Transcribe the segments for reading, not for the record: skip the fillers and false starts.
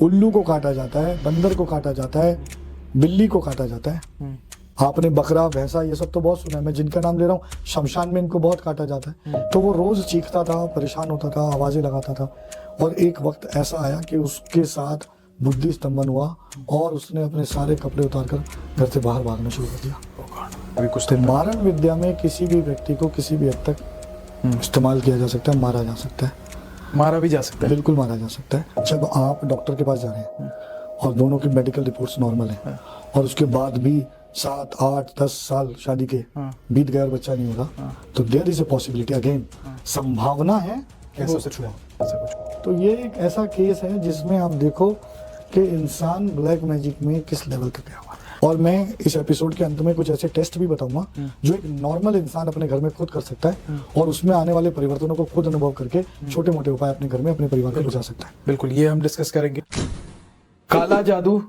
उल्लू को काटा जाता है, बंदर को काटा जाता है, बिल्ली को काटा जाता है। आपने बकरा, भैंसा, ये सब तो बहुत सुना है। मैं जिनका नाम ले रहा हूँ, शमशान में इनको बहुत काटा जाता है। तो वो रोज चीखता था, परेशान होता था, आवाजें लगाता था। और एक वक्त ऐसा आया कि उसके साथ बुद्धि स्तंभन हुआ और उसने अपने सारे कपड़े उतारकर घर से बाहर भागना शुरू कर दिया। अभी कुछ तो मारण विद्या में किसी भी व्यक्ति को किसी भी हद तक इस्तेमाल किया जा सकता है, मारा जा सकता है, मारा भी जा सकता है। बिल्कुल मारा जा सकता है। जब आप डॉक्टर के पास जा रहे हैं और दोनों की मेडिकल रिपोर्ट्स नॉर्मल है और उसके बाद भी 7, 8, 10 साल शादी के बीत गए और बच्चा नहीं होगा, तो there is a possibility, again संभावना है ऐसा वो कुछ हुआ। ऐसा कुछ तो ये एक ऐसा केस है जिसमें आप देखो कि इंसान ब्लैक मैजिक में किस लेवल तक गया हुआ है। और मैं इस एपिसोड के अंत में कुछ ऐसे टेस्ट भी बताऊंगा जो एक नॉर्मल इंसान अपने घर में खुद कर सकता है और उसमें आने वाले परिवर्तनों को खुद अनुभव करके छोटे मोटे उपाय अपने घर में अपने परिवार को बचा सकता है। बिल्कुल, ये हम डिस्कस करेंगे। काला जादू,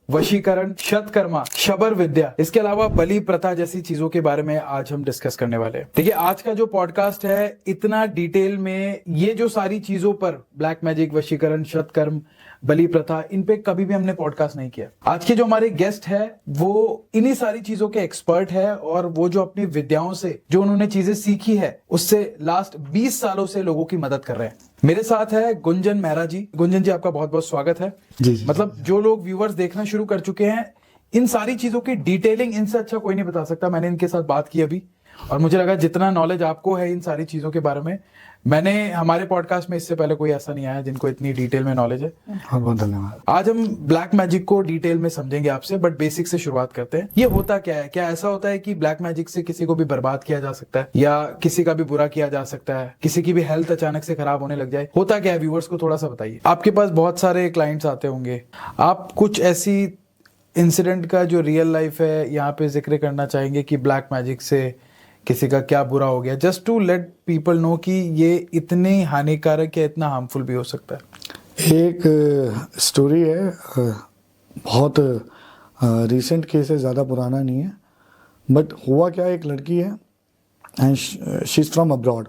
वशीकरण, शतकर्मा, शबर विद्या, इसके अलावा बलि प्रथा जैसी चीजों के बारे में आज हम डिस्कस करने वाले हैं। देखिए, आज का जो पॉडकास्ट है इतना डिटेल में ये जो सारी चीजों पर, ब्लैक मैजिक, वशीकरण, शतकर्म, बलि प्रथा, इन पे कभी भी हमने पॉडकास्ट नहीं किया। आज के जो हमारे गेस्ट है वो इन्हीं सारी चीजों के एक्सपर्ट है और वो जो अपनी विद्याओं से जो उन्होंने चीजें सीखी है उससे लास्ट 20 सालों से लोगों की मदद कर रहे हैं। मेरे साथ है गुंजन मेहरा जी। गुंजन जी, आपका बहुत बहुत स्वागत है। जी। मतलब जो लोग व्यूअर्स देखना शुरू कर चुके हैं, इन सारी चीजों की डिटेलिंग इनसे अच्छा कोई नहीं बता सकता। मैंने इनके साथ बात की अभी और मुझे लगा जितना नॉलेज आपको है इन सारी चीजों के बारे में, मैंने हमारे पॉडकास्ट में इससे पहले कोई ऐसा नहीं आया जिनको इतनी डिटेल में नॉलेज है। बहुत बहुत धन्यवाद। आज हम ब्लैक मैजिक को डिटेल में समझेंगे आपसे, बट बेसिक से शुरुआत करते हैं। ये होता क्या है? क्या ऐसा होता है कि ब्लैक मैजिक से किसी को भी बर्बाद किया जा सकता है या किसी का भी बुरा किया जा सकता है, किसी की भी हेल्थ अचानक से खराब होने लग जाए? होता क्या है, व्यूअर्स को थोड़ा सा बताइए। आपके पास बहुत सारे क्लाइंट्स आते होंगे, आप कुछ ऐसी इंसिडेंट का जो रियल लाइफ है यहाँ पे जिक्र करना चाहेंगे कि ब्लैक मैजिक से किसी का क्या बुरा हो गया, just to let people know कि ये इतने हानिकारक या इतना हार्मफुल भी हो सकता है? एक स्टोरी है, बहुत रीसेंट केस है, ज़्यादा पुराना नहीं है। बट हुआ क्या, एक लड़की है and she is from abroad.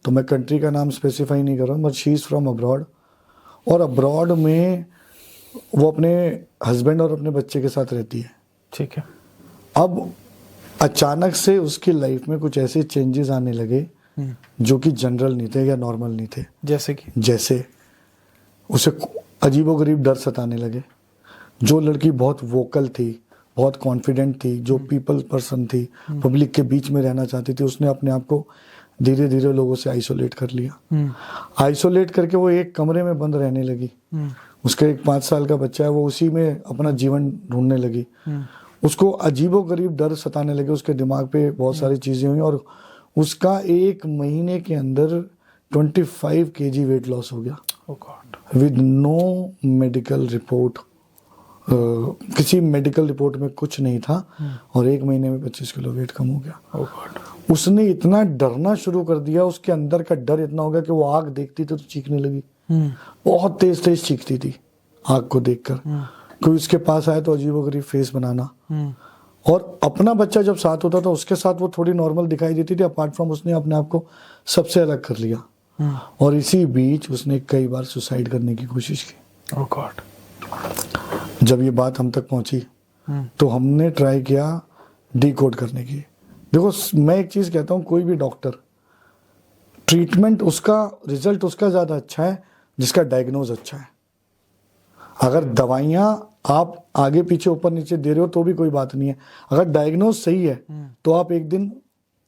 तो मैं कंट्री का नाम स्पेसिफाई नहीं कर रहा हूँ, but she is from abroad. और अब्रॉड में वो अपने हस्बैंड और अपने बच्चे के साथ रहती है। ठीक है। अब अचानक से उसकी लाइफ में कुछ ऐसे चेंजेस आने लगे जो कि जनरल नहीं थे या नॉर्मल नहीं थे। जैसे उसे अजीबोगरीब डर सताने लगे। जो लड़की बहुत वोकल थी, बहुत कॉन्फिडेंट थी, जो पीपल पर्सन थी, पब्लिक के बीच में रहना चाहती थी, उसने अपने आप को धीरे धीरे लोगों से आइसोलेट कर लिया। आइसोलेट करके वो एक कमरे में बंद रहने लगी। उसका एक 5 साल का बच्चा है, वो उसी में अपना जीवन ढूंढने लगी। उसको अजीबोगरीब डर सताने लगे, उसके दिमाग पे बहुत सारी चीजें हुई और उसका 1 महीने के अंदर 25 kg वेट लॉस हो गया विद नो मेडिकल रिपोर्ट। किसी मेडिकल रिपोर्ट में कुछ नहीं था और 1 महीने में 25 किलो वेट कम हो गया। उसने इतना डरना शुरू कर दिया, उसके अंदर का डर इतना हो गया कि वो आग देखती थी तो चीखने लगी। बहुत तेज तेज चीखती थी आग को देखकर। कोई उसके पास आया तो अजीबोगरीब फेस बनाना। और अपना बच्चा जब साथ होता था उसके साथ वो थोड़ी नॉर्मल दिखाई देती थी, अपार्ट फ्रॉम उसने अपने आप को सबसे अलग कर लिया। और इसी बीच उसने कई बार सुसाइड करने की कोशिश की। ओह गॉड। जब ये बात हम तक पहुंची तो हमने ट्राई किया डिकोड करने की। देखो, मैं एक चीज कहता हूँ, कोई भी डॉक्टर ट्रीटमेंट उसका रिजल्ट उसका ज्यादा अच्छा है जिसका डायग्नोज अच्छा है। अगर दवाइयां आप आगे पीछे ऊपर नीचे दे रहे हो तो भी कोई बात नहीं है, अगर डायग्नोज सही है तो आप एक दिन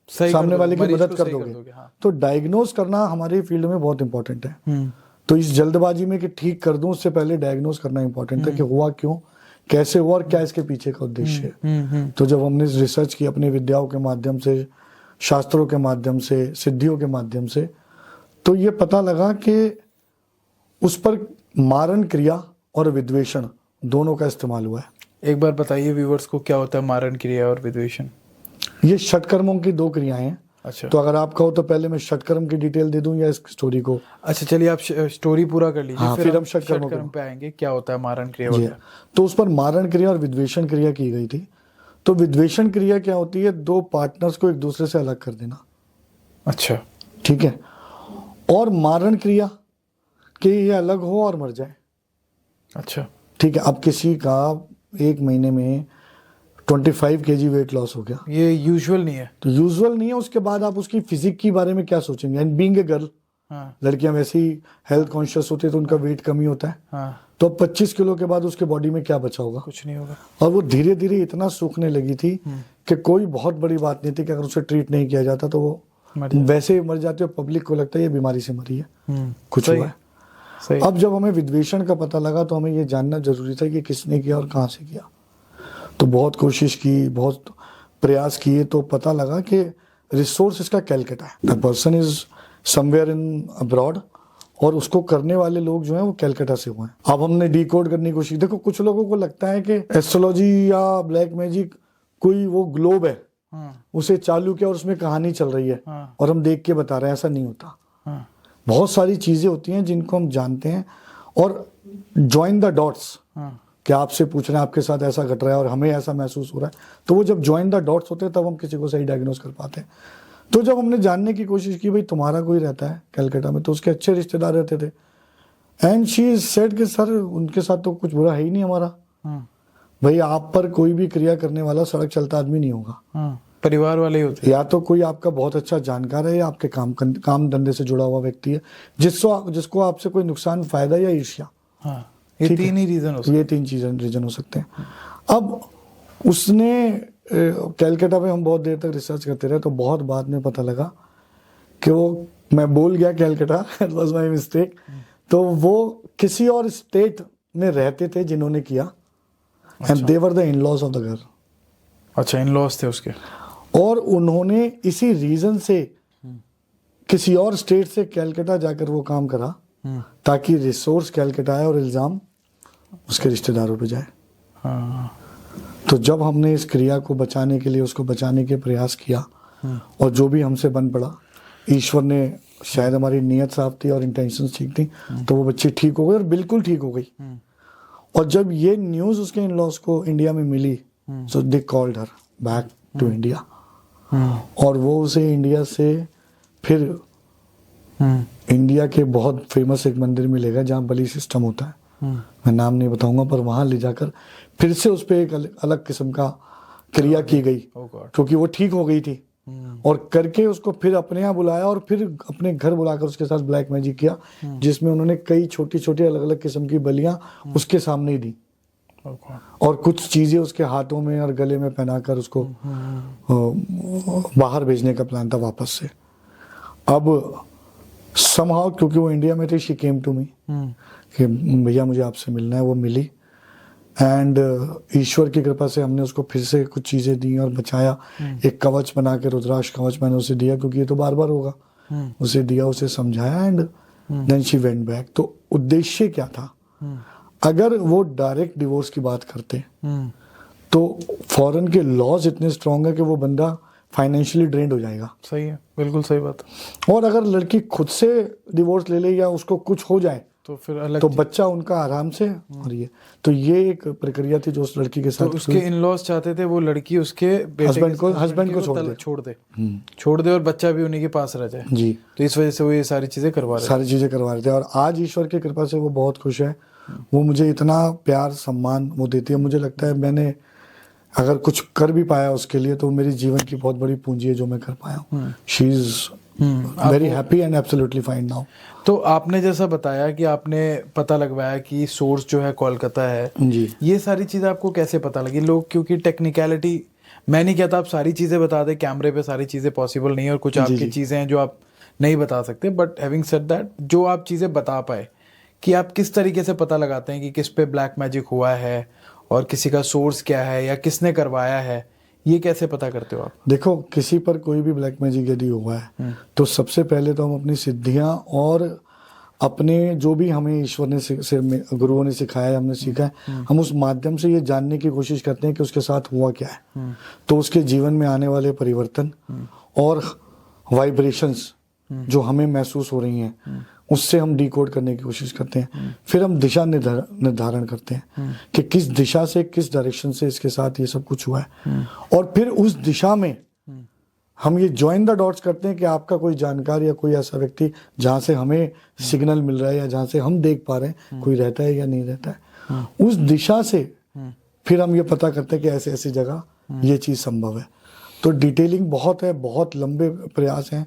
सामने वाले की मदद कर दोगे। हाँ। तो डायग्नोज करना हमारे फील्ड में बहुत इंपॉर्टेंट है। तो इस जल्दबाजी में कि ठीक कर दूं, उससे पहले डायग्नोज करना इंपॉर्टेंट है कि हुआ क्यों, कैसे हुआ और क्या इसके पीछे का उद्देश्य है। तो जब हमने रिसर्च की अपनी विद्याओं के माध्यम से, शास्त्रों के माध्यम से, सिद्धियों के माध्यम से, तो ये पता लगा कि उस पर मारण क्रिया और विद्वेषण दोनों का इस्तेमाल हुआ है। एक बार बताइए व्यूअर्स को, क्या होता है मारण क्रिया और विद्वेषण? ये षटकर्मों की 2 क्रियाएं हैं। अच्छा। तो अगर आप कहो तो पहले मैं षटकर्म की डिटेल दे दूं या इस स्टोरी को? अच्छा, चलिए आप स्टोरी पूरा कर लीजिए। हाँ, फिर हम षटकर्म पे आएंगे। क्या होता है मारण क्रिया वगैरह? तो उस पर मारण क्रिया और विद्वेषण क्रिया की गई थी। तो विद्वेषण क्रिया क्या होती है? 2 पार्टनर्स को एक दूसरे से अलग कर देना। अच्छा, ठीक है। और मारण क्रिया कि ये अलग हो और मर जाए। अच्छा, ठीक है, अब किसी का 1 महीने में 25 kg वेट लॉस हो गया, ये यूजुअल नहीं है। तो यूजुअल नहीं है। उसके बाद आप उसकी फिजिक के बारे में क्या सोचेंगे? एंड बीइंग ए गर्ल, हाँ लड़कियां वैसे ही हेल्थ कॉन्शियस होती है तो उनका वेट कम ही होता है। हाँ, तो 25 किलो के बाद उसके बॉडी में क्या बचा होगा? कुछ नहीं होगा। और वो धीरे धीरे इतना सूखने लगी थी कि कोई बहुत बड़ी बात नहीं थी कि अगर उसे ट्रीट नहीं किया जाता तो वो मर जाता। वैसे ही मर जाती है। पब्लिक को लगता है ये बीमारी से मरी है, कुछ सही हुआ है। सही। अब जब हमें विद्वेषण का पता लगा तो हमें ये जानना जरूरी था कि किसने किया और कहाँ से किया। तो बहुत कोशिश की, बहुत प्रयास किए, तो पता लगा कि रिसोर्स इसका कैलकाटा है। The person is somewhere in abroad और उसको करने वाले लोग जो हैं वो कैलकाटा से हुए हैं। अब हमने डिकोड करने की कोशिश। देखो, कुछ लोगों को लगता है कि एस्ट्रोलॉजी या ब्लैक मैजिक कोई वो ग्लोब है, उसे चालू किया और उसमें कहानी चल रही है और हम देख के बता रहे हैं। ऐसा नहीं होता। बहुत सारी चीजें होती हैं जिनको हम जानते हैं और ज्वाइन द डॉट्स, कि आपसे पूछ रहे हैं आपके साथ ऐसा घट रहा है और हमें ऐसा महसूस हो रहा है, तो वो जब ज्वाइन द डॉट्स होते हैं तब हम किसी को सही डायग्नोज कर पाते हैं। तो जब हमने जानने की कोशिश की भाई तुम्हारा कोई रहता है कलकत्ता में, तो उसके अच्छे रिश्तेदार रहते थे। एंड शी सेड कि सर उनके साथ तो कुछ बुरा है ही नहीं हमारा। भाई आप पर कोई भी क्रिया करने वाला सड़क चलता आदमी नहीं होगा, परिवार वाले ही होते हैं। या तो कोई आपका बहुत अच्छा जानकार है या आपके काम धंधे से जुड़ा हुआ व्यक्ति है जिसको आपसे कोई नुकसान, फायदा या ईर्ष्या। ये तीन ही रीजन हो सकते हैं। ये 3 चीजें रीजन हो सकते हैं। अब उसने कलकत्ता में हम बहुत देर तक रिसर्च करते रहे, तो बहुत बाद में पता लगा कि वो, मैं बोल गया Calcutta, it was my mistake. तो वो किसी और स्टेट में रहते थे जिन्होंने किया, and they were the in-laws of the girl. अच्छा, इन-लॉज थे उसके। और उन्होंने इसी रीजन से किसी और स्टेट से कलकत्ता जाकर वो काम करा ताकि रिसोर्स कलकत्ता आए और इल्जाम उसके रिश्तेदारों पे जाए। तो जब हमने इस क्रिया को बचाने के लिए, उसको बचाने के प्रयास किया और जो भी हमसे बन पड़ा, ईश्वर ने, शायद हमारी नीयत साफ थी और इंटेंशंस ठीक थी, तो वो बच्ची ठीक हो गई और बिल्कुल ठीक हो गई। और जब ये न्यूज उसके इन-लॉज को इंडिया में मिली, so they called her back to India, और वो उसे इंडिया से फिर इंडिया के बहुत फेमस एक मंदिर में ले गए जहाँ बलि सिस्टम होता है, मैं नाम नहीं बताऊंगा, पर वहां ले जाकर फिर से उस पर एक अलग किस्म का क्रिया की गई, क्योंकि वो ठीक हो गई थी। और करके उसको फिर अपने यहाँ बुलाया और फिर अपने घर बुलाकर उसके साथ ब्लैक मैजिक किया, जिसमें उन्होंने कई छोटी छोटी अलग अलग किस्म की बलियां उसके सामने ही दी और कुछ चीजें उसके हाथों में और गले में पहनाकर उसको बाहर भेजने का प्लान था वापस से। अब समहाउ क्योंकि वो इंडिया में थी, शी केम टू मी कि भैया मुझे आपसे मिलना है। वो मिली एंड ईश्वर की कृपा से हमने उसको फिर से कुछ चीजें दी और बचाया। एक कवच बना के, रुद्राक्ष कवच मैंने उसे दिया, क्योंकि ये तो बार बार होगा। उसे दिया, उसे समझाया, and then she went back. तो उद्देश्य क्या था? अगर वो डायरेक्ट डिवोर्स की बात करते तो फॉरेन के लॉज इतने स्ट्रांग है कि वो बंदा फाइनेंशियली ड्रेन्ड हो जाएगा। सही है, बिल्कुल सही बात। और अगर लड़की खुद से डिवोर्स ले ले या उसको कुछ हो जाए तो फिर अलग, तो बच्चा उनका आराम से। और ये एक प्रक्रिया थी जो उस लड़की के साथ। तो उसके इन-लॉज चाहते थे वो लड़की उसके हस्बैंड को छोड़ दे और बच्चा भी उन्हीं के पास रह जाए जी। तो इस वजह से वो ये सारी चीजें करवा रहे थे। और आज ईश्वर की कृपा से वो बहुत खुश है। वो मुझे इतना प्यार सम्मान वो देती है, मुझे लगता है मैंने अगर कुछ कर भी पाया उसके लिए तो मेरी जीवन की बहुत बड़ी पूंजी है जो मैं कर पाया हूँ। She is very happy and absolutely fine now. तो आपने जैसा बताया कि आपने पता लगवाया कि सोर्स जो है कोलकाता है जी, ये सारी चीजें आपको कैसे पता लगी? लोग, क्योंकि टेक्निकलिटी, मैं नहीं कहता आप सारी चीजें बता दें, कैमरे पे सारी चीजें पॉसिबल नहीं है और कुछ आपकी चीजें हैं जो आप नहीं बता सकते, बट हैविंग सेड दैट, जो आप चीजें बता पाए कि आप किस तरीके से पता लगाते हैं कि किस पे ब्लैक मैजिक हुआ है और किसी का सोर्स क्या है या किसने करवाया है, ये कैसे पता करते हो आप? देखो, किसी पर कोई भी ब्लैक मैजिक यदि हुआ है तो सबसे पहले तो हम अपनी सिद्धियां और अपने जो भी हमें ईश्वर ने गुरुओं ने सिखाया, हमने सीखा है, हम उस माध्यम से ये जानने की कोशिश करते हैं कि उसके साथ हुआ क्या है। तो उसके जीवन में आने वाले परिवर्तन और वाइब्रेशंस जो हमें महसूस हो रही हैं उससे हम डिकोड करने की कोशिश करते हैं। फिर हम दिशा निर्धारण करते हैं कि किस दिशा से, किस डायरेक्शन से इसके साथ ये सब कुछ हुआ है। और फिर उस दिशा में हम ये ज्वाइन द डॉट्स करते हैं कि आपका कोई जानकार या कोई ऐसा व्यक्ति जहाँ से हमें सिग्नल मिल रहा है या जहाँ से हम देख पा रहे हैं कोई रहता है या नहीं रहता है। उस दिशा से फिर हम ये पता करते हैं कि ऐसे ऐसी जगह ये चीज संभव है। तो डिटेलिंग बहुत है, बहुत लंबे प्रयास हैं,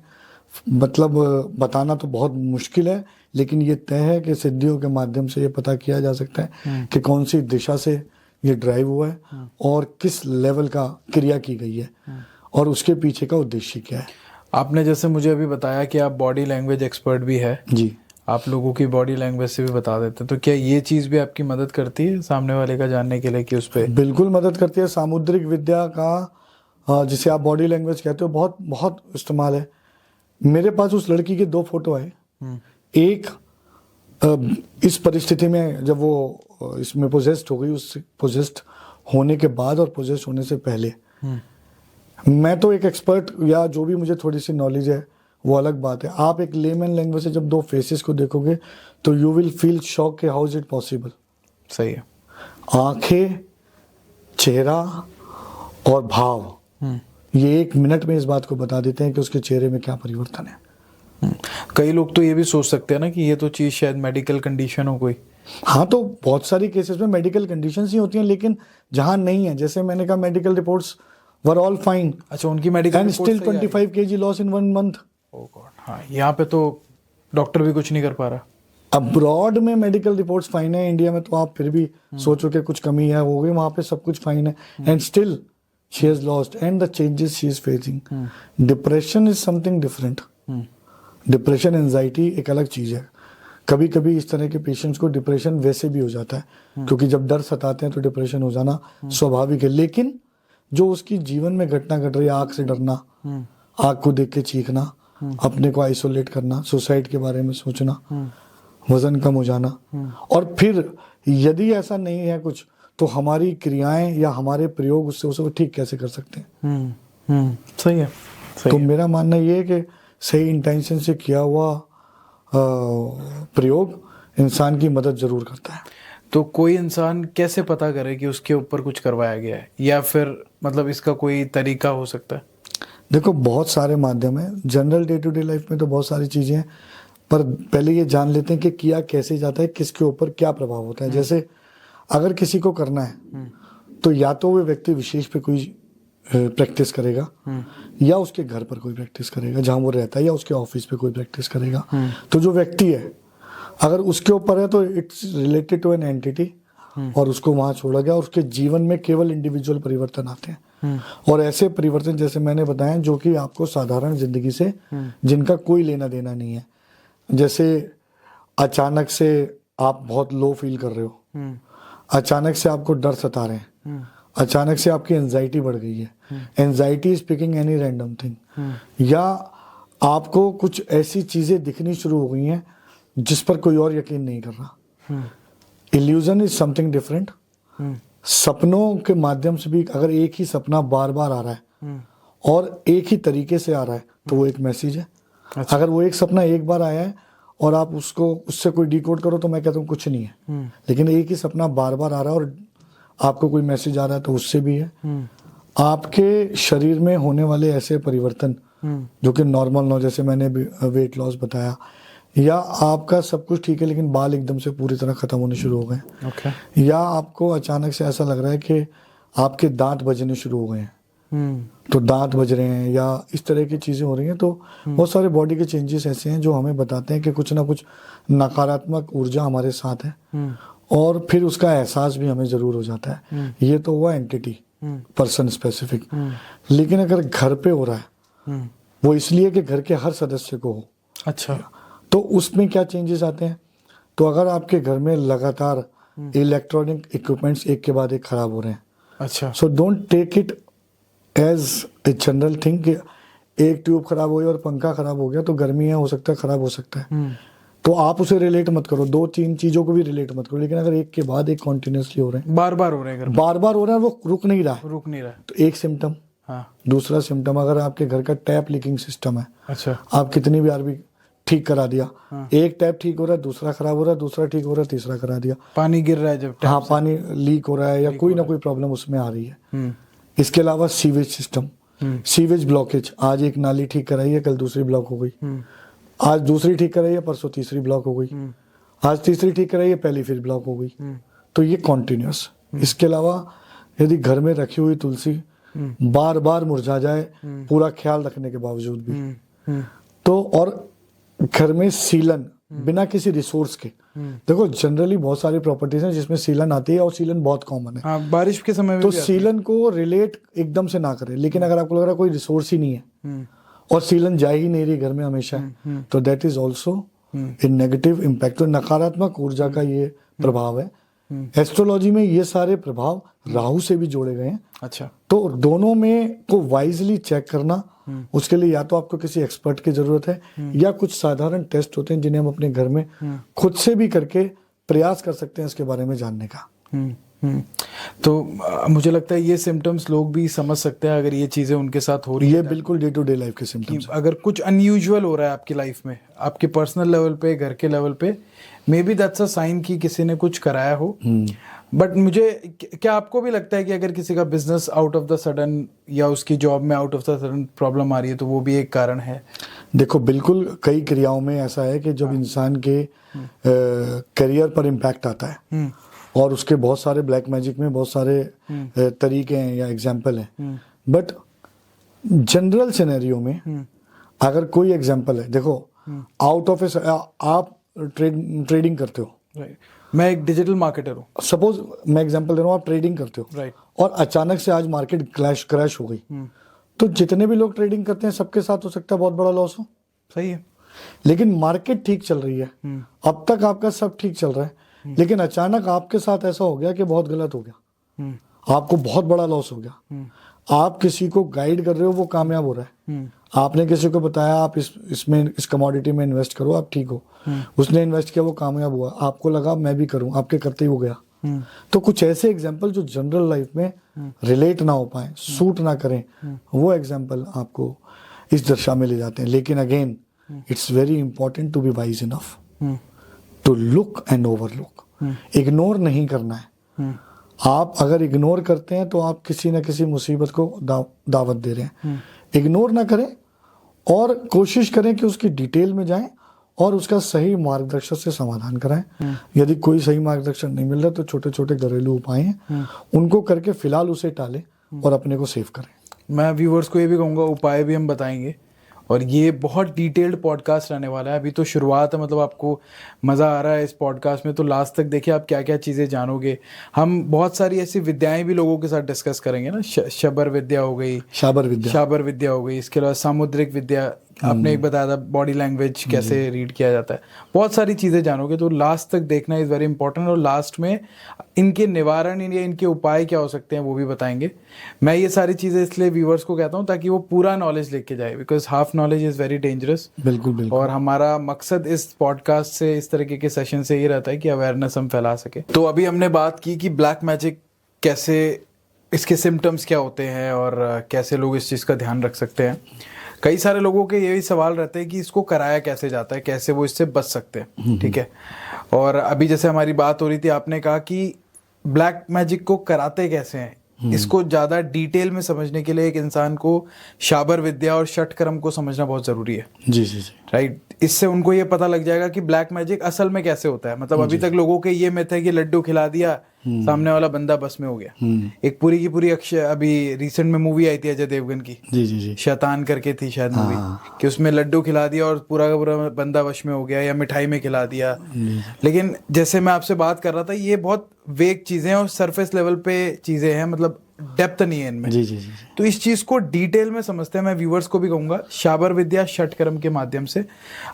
मतलब बताना तो बहुत मुश्किल है, लेकिन ये तय है कि सिद्धियों के माध्यम से ये पता किया जा सकता है कि कौन सी दिशा से ये ड्राइव हुआ है और किस लेवल का क्रिया की गई है और उसके पीछे का उद्देश्य क्या है। आपने जैसे मुझे अभी बताया कि आप बॉडी लैंग्वेज एक्सपर्ट भी है जी, आप लोगों की बॉडी लैंग्वेज से भी बता देते हैं, तो क्या ये चीज़ भी आपकी मदद करती है सामने वाले का जानने के लिए कि उस पर? बिल्कुल मदद करती है। सामुद्रिक विद्या का जिसे आप बॉडी लैंग्वेज कहते हो बहुत बहुत इस्तेमाल है। मेरे पास उस लड़की के 2 फोटो है। एक इस परिस्थिति में जब वो इसमें पोजेस्ड हो गई, उस पोजेस्ड होने के बाद और पोजेस्ड होने से पहले। मैं तो एक एक्सपर्ट या जो भी मुझे थोड़ी सी नॉलेज है वो अलग बात है। आप एक लेमन लैंग्वेज से जब 2 फेसेस को देखोगे तो यू विल फील शॉक कि हाउ इज इट पॉसिबल। सही है। आंखें, चेहरा और भाव ये 1 मिनट में इस बात को बता देते हैं कि उसके चेहरे में क्या परिवर्तन है। कई लोग तो ये भी सोच सकते हैं ना कि ये तो चीज शायद मेडिकल कंडीशन हो कोई। हाँ, तो बहुत सारी केसेस में मेडिकल कंडीशंस ही होती हैं, लेकिन जहां नहीं है, जैसे मैंने कहा medical reports were all fine. अच्छा, उनकी medical and still 25 kg loss in 1 month। Oh God, हाँ, यहाँ पे तो डॉक्टर भी कुछ नहीं कर पा रहा। अब्रॉड में मेडिकल रिपोर्ट्स फाइन है, इंडिया में तो आप फिर भी सोचो कि कुछ कमी है, हो गई, वहां पे सब कुछ फाइन है। And still she has lost and the changes she is facing. Depression is something different. Depression, anxiety एक अलग चीज है। कभी कभी इस तरह के पेशेंट्स को डिप्रेशन वैसे भी हो जाता है, क्योंकि जब डर सताते हैं तो डिप्रेशन हो जाना स्वाभाविक है। लेकिन जो उसकी जीवन में घटना घट रही है, आग से डरना, आग को देख के चीखना, अपने को आइसोलेट करना, सुसाइड के बारे में सोचना, वजन कम हो जाना, और फिर यदि ऐसा नहीं है कुछ तो हमारी क्रियाएं या हमारे प्रयोग उससे ठीक कैसे कर सकते हैं। सही है। तो मेरा मानना ये है कि सही इंटेंशन से किया हुआ प्रयोग इंसान की मदद जरूर करता है। तो कोई इंसान कैसे पता करे कि उसके ऊपर कुछ करवाया गया है, या फिर मतलब इसका कोई तरीका हो सकता है? देखो, बहुत सारे माध्यम हैं। General day to day life में तो बहुत सारी चीजें हैं, पर पहले ये जान लेते हैं कि किया कैसे जाता है, किसके ऊपर क्या प्रभाव होता है। जैसे अगर किसी को करना है तो या तो वो व्यक्ति विशेष पे कोई प्रैक्टिस करेगा, या उसके घर पर कोई प्रैक्टिस करेगा जहां वो रहता है, या उसके ऑफिस पे कोई प्रैक्टिस करेगा। तो जो व्यक्ति है अगर उसके ऊपर है तो it's related to an entity, और उसको वहां छोड़ा गया, और उसके जीवन में केवल इंडिविजुअल परिवर्तन आते हैं। और ऐसे परिवर्तन जैसे मैंने बताया जो कि आपको साधारण जिंदगी से जिनका कोई लेना देना नहीं है। जैसे अचानक से आप बहुत लो फील कर रहे हो, अचानक से आपको डर सता रहे हैं, अचानक से आपकी एंजाइटी बढ़ गई है, anxiety speaking any random thing, या आपको कुछ ऐसी चीजें दिखनी शुरू हो गई हैं जिस पर कोई और यकीन नहीं कर रहा। Illusion is something different. सपनों के माध्यम से भी अगर एक ही सपना बार बार आ रहा है और एक ही तरीके से आ रहा है तो वो एक मैसेज है। अच्छा। अगर वो एक सपना एक बार आया है और आप उसको उससे कोई डिकोड करो तो मैं कहता हूँ कुछ नहीं है, लेकिन एक ही सपना बार बार आ रहा है और आपको कोई मैसेज आ रहा है तो उससे भी है। आपके शरीर में होने वाले ऐसे परिवर्तन जो कि नॉर्मल ना, जैसे मैंने वेट लॉस बताया, या आपका सब कुछ ठीक है लेकिन बाल एकदम से पूरी तरह खत्म होने शुरू हो गए, या आपको अचानक से ऐसा लग रहा है कि आपके दांत बजने शुरू हो गए हैं, तो दांत बज रहे हैं, या इस तरह की चीजें हो रही हैं। तो बहुत सारे बॉडी के चेंजेस ऐसे हैं जो हमें बताते हैं कि कुछ ना कुछ नकारात्मक ऊर्जा हमारे साथ है, और फिर उसका एहसास भी हमें जरूर हो जाता है। ये तो हुआ एंटिटी, पर्सन स्पेसिफिक। लेकिन अगर घर पे हो रहा है वो इसलिए कि घर के हर सदस्य को हो। अच्छा। तो उसमें क्या चेंजेस आते हैं? तो अगर आपके घर में लगातार इलेक्ट्रॉनिक इक्विपमेंट्स एक के बाद एक खराब हो रहे हैं, अच्छा, so don't take it as a general thing कि एक ट्यूब खराब हुई और पंखा खराब हो गया तो गर्मी है, हो सकता है खराब हो सकता है। तो आप उसे रिलेट मत करो, 2-3 चीजों को भी रिलेट मत करो। लेकिन अगर एक के बाद एक कॉन्टिन्यूसली हो रहे हैं, बार बार हो रहे हैं, बार बार हो रहा है, वो रुक नहीं रहा है, तो एक सिम्टम। हाँ। दूसरा सिम्टम, अगर आपके घर का टैप लीकिंग सिस्टम है, अच्छा, आप कितनी बार भी ठीक करा दिया, एक टैप ठीक हो रहा है, दूसरा खराब हो रहा है, दूसरा ठीक हो रहा है, तीसरा करा दिया, पानी गिर रहा है जब टैप हाँ से। पानी लीक हो रहा है, या कोई ना कोई प्रॉब्लम उसमें आ रही है। इसके अलावा सीवेज सिस्टम, सीवेज ब्लॉकेज, आज एक नाली ठीक कराई है, कल दूसरी ब्लॉक हो गई, आज दूसरी ठीक कराई है, परसों तीसरी ब्लॉक हो गई, आज तीसरी ठीक कराई है, पहली फिर ब्लॉक हो गई। तो ये कॉन्टिन्यूस। इसके अलावा यदि घर में रखी हुई तुलसी बार बार मुरझा जाए पूरा ख्याल रखने के बावजूद भी, तो और घर में सीलन बिना किसी रिसोर्स के, देखो जनरली बहुत सारी प्रॉपर्टीज हैं जिसमें सीलन आती है और सीलन बहुत कॉमन है। हाँ, बारिश के समय में तो भी आती सीलन को रिलेट एकदम से ना करें, लेकिन अगर आपको लग रहा है कोई रिसोर्स ही नहीं है और सीलन जा ही नहीं रही घर में हमेशा, तो that is also a negative impact. तो नकारात्मक ऊर्जा का ये प्रभाव है। एस्ट्रोलॉजी में ये सारे प्रभाव राहु से भी जोड़े गए हैं। अच्छा, तो दोनों में को वाइजली चेक करना, उसके लिए या तो आपको किसी एक्सपर्ट की जरूरत है या कुछ साधारण टेस्ट होते हैं जिन्हें हम अपने घर में खुद से भी करके प्रयास कर सकते हैं इसके बारे में जानने का। तो मुझे लगता है ये सिम्टम्स लोग भी समझ सकते हैं अगर ये चीजें उनके साथ हो रही है। ये बिल्कुल डे टू डे लाइफ के सिम्टम्स। अगर कुछ अनयूजुअल हो रहा है आपकी लाइफ में, आपके पर्सनल लेवल पे, घर के लेवल पे, maybe that's a sign कि किसी ने कुछ कराया हो। बट मुझे क्या आपको भी लगता है कि अगर किसी का business out of the sudden या उसकी जॉब में out of the sudden problem आ रही है तो वो भी एक कारण है? देखो बिल्कुल, कई क्रियाओं में ऐसा है कि जब इंसान के करियर पर इम्पैक्ट आता है और उसके बहुत सारे ब्लैक मैजिक में बहुत सारे तरीके हैं या एग्जाम्पल हैं, बट जनरल सिनेरियो में अगर कोई एग्जाम्पल है, देखो आउट ऑफ आप ट्रेडिंग करते हो, मैं एक डिजिटल मार्केटर हूँ, सपोज मैं एग्जांपल दे रहा हूँ, आप ट्रेडिंग करते हो, राइट, और अचानक से आज मार्केट क्रैश हो गई, तो जितने भी लोग ट्रेडिंग करते हैं सबके साथ हो सकता है बहुत बड़ा लॉस हो। सही है। लेकिन मार्केट ठीक चल रही है, अब तक आपका सब ठीक चल रहा है, लेकिन अचानक आपके साथ ऐसा हो गया कि बहुत गलत हो गया, आपको बहुत बड़ा लॉस हो गया। आप किसी को गाइड कर रहे हो, वो कामयाब हो रहा है, आपने किसी को बताया आप इस कमोडिटी में इन्वेस्ट करो, आप ठीक हो, उसने इन्वेस्ट किया, वो कामयाब हुआ, आपको लगा मैं भी करूं, आपके करते ही हो गया। तो कुछ ऐसे एग्जाम्पल जो जनरल लाइफ में रिलेट ना हो पाए, सूट ना करें, वो एग्जाम्पल आपको इस दशा में ले जाते हैं। लेकिन again it's very important to be wise enough to look and overlook. Ignore नहीं करना है। आप अगर इग्नोर करते हैं तो आप किसी न किसी मुसीबत को दावत दे रहे हैं। इग्नोर ना करें और कोशिश करें कि उसकी डिटेल में जाएं और उसका सही मार्गदर्शन से समाधान कराएं। यदि कोई सही मार्गदर्शन नहीं मिल रहा तो छोटे छोटे घरेलू उपाय हैं, उनको करके फिलहाल उसे टालें और अपने को सेव करें। मैं व्यूवर्स को ये भी कहूँगा, उपाय भी हम बताएंगे और ये बहुत डिटेल्ड पॉडकास्ट रहने वाला है। अभी तो शुरुआत है, मतलब आपको मज़ा आ रहा है इस पॉडकास्ट में तो लास्ट तक देखिए आप क्या क्या चीज़ें जानोगे। हम बहुत सारी ऐसी विद्याएं भी लोगों के साथ डिस्कस करेंगे ना, शाबर विद्या हो गई, शाबर विद्या हो गई, इसके अलावा सामुद्रिक विद्या, आपने एक बताया था बॉडी लैंग्वेज कैसे रीड किया जाता है, बहुत सारी चीज़ें जानोगे। तो लास्ट तक देखना इज़ वेरी इंपॉर्टेंट और लास्ट में इनके निवारण या इनके उपाय क्या हो सकते हैं वो भी बताएंगे। मैं ये सारी चीज़ें इसलिए व्यूवर्स को कहता हूँ ताकि वो पूरा नॉलेज लेके जाए, because half knowledge is very dangerous. बिल्कुल। और हमारा मकसद इस पॉडकास्ट से, इस तरीके के सेशन से ये रहता है कि अवेयरनेस हम फैला सके। तो अभी हमने बात की कि ब्लैक मैजिक कैसे, इसके सिम्टम्स क्या होते हैं और कैसे लोग इस चीज़ का ध्यान रख सकते हैं। कई सारे लोगों के यही सवाल रहते हैं कि इसको कराया कैसे जाता है, कैसे वो इससे बच सकते हैं, ठीक है। और अभी जैसे हमारी बात हो रही थी, आपने कहा कि ब्लैक मैजिक को कराते कैसे हैं, इसको ज़्यादा डिटेल में समझने के लिए एक इंसान को शाबर विद्या और षटकर्म को समझना बहुत ज़रूरी है। जी, राइट। इससे उनको ये पता लग जाएगा कि ब्लैक मैजिक असल में कैसे होता है। मतलब अभी तक लोगों के ये मिथ है कि लड्डू खिला दिया, सामने वाला बंदा बस में हो गया। एक पूरी की पूरी अभी रिसेंट में मूवी आई थी अजय देवगन की, जी, शैतान करके थी शायद मूवी, कि उसमें लड्डू खिला दिया और पूरा का पूरा बंदा वश में हो गया, या मिठाई में खिला दिया। लेकिन जैसे मैं आपसे बात कर रहा था, ये बहुत वेग चीजें और सरफेस लेवल पे चीजें हैं, मतलब डेप्थ नहीं है इनमें। जी। तो इस चीज को डिटेल में समझते हैं। मैं व्यूवर्स को भी कहूंगा शाबर विद्या षटकर्म के माध्यम से।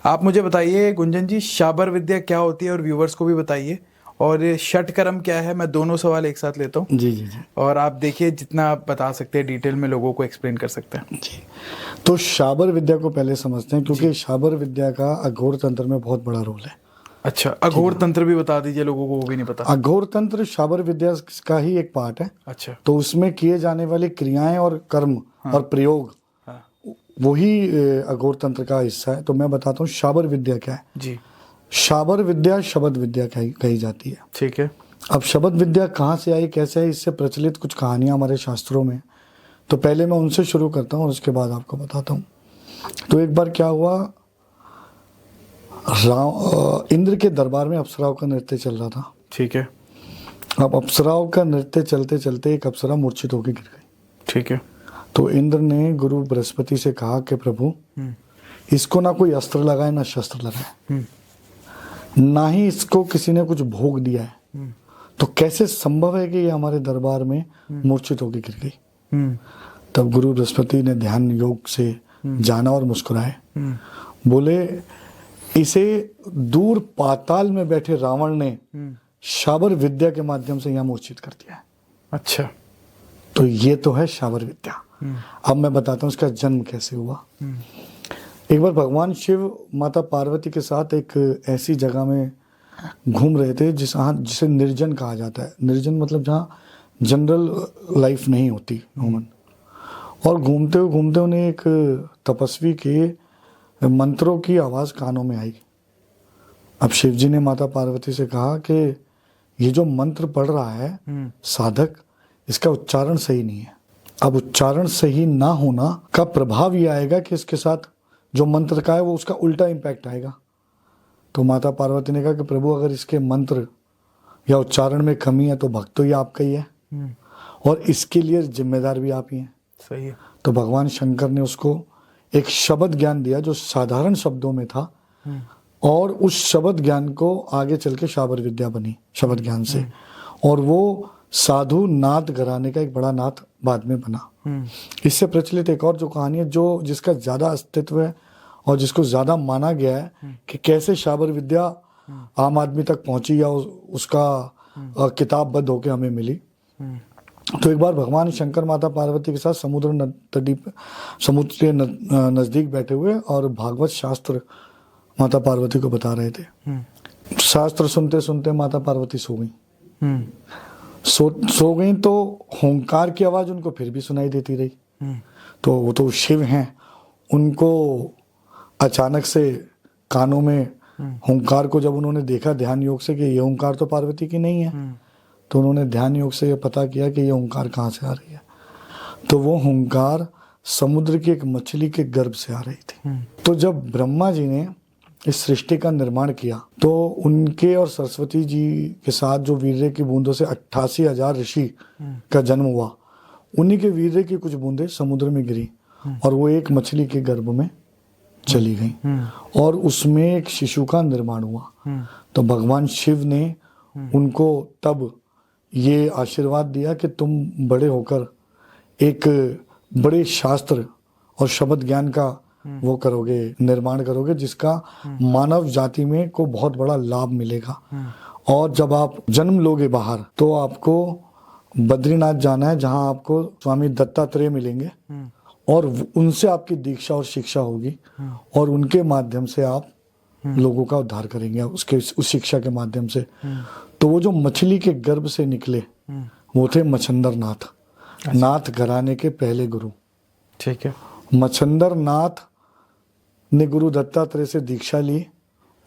आप मुझे बताइए गुंजन जी, शाबर विद्या क्या होती है और व्यूवर्स को भी बताइए, और ये षटकर्म क्या है। मैं दोनों सवाल एक साथ लेता हूँ। जी। और आप देखिए जितना आप बता सकते हैं डिटेल में लोगों को एक्सप्लेन कर सकते हैं। जी, तो शाबर विद्या को पहले समझते हैं, क्योंकि शाबर विद्या का अघोर तंत्र में बहुत बड़ा रोल है। अच्छा, अघोर तंत्र भी बता दीजिए लोगों को, वो भी नहीं पता। अघोर तंत्र शाबर विद्या का ही एक पार्ट है। अच्छा। तो उसमें किए जाने वाली क्रियाएं और कर्म और प्रयोग वही अघोर तंत्र का हिस्सा है। तो मैं बताता हूँ शाबर विद्या क्या है। जी, शाबर विद्या शब्द विद्या कही जाती है। ठीक है। अब शब्द विद्या कहाँ से आई, कैसे आई, इससे प्रचलित कुछ कहानियां हमारे शास्त्रों में। तो पहले मैं उनसे शुरू करता हूँ और उसके बाद आपको बताता हूँ। तो एक बार क्या हुआ, इंद्र के दरबार में अप्सराओं का नृत्य चल रहा था। ठीक है। अब अप्सराओं का नृत्य चलते चलते एक अप्सरा मूर्छित होकर गिर गई। ठीक है। तो इंद्र ने गुरु बृहस्पति से कहा कि प्रभु इसको ना कोई अस्त्र लगाए ना शस्त्र लगाए, ना ही इसको किसी ने कुछ भोग दिया है, तो कैसे संभव है कि ये हमारे दरबार में मूर्छित होकर गिर गई। तब गुरु बृहस्पति ने ध्यान योग से जाना और मुस्कुराए, बोले इसे दूर पाताल में बैठे रावण ने शाबर विद्या के माध्यम से यहाँ मूर्छित कर दिया है। अच्छा, तो ये तो है शाबर विद्या। अब मैं बताता हूँ इसका जन्म कैसे हुआ। एक बार भगवान शिव माता पार्वती के साथ एक ऐसी जगह में घूम रहे थे जिसे निर्जन कहा जाता है। निर्जन मतलब जहाँ जनरल लाइफ नहीं होती ह्यूमन। और घूमते उन्हें एक तपस्वी के मंत्रों की आवाज़ कानों में आई। अब शिव जी ने माता पार्वती से कहा कि ये जो मंत्र पढ़ रहा है साधक, इसका उच्चारण सही नहीं है। अब उच्चारण सही ना होना का प्रभाव ये आएगा कि इसके साथ जो मंत्र का है वो उसका उल्टा इम्पैक्ट आएगा। तो माता पार्वती ने कहा कि प्रभु अगर इसके मंत्र या उच्चारण में कमी है तो भक्त तो ये आपका ही है और इसके लिए जिम्मेदार भी आप ही हैं। सही है। तो भगवान शंकर ने उसको एक शब्द ज्ञान दिया जो साधारण शब्दों में था और उस शब्द ज्ञान को आगे चल के शाबर विद्या बनी शब्द ज्ञान से। और वो साधु नाथ घराने का एक बड़ा नाथ बाद में बना। इससे प्रचलित एक और जो कहानी है जो जिसका ज्यादा अस्तित्व है और जिसको ज्यादा माना गया है कि कैसे शाबर विद्या आम आदमी तक पहुंची या उसका किताबबद्ध होकर हमें मिली। तो एक बार भगवान शंकर माता पार्वती के साथ समुद्र के नजदीक बैठे हुए और भागवत शास्त्र माता पार्वती को बता रहे थे। शास्त्र सुनते सुनते माता पार्वती सो गई। सो गई तो होंकार की आवाज उनको फिर भी सुनाई देती रही। तो वो तो शिव हैं, उनको अचानक से कानों में होंकार को जब उन्होंने देखा ध्यान योग से कि ये ओंकार तो पार्वती की नहीं है, तो उन्होंने ध्यान योग से ये पता किया कि ये ओंकार कहाँ से आ रही है। तो वो होंकार समुद्र की एक मछली के गर्भ से आ रही थी। तो जब ब्रह्मा जी ने इस सृष्टि का निर्माण किया तो उनके और सरस्वती जी के साथ जो वीर्य की बूंदों से 88,000 ऋषि का जन्म हुआ, उन्हीं के वीर्य की कुछ बूंदें समुद्र में गिरी और वो एक मछली के गर्भ में चली गई और उसमें एक शिशु का निर्माण हुआ। तो भगवान शिव ने उनको तब ये आशीर्वाद दिया कि तुम बड़े होकर एक बड़े शास्त्र और शब्द ज्ञान का वो करोगे, निर्माण करोगे, जिसका मानव जाति में को बहुत बड़ा लाभ मिलेगा। और जब आप जन्म लोगे बाहर तो आपको बद्रीनाथ जाना है जहां आपको स्वामी दत्तात्रेय मिलेंगे और उनसे आपकी दीक्षा और शिक्षा होगी और उनके माध्यम से आप लोगों का उद्धार करेंगे उस शिक्षा के माध्यम से। तो वो जो मछली के गर्भ से निकले वो थे मच्छंदर नाथ। नाथ घराने के पहले गुरु। ठीक है। मच्छंदर नाथ ने गुरु दत्तात्रेय से दीक्षा ली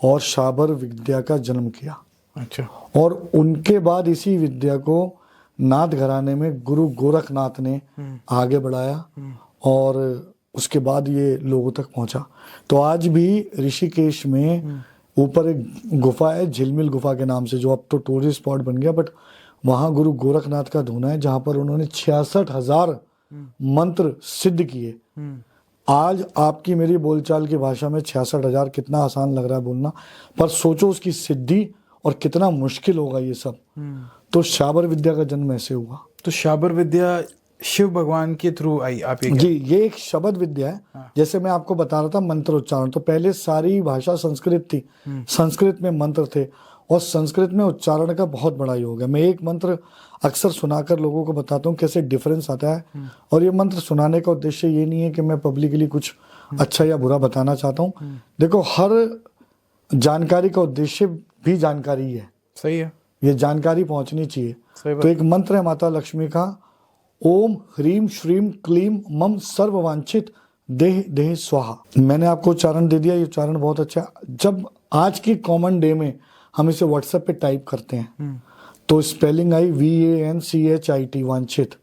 और शाबर विद्या का जन्म किया। अच्छा। और उनके बाद इसी विद्या को नाथ घराने में गुरु गोरखनाथ ने आगे बढ़ाया और उसके बाद ये लोगों तक पहुंचा। तो आज भी ऋषिकेश में ऊपर एक गुफा है झिलमिल गुफा के नाम से, जो अब तो टूरिस्ट स्पॉट बन गया, बट वहां गुरु गोरखनाथ का धूना है जहां पर उन्होंने 66,000 मंत्र सिद्ध किए। आज आपकी मेरी बोलचाल की भाषा में 66,000 कितना आसान लग रहा है बोलना, पर सोचो उसकी सिद्धि और कितना मुश्किल होगा ये सब। तो शाबर विद्या का जन्म ऐसे हुआ। तो शाबर विद्या शिव भगवान के थ्रू आई आप जी, ये एक शब्द विद्या है। हाँ। जैसे मैं आपको बता रहा था मंत्र उच्चारण, तो पहले सारी भाषा संस्कृत थी, संस्कृत में मंत्र थे और संस्कृत में उच्चारण का बहुत बड़ा योग है। मैं एक मंत्र अक्सर सुनाकर लोगों को बताता हूँ कैसे डिफरेंस आता है। और ये मंत्र सुनाने का उद्देश्य ये नहीं है कि मैं पब्लिकली कुछ अच्छा या बुरा बताना चाहता हूँ। देखो, हर जानकारी का उद्देश्य भी जानकारी है। सही है, ये जानकारी पहुंचनी चाहिए। तो एक मंत्र है माता लक्ष्मी का, ओम ह्रीम श्रीम क्लीम मम सर्ववांछित देह देह स्वाहा। मैंने आपको उच्चारण दे दिया, ये उच्चारण बहुत अच्छा है। जब आज की कॉमन डे में हम इसे व्हाट्सएप पे टाइप करते हैं तो स्पेलिंग आई VANCHIT, वांछित,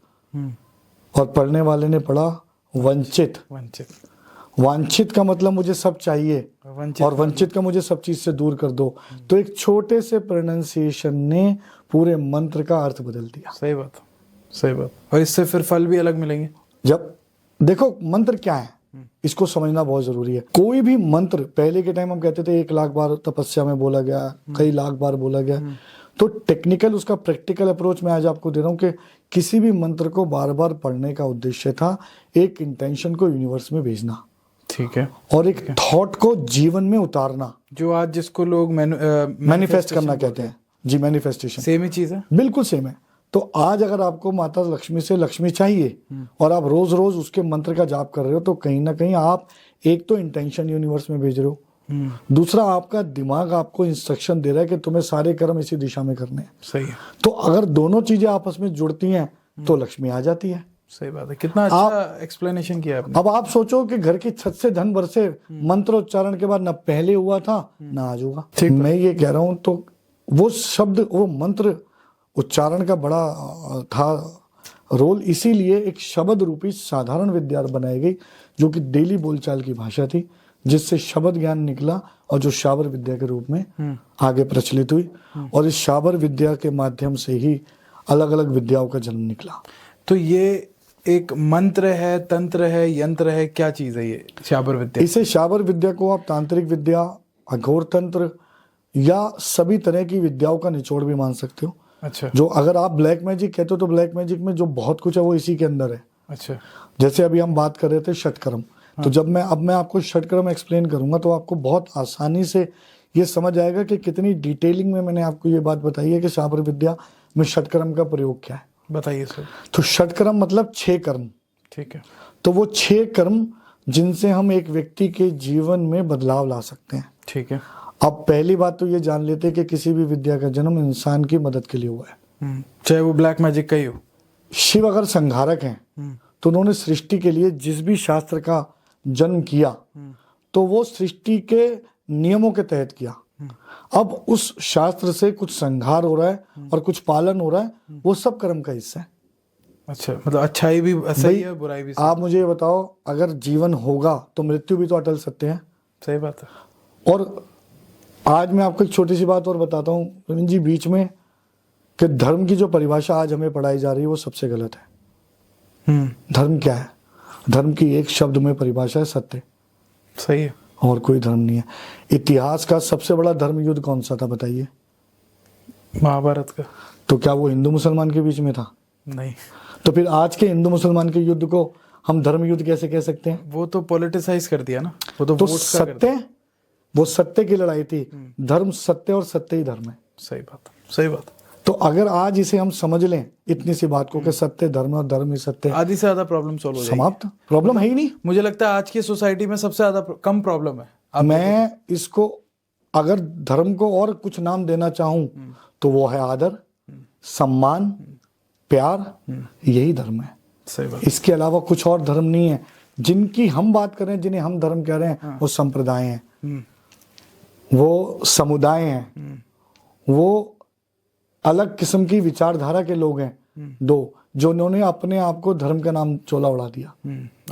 और पढ़ने वाले ने पढ़ा वंचित। वांछित का मतलब मुझे सब चाहिए और वंचित का मुझे सब चीज से दूर कर दो। तो एक छोटे से प्रोनाउंसिएशन ने पूरे मंत्र का अर्थ बदल दिया। सही बात, सही बात। और इससे फिर फल भी अलग मिलेंगे। जब देखो मंत्र क्या है इसको समझना बहुत जरूरी है। कोई भी मंत्र पहले के टाइम हम कहते थे 1 लाख बार तपस्या में बोला गया, कई लाख बार बोला गया। तो टेक्निकल उसका प्रैक्टिकल अप्रोच मैं आज आपको दे रहा हूं कि किसी भी मंत्र को बार बार पढ़ने का उद्देश्य था एक इंटेंशन को यूनिवर्स में भेजना, ठीक है, और एक थॉट को जीवन में उतारना, जो आज जिसको लोग मैनिफेस्ट करना कहते हैं जी। मैनिफेस्टेशन सेम ही चीज है, बिल्कुल सेम है। तो आज अगर आपको माता लक्ष्मी से लक्ष्मी चाहिए और आप रोज रोज उसके मंत्र का जाप कर रहे हो, तो कहीं ना कहीं आप एक तो इंटेंशन यूनिवर्स में भेज रहे हो, दूसरा आपका दिमाग आपको इंस्ट्रक्शन दे रहा है कि तुम्हें सारे कर्म इसी दिशा में करने हैं। सही है। तो अगर दोनों चीजें आपस में जुड़ती हैं तो लक्ष्मी आ जाती है। सही बात है। कितना अच्छा एक्सप्लेनेशन किया आपने। अब आप सोचो कि घर की छत से धन बरसे, मंत्रोच्चारण के बाद न पहले हुआ था ना आज होगा। मैं ये कह रहा हूं, तो वो शब्द, वो मंत्र उच्चारण का बड़ा था रोल, इसीलिए एक शब्द रूपी साधारण विद्या बनाई गई जो कि डेली बोलचाल की भाषा थी, जिससे शब्द ज्ञान निकला और जो शाबर विद्या के रूप में आगे प्रचलित हुई। और इस शाबर विद्या के माध्यम से ही अलग अलग विद्याओं का जन्म निकला। तो ये एक मंत्र है, तंत्र है, यंत्र है, क्या चीज है ये शाबर विद्या? इसे शाबर विद्या को आप तांत्रिक विद्या, अघोर तंत्र या सभी तरह की विद्याओं का निचोड़ भी मान सकते हो। अच्छा। जो अगर आप ब्लैक मैजिक कहते हो तो ब्लैक मैजिक में जो बहुत कुछ है वो इसी के अंदर है। अच्छा। जैसे अभी हम बात कर रहे थे षटकर्म, तो जब मैं आपको षटकर्म एक्सप्लेन करूंगा तो आपको बहुत आसानी से ये समझ आएगा कि कितनी डिटेलिंग में मैंने आपको ये बात बताई है कि शाबर विद्या में षटकर्म का प्रयोग क्या है। बताइए सर। तो षटकर्म मतलब 6 कर्म, ठीक है। तो वो 6 कर्म जिनसे हम एक व्यक्ति के जीवन में बदलाव ला सकते हैं। ठीक है। अब पहली बात तो ये जान लेते हैं कि किसी भी विद्या का जन्म इंसान की मदद के लिए हुआ है, चाहे वो ब्लैक मैजिक का ही हो। शिव अगर संहारक हैं तो उन्होंने सृष्टि के लिए जिस भी शास्त्र का जन्म किया तो वो सृष्टि के नियमों के तहत किया। अब उस शास्त्र से कुछ संहार हो रहा है और कुछ पालन हो रहा है, वो सब कर्म का हिस्सा है। अच्छा, मतलब अच्छाई भी सही है, बुराई भी सही। आप मुझे ये बताओ, अगर जीवन होगा तो मृत्यु भी तो अटल सत्य है। सही बात है। और आज मैं आपको एक छोटी सी बात और बताता हूँ प्रवीण जी, बीच में, कि धर्म की जो परिभाषा आज हमें पढ़ाई जा रही है वो सबसे गलत है। धर्म क्या है? धर्म की एक शब्द में परिभाषा है सत्य। सही है। और कोई धर्म नहीं है। इतिहास का सबसे बड़ा धर्म युद्ध कौन सा था बताइए? महाभारत का। तो क्या वो हिंदू मुसलमान के बीच में था? नहीं। तो फिर आज के हिंदू मुसलमान के युद्ध को हम धर्म युद्ध कैसे कह सकते हैं? वो तो पॉलिटिसाइज कर दिया ना, वो तो सत्य, वो सत्य की लड़ाई थी। धर्म सत्य और सत्य ही धर्म है। सही बात, सही बात। तो अगर आज इसे हम समझ लें इतनी सी बात को कि सत्य धर्म और धर्म ही सत्य, आधी से ज्यादा प्रॉब्लम सॉल्व हो जाएगी। समाप्त, प्रॉब्लम है ही नहीं। मुझे लगता है आज की सोसाइटी में सबसे ज्यादा कम प्रॉब्लम है। मैं इसको अगर धर्म को और कुछ नाम देना चाहूं तो वो है आदर, सम्मान, प्यार, यही धर्म है। सही बात। इसके अलावा कुछ और धर्म नहीं है। जिनकी हम बात कर रहे हैं, जिन्हें हम धर्म कह रहे हैं, वो संप्रदाय हैं, वो समुदाय हैं, वो अलग किस्म की विचारधारा के लोग हैं दो, जो उन्होंने अपने आप को धर्म का नाम चोला उड़ा दिया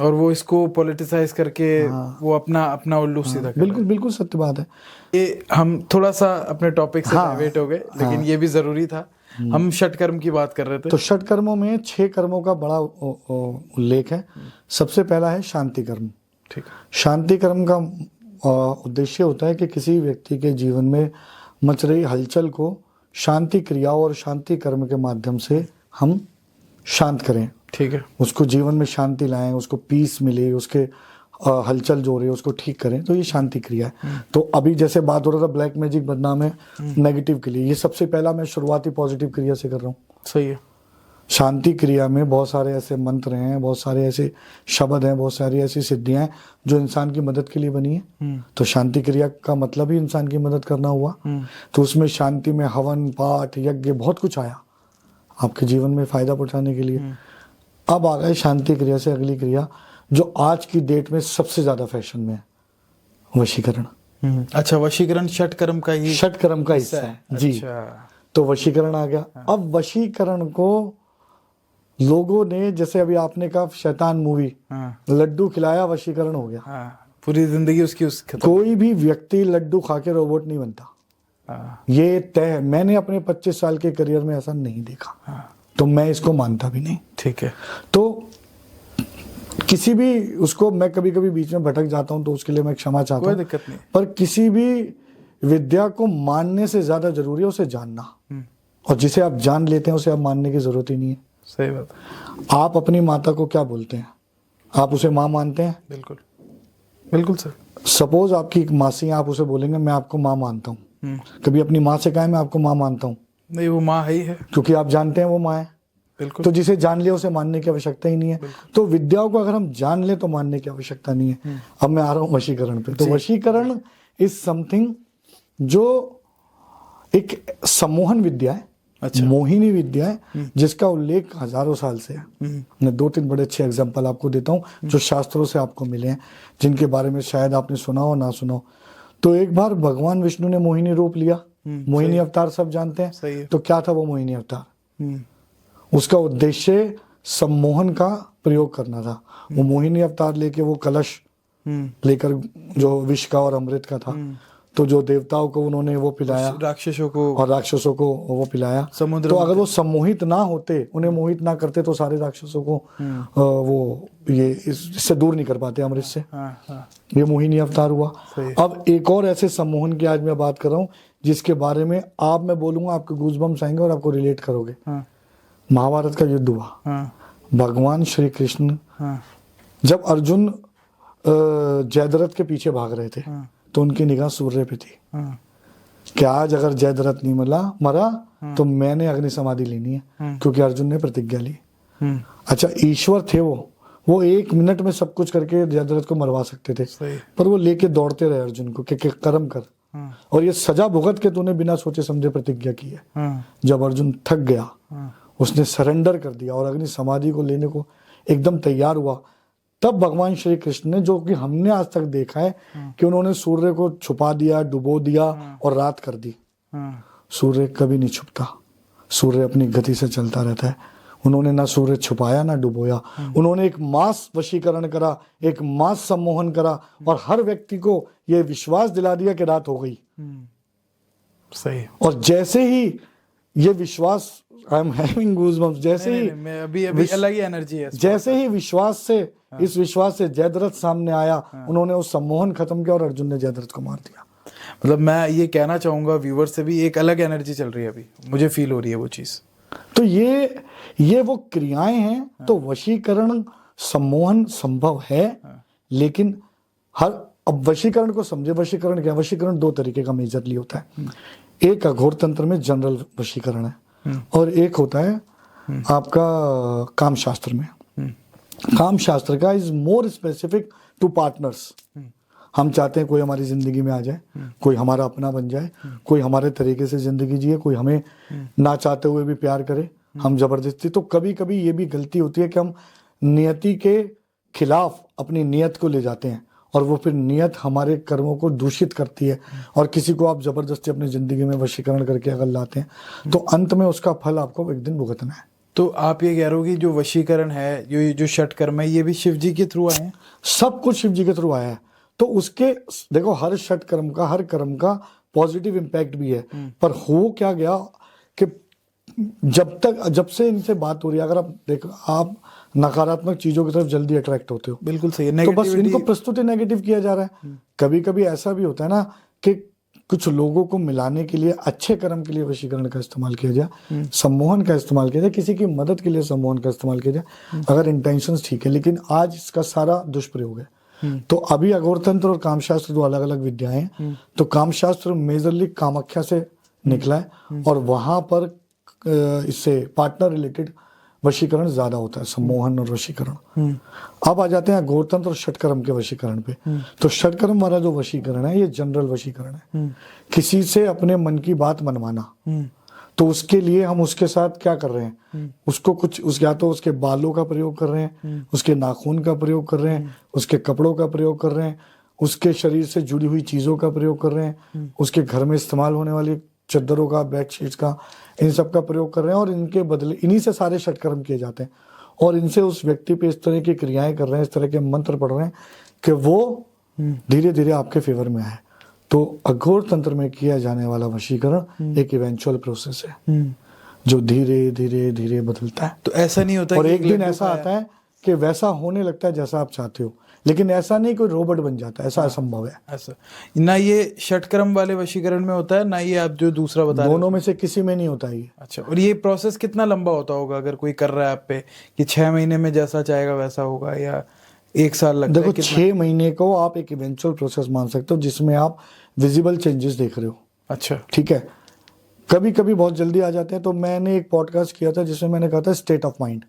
और वो इसको पॉलिटिसाइज करके वो अपना उल्लू सीधा कर। बिल्कुल बिल्कुल सत्य बात है। ये हम थोड़ा सा अपने टॉपिक से डाइवर्ट हो गए, लेकिन ये भी जरूरी था। हम षटकर्म की बात कर रहे थे। तो षटकर्मों में 6 कर्मों का बड़ा उल्लेख है। सबसे पहला है शांति कर्म। ठीक है। शांति कर्म का उद्देश्य होता है कि किसी व्यक्ति के जीवन में मच रही हलचल को शांति क्रियाओं और शांति कर्म के माध्यम से हम शांत करें। ठीक है। उसको जीवन में शांति लाएं, उसको पीस मिले, उसके हलचल जो रही है उसको ठीक करें, तो ये शांति क्रिया है। तो अभी जैसे बात हो रहा था ब्लैक मैजिक बदनाम है नेगेटिव के लिए, ये सबसे पहला मैं शुरुआती पॉजिटिव क्रिया से कर रहा हूँ। सही है। शांति क्रिया में बहुत सारे ऐसे मंत्र हैं, बहुत सारे ऐसे शब्द हैं, बहुत सारी ऐसी सिद्धियां हैं जो इंसान की मदद के लिए बनी है। तो शांति क्रिया का मतलब ही इंसान की मदद करना हुआ। तो उसमें शांति में हवन, पाठ, यज्ञ बहुत कुछ आया आपके जीवन में फायदा पहुंचाने के लिए। अब आ गए शांति क्रिया से अगली क्रिया जो आज की डेट में सबसे ज्यादा फैशन में है, वशीकरण। अच्छा, वशीकरण षटकर्म का ही षटकर्म का हिस्सा है जी। अच्छा। तो वशीकरण आ गया। अब वशीकरण को लोगों ने, जैसे अभी आपने कहा शैतान मूवी, हाँ लड्डू खिलाया वशीकरण हो गया। हाँ, पूरी जिंदगी उसकी उस खत्म। कोई भी व्यक्ति लड्डू खा के रोबोट नहीं बनता, हाँ ये तय है। मैंने अपने 25 साल के करियर में ऐसा नहीं देखा, हाँ, तो मैं इसको मानता भी नहीं। ठीक है। तो किसी भी उसको, मैं कभी कभी बीच में भटक जाता हूं तो उसके लिए मैं क्षमा चाहता कोई हूं, दिक्कत नहीं। पर किसी भी विद्या को मानने से ज्यादा जरूरी है उसे जानना, और जिसे आप जान लेते हैं उसे आप मानने की जरूरत ही नहीं है। सही बात है। आप अपनी माता को क्या बोलते हैं? आप उसे माँ मानते हैं? बिल्कुल बिल्कुल सर। सपोज आपकी एक मासी है, आप उसे बोलेंगे मैं आपको माँ मानता हूँ। कभी अपनी माँ से कहा है मैं आपको माँ मानता हूँ? नहीं, वो माँ है ही है। क्योंकि आप जानते हैं वो माँ है। बिल्कुल। तो जिसे जान लिया उसे मानने की आवश्यकता ही नहीं है। तो विद्याओं को अगर हम जान ले तो मानने की आवश्यकता नहीं है। अब मैं आ रहा हूँ वशीकरण पे। तो वशीकरण इज समथिंग जो एक सम्मोहन विद्या है, अच्छा। मोहिनी विद्या है, जिसका उल्लेख हजारों साल से है। मैं 2-3 बड़े अच्छे एग्जांपल आपको देता हूँ जो शास्त्रों से आपको मिले हैं, जिनके बारे में शायद आपने सुना हो ना सुना हो। तो एक बार भगवान विष्णु ने मोहिनी रूप लिया। मोहिनी अवतार सब जानते हैं। सही है। तो क्या था वो मोहिनी अवतार? उसका उद्देश्य सम्मोहन का प्रयोग करना था। वो मोहिनी अवतार लेके वो कलश लेकर, जो विष का और अमृत का था, तो जो देवताओं को उन्होंने वो पिलाया, राक्षसों को और राक्षसों को वो पिलाया। समुद्र तो में अगर वो सम्मोहित ना होते, उन्हें मोहित ना करते, तो सारे राक्षसों को वो ये इससे दूर नहीं कर पाते, अमृत से। हाँ हाँ, ये मोहिनी अवतार हुआ। सही। अब एक और ऐसे सम्मोहन की आज मैं बात कर रहा हूँ जिसके बारे में आप, मैं बोलूंगा आपके गूज़बम्स आएंगे और आपको रिलेट करोगे। हाँ महाभारत का युद्ध हुआ। हाँ भगवान श्री कृष्ण, हाँ जब अर्जुन जयद्रथ के पीछे भाग रहे थे, हाँ तो उनकी निगाह सूर्य पे थी हाँ कि आज अगर जयद्रथ नहीं मरा तो मैंने अग्नि समाधि लेनी है, क्योंकि अर्जुन ने प्रतिज्ञा ली। अच्छा, ईश्वर थे वो 1 मिनट में सब कुछ करके जयद्रथ को मरवा सकते थे, सही। पर वो लेके दौड़ते रहे अर्जुन को कि कर्म कर, और ये सजा भुगत के तूने बिना सोचे समझे प्रतिज्ञा की है। जब अर्जुन थक गया, उसने सरेंडर कर दिया और अग्नि समाधि को लेने को एकदम तैयार हुआ, तब भगवान श्री कृष्ण ने, जो कि हमने आज तक देखा है कि उन्होंने सूर्य को छुपा दिया, डुबो दिया और रात कर दी। सूर्य कभी नहीं छुपता, सूर्य अपनी गति से चलता रहता है। उन्होंने ना सूर्य छुपाया ना डुबोया, उन्होंने एक मास वशीकरण करा, एक मास सम्मोहन करा, और हर व्यक्ति को यह विश्वास दिला दिया कि रात हो गई। सही। और जैसे ही ये विश्वास, आई एम हैविंग गूज़बम्प्स, जैसे ही मैं अभी अलग ही एनर्जी है। जैसे ही विश्वास से, इस विश्वास से जयद्रथ सामने आया, उन्होंने उस सम्मोहन खत्म किया और अर्जुन ने जयद्रथ को मार दिया। मतलब मैं ये कहना चाहूंगा व्यूअर से भी, एक अलग एनर्जी चल रही है अभी, मुझे फील हो रही है वो चीज। तो ये वो क्रियाएं हैं। तो वशीकरण, सम्मोहन संभव है, लेकिन अब वशीकरण को समझे। वशीकरण क्या? वशीकरण 2 तरीके का मेजरली होता है। एक अघोर तंत्र में जनरल वशीकरण है, और एक होता है आपका काम शास्त्र में। काम शास्त्र का is more specific to partners. हम चाहते हैं कोई हमारी जिंदगी में आ जाए, कोई हमारा अपना बन जाए, कोई हमारे तरीके से जिंदगी जिए, कोई हमें ना चाहते हुए भी प्यार करे, हम जबरदस्ती। तो कभी कभी ये भी गलती होती है कि हम नियति के खिलाफ अपनी नियत को ले जाते हैं, और वो फिर नियत हमारे कर्मों को दूषित करती है, और किसी को आप जबरदस्ती अपनी जिंदगी में वशीकरण करके अगर लाते हैं, तो अंत में उसका फल आपको एक दिन भुगतना है। तो आप ये कह रहे हो कि जो वशीकरण है, जो षटकर्म है, ये भी शिव जी के थ्रू आए हैं? सब कुछ शिव जी के थ्रू आया है। तो उसके देखो, हर षटकर्म का, हर कर्म का पॉजिटिव इम्पैक्ट भी है, पर हो क्या गया कि जब से इनसे बात हो रही है, अगर आप देखो, आप नकारात्मक चीजों की तरफ जल्दी अट्रैक्ट होते हो। बिल्कुल सही। तो बस इनको प्रस्तुति नेगेटिव किया जा रहा है। कभी कभी ऐसा भी होता है ना कि कुछ लोगों को मिलाने के लिए, अच्छे कर्म के लिए वशीकरण का इस्तेमाल किया जाए, सम्मोहन का इस्तेमाल किया जाए, किसी की मदद के लिए सम्मोहन का इस्तेमाल किया जाए, अगर इंटेंशंस ठीक है। लेकिन आज इसका सारा दुष्प्रयोग है। तो अभी अघोर तंत्र और कामशास्त्र 2 अलग अलग विद्याएं हैं। तो कामशास्त्र मेजरली कामाख्या से निकला है, और वहां पर इससे पार्टनर रिलेटेड वशीकरण ज्यादा होता है, सम्मोहन और वशीकरण। अब आ जाते हैं अघोर तंत्र और षटकर्म के वशीकरण पे। तो षटकर्म वाला जो वशीकरण है, ये जनरल वशीकरण है, किसी से अपने मन की बात मनवाना। तो उसके लिए हम उसके साथ क्या कर रहे हैं, उसको कुछ या तो उसके बालों का प्रयोग कर रहे हैं, उसके नाखून का प्रयोग कर रहे हैं, उसके कपड़ों का प्रयोग कर रहे हैं, उसके शरीर से जुड़ी हुई चीजों का प्रयोग कर रहे हैं, उसके घर में इस्तेमाल होने वाली चद्दरों का, बेडशीट्स का, इन सब का प्रयोग कर रहे हैं और इनके बदले इन्हीं से सारे षटकर्म किए जाते हैं और इनसे उस व्यक्ति पे इस तरह की क्रियाएं कर रहे हैं, इस तरह के मंत्र पढ़ रहे हैं कि वो धीरे धीरे आपके फेवर में आए। तो अघोर तंत्र में किया जाने वाला वशीकरण एक इवेंचुअल प्रोसेस है जो धीरे धीरे धीरे बदलता है। तो ऐसा नहीं होता और कि एक दिन ऐसा आता है कि वैसा होने लगता है जैसा आप चाहते हो, लेकिन ऐसा नहीं कोई रोबोट बन जाता, ऐसा असंभव है। ऐसा ना ये षटक्रम वाले वशीकरण में होता है, ना ये आप जो दूसरा बता रहे हो? दोनों में से किसी में नहीं होता ये। अच्छा, और ये प्रोसेस कितना लंबा होता होगा अगर कोई कर रहा है आप पे, कि 6 महीने में जैसा चाहेगा वैसा होगा, या 1 साल लगता है? देखो 6 महीने को आप एक इवेंचुअल प्रोसेस मान सकते हो जिसमें आप विजिबल चेंजेस देख रहे हो। अच्छा, ठीक है। कभी कभी बहुत जल्दी आ जाते हैं। तो मैंने एक पॉडकास्ट किया था जिसमें मैंने कहा था स्टेट ऑफ माइंड।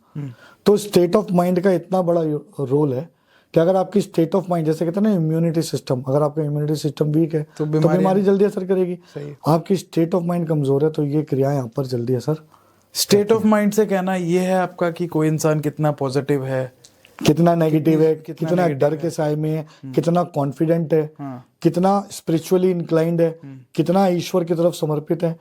तो स्टेट ऑफ माइंड का इतना बड़ा रोल है कि अगर आपकी स्टेट ऑफ माइंड, जैसे कहते हैं ना इम्यूनिटी सिस्टम, अगर आपका इम्यूनिटी सिस्टम वीक है तो बीमारी जल्दी असर करेगी। आपकी स्टेट ऑफ माइंड कमजोर है तो ये क्रियाएं आप पर जल्दी असर। स्टेट ऑफ माइंड से कहना ये है आपका कि कोई इंसान कितना पॉजिटिव है, कितना नेगेटिव है, कितना डर के साए में है, कितना कॉन्फिडेंट है, कितना स्पिरिचुअली इंक्लाइंड है, कितना ईश्वर की तरफ समर्पित है,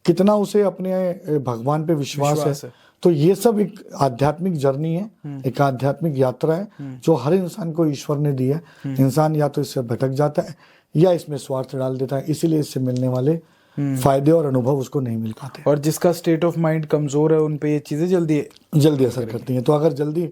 कितना उसे अपने भगवान पे विश्वास है। तो ये सब एक आध्यात्मिक जर्नी है, एक आध्यात्मिक यात्रा है जो हर इंसान को ईश्वर ने दी है। इंसान या तो इससे भटक जाता है या इसमें स्वार्थ डाल देता है, इसीलिए इससे मिलने वाले फायदे और अनुभव उसको नहीं मिल पाते। और जिसका स्टेट ऑफ माइंड कमजोर है उन पे ये चीजें जल्दी असर करती हैं। तो अगर जल्दी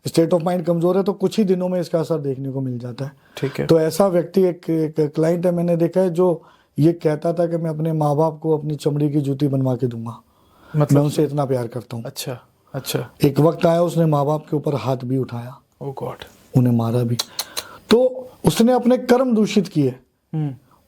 स्टेट ऑफ माइंड कमजोर है तो कुछ ही दिनों में इसका असर देखने को मिल जाता है। ठीक है। तो ऐसा व्यक्ति, एक क्लाइंट है मैंने देखा है जो ये कहता था कि मैं अपने माँ बाप को अपनी चमड़ी की जूती बनवा के दूंगा, मैं उनसे इतना प्यार करता हूँ। अच्छा अच्छा। एक वक्त आया उसने माँ बाप के ऊपर हाथ भी उठाया, ओह गॉड, उन्हें मारा भी। तो उसने अपने कर्म दूषित किए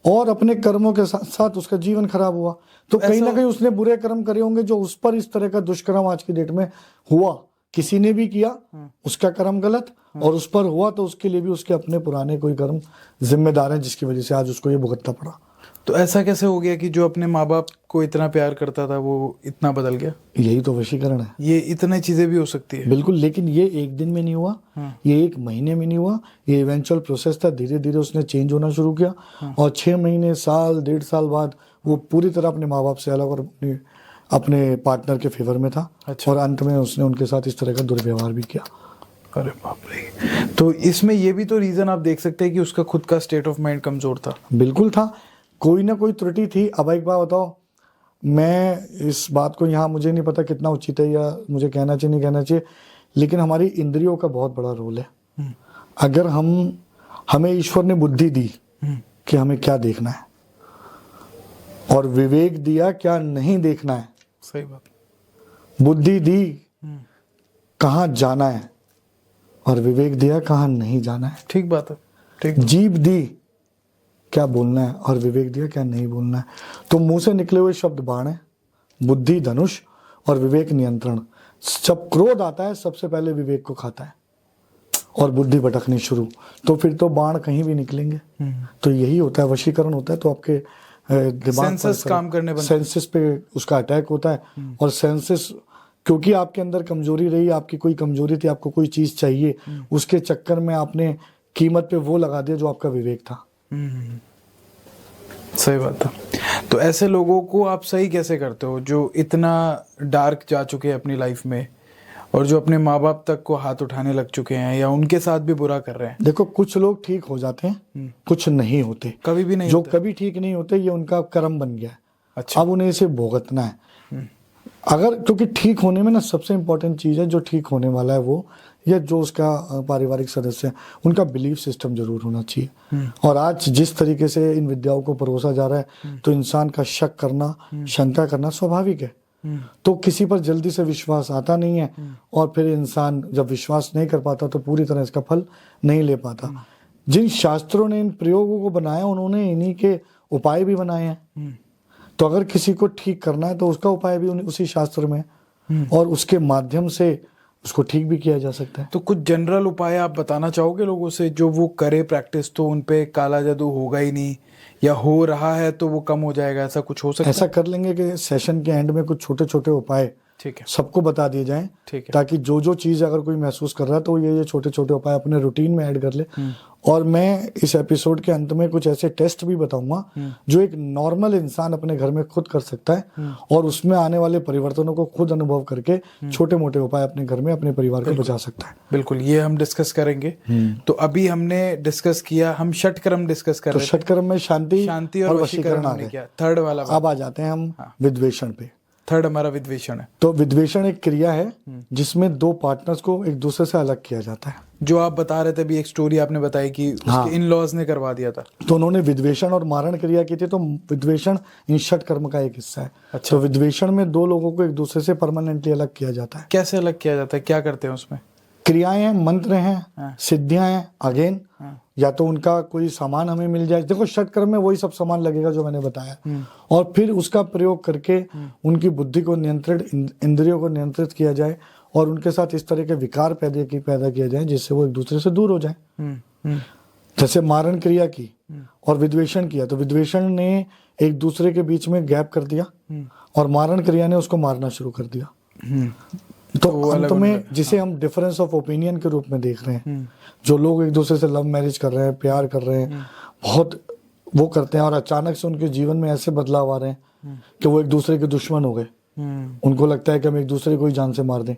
और अपने कर्मों के साथ साथ उसका जीवन खराब हुआ। तो कहीं ना कहीं उसने बुरे कर्म करे होंगे जो उस पर इस तरह का दुष्कर्म आज की डेट में हुआ। किसी ने भी किया, उसका कर्म गलत और उस पर हुआ, तो उसके लिए भी उसके अपने पुराने कोई कर्म जिम्मेदार हैं जिसकी वजह से आज उसको ये भुगतना पड़ा। तो ऐसा कैसे हो गया कि जो अपने माँ बाप को इतना प्यार करता था वो इतना बदल गया? यही तो वशीकरण है। ये इतनी चीजें भी हो सकती है? बिल्कुल, लेकिन ये एक दिन में नहीं हुआ, ये 1 महीने में नहीं हुआ, ये इवेंचुअल प्रोसेस था। धीरे धीरे उसने चेंज होना शुरू किया और 6 महीने, साल, 1.5 साल बाद वो पूरी तरह अपने माँ बाप से अलग और अपने पार्टनर के फेवर में था। अच्छा। और अंत में उसने उनके साथ इस तरह का दुर्व्यवहार भी किया। अरे बाप रे। तो इसमें ये भी तो रीजन आप देख सकते हैं कि उसका खुद का स्टेट ऑफ माइंड कमजोर था। बिल्कुल था, कोई ना कोई त्रुटि थी। अब एक बात बताओ, मैं इस बात को यहाँ मुझे नहीं पता कितना उचित है या मुझे कहना चाहिए नहीं कहना चाहिए, लेकिन हमारी इंद्रियों का बहुत बड़ा रोल है। अगर हमें ईश्वर ने बुद्धि दी कि हमें क्या देखना है और विवेक दिया क्या नहीं देखना है। सही बात। बुद्धि दी कहाँ जाना है और विवेक दिया कहाँ नहीं जाना है। ठीक बात है। ठीक। जीभ दी क्या बोलना है और विवेक दिया क्या नहीं बोलना है। तो मुंह से निकले हुए शब्द बाण है, बुद्धि धनुष और विवेक नियंत्रण। जब क्रोध आता है सबसे पहले विवेक को खाता है और बुद्धि भटकनी शुरू, तो फिर तो बाण कहीं भी निकलेंगे। तो यही होता है, वशीकरण होता है। तो आपके दिमाग सेंसेस काम करने बनते हैं, सेंसेस पे उसका अटैक होता है। और सेंसेस, क्योंकि आपके अंदर कमजोरी रही, आपकी कोई कमजोरी थी, आपको कोई चीज चाहिए, उसके चक्कर में आपने कीमत पे वो लगा दिया जो आपका विवेक था। सही बात है। तो ऐसे लोगों को आप सही कैसे करते हो जो इतना डार्क जा चुके हैं अपनी लाइफ में और जो अपने माँ बाप तक को हाथ उठाने लग चुके हैं या उनके साथ भी बुरा कर रहे हैं? देखो, कुछ लोग ठीक हो जाते हैं, कुछ नहीं होते, कभी भी नहीं जो होते। कभी ठीक नहीं होते ये उनका कर्म बन गया है। अच्छा। अब उन्हें इसे भुगतना है। अगर, क्योंकि ठीक होने में ना सबसे इंपॉर्टेंट चीज है, जो ठीक होने वाला है वो, या जो उसका पारिवारिक सदस्य है, उनका बिलीफ सिस्टम जरूर होना चाहिए। और आज जिस तरीके से इन विद्याओं को परोसा जा रहा है तो इंसान का शक करना, शंका करना स्वाभाविक है। तो किसी पर जल्दी से विश्वास आता नहीं है और फिर इंसान जब विश्वास नहीं कर पाता तो पूरी तरह इसका फल नहीं ले पाता। जिन शास्त्रों ने इन प्रयोगों को बनाया उन्होंने इन्हीं के उपाय भी बनाए हैं। तो अगर किसी को ठीक करना है तो उसका उपाय भी उसी शास्त्र में और उसके माध्यम से उसको ठीक भी किया जा सकता है। तो कुछ जनरल उपाय आप बताना चाहोगे लोगों से, जो वो करे प्रैक्टिस तो उन पे काला जादू होगा ही नहीं, या हो रहा है तो वो कम हो जाएगा, ऐसा कुछ हो सकता है? ऐसा कर लेंगे कि सेशन के एंड में कुछ छोटे छोटे उपाय, ठीक है, सबको बता दिए जाएं। ठीक है। ताकि जो जो चीज अगर कोई महसूस कर रहा है तो ये छोटे छोटे उपाय अपने रूटीन में ऐड कर ले और मैं इस एपिसोड के अंत में कुछ ऐसे टेस्ट भी बताऊंगा जो एक नॉर्मल इंसान अपने घर में खुद कर सकता है और उसमें आने वाले परिवर्तनों को खुद अनुभव करके छोटे मोटे उपाय अपने घर में अपने परिवार को बचा सकता है। बिल्कुल, ये हम डिस्कस करेंगे। तो अभी हमने डिस्कस किया, हम षटकर्म डिस्कस कर तो रहे थे। षटकर्म में शांति और वशीकरण आ हमने गए। किया। थर्ड वाला अब आ जाते हैं हम विद्वेषण पे। थर्ड हमारा विद्वेषण है। तो विद्वेषण एक क्रिया है जिसमें दो पार्टनर्स को एक दूसरे से अलग किया जाता है। जो आप बता रहे थे अभी, एक स्टोरी आपने बताई कि उसके इन लॉज ने करवा दिया था। तो उन्होंने विद्वेषण और मारण क्रिया की थी। तो विद्वेषण इन षटकर्म का एक हिस्सा है। अच्छा। तो विद्वेषण में दो लोगों को एक दूसरे से परमानेंटली अलग किया जाता है। कैसे अलग किया जाता है, क्या करते हैं उसमें? क्रियाएं हैं, मंत्र हैं, सिद्धियां हैं। अगेन या तो उनका कोई सामान हमें मिल जाए, देखो षटकर्म में वही सब सामान लगेगा जो मैंने बताया, और फिर उसका प्रयोग करके उनकी बुद्धि को नियंत्रित, इंद्रियों को नियंत्रित किया जाए और उनके साथ इस तरह के विकार पैदा किया जाए जिससे वो एक दूसरे से दूर हो जाए। जैसे मारण क्रिया की और विद्वेषण किया, तो विद्वेषण ने एक दूसरे के बीच में गैप कर दिया और मारण क्रिया ने उसको मारना शुरू कर दिया। तो अंत में जिसे हम डिफरेंस ऑफ ओपिनियन के रूप में देख रहे हैं, जो लोग एक दूसरे से लव मैरिज कर रहे हैं, प्यार कर रहे हैं, बहुत वो करते हैं और अचानक से उनके जीवन में ऐसे बदलाव आ रहे हैं कि वो एक दूसरे के दुश्मन हो गए। उनको लगता है कि हम एक दूसरे को ही जान से मार दें।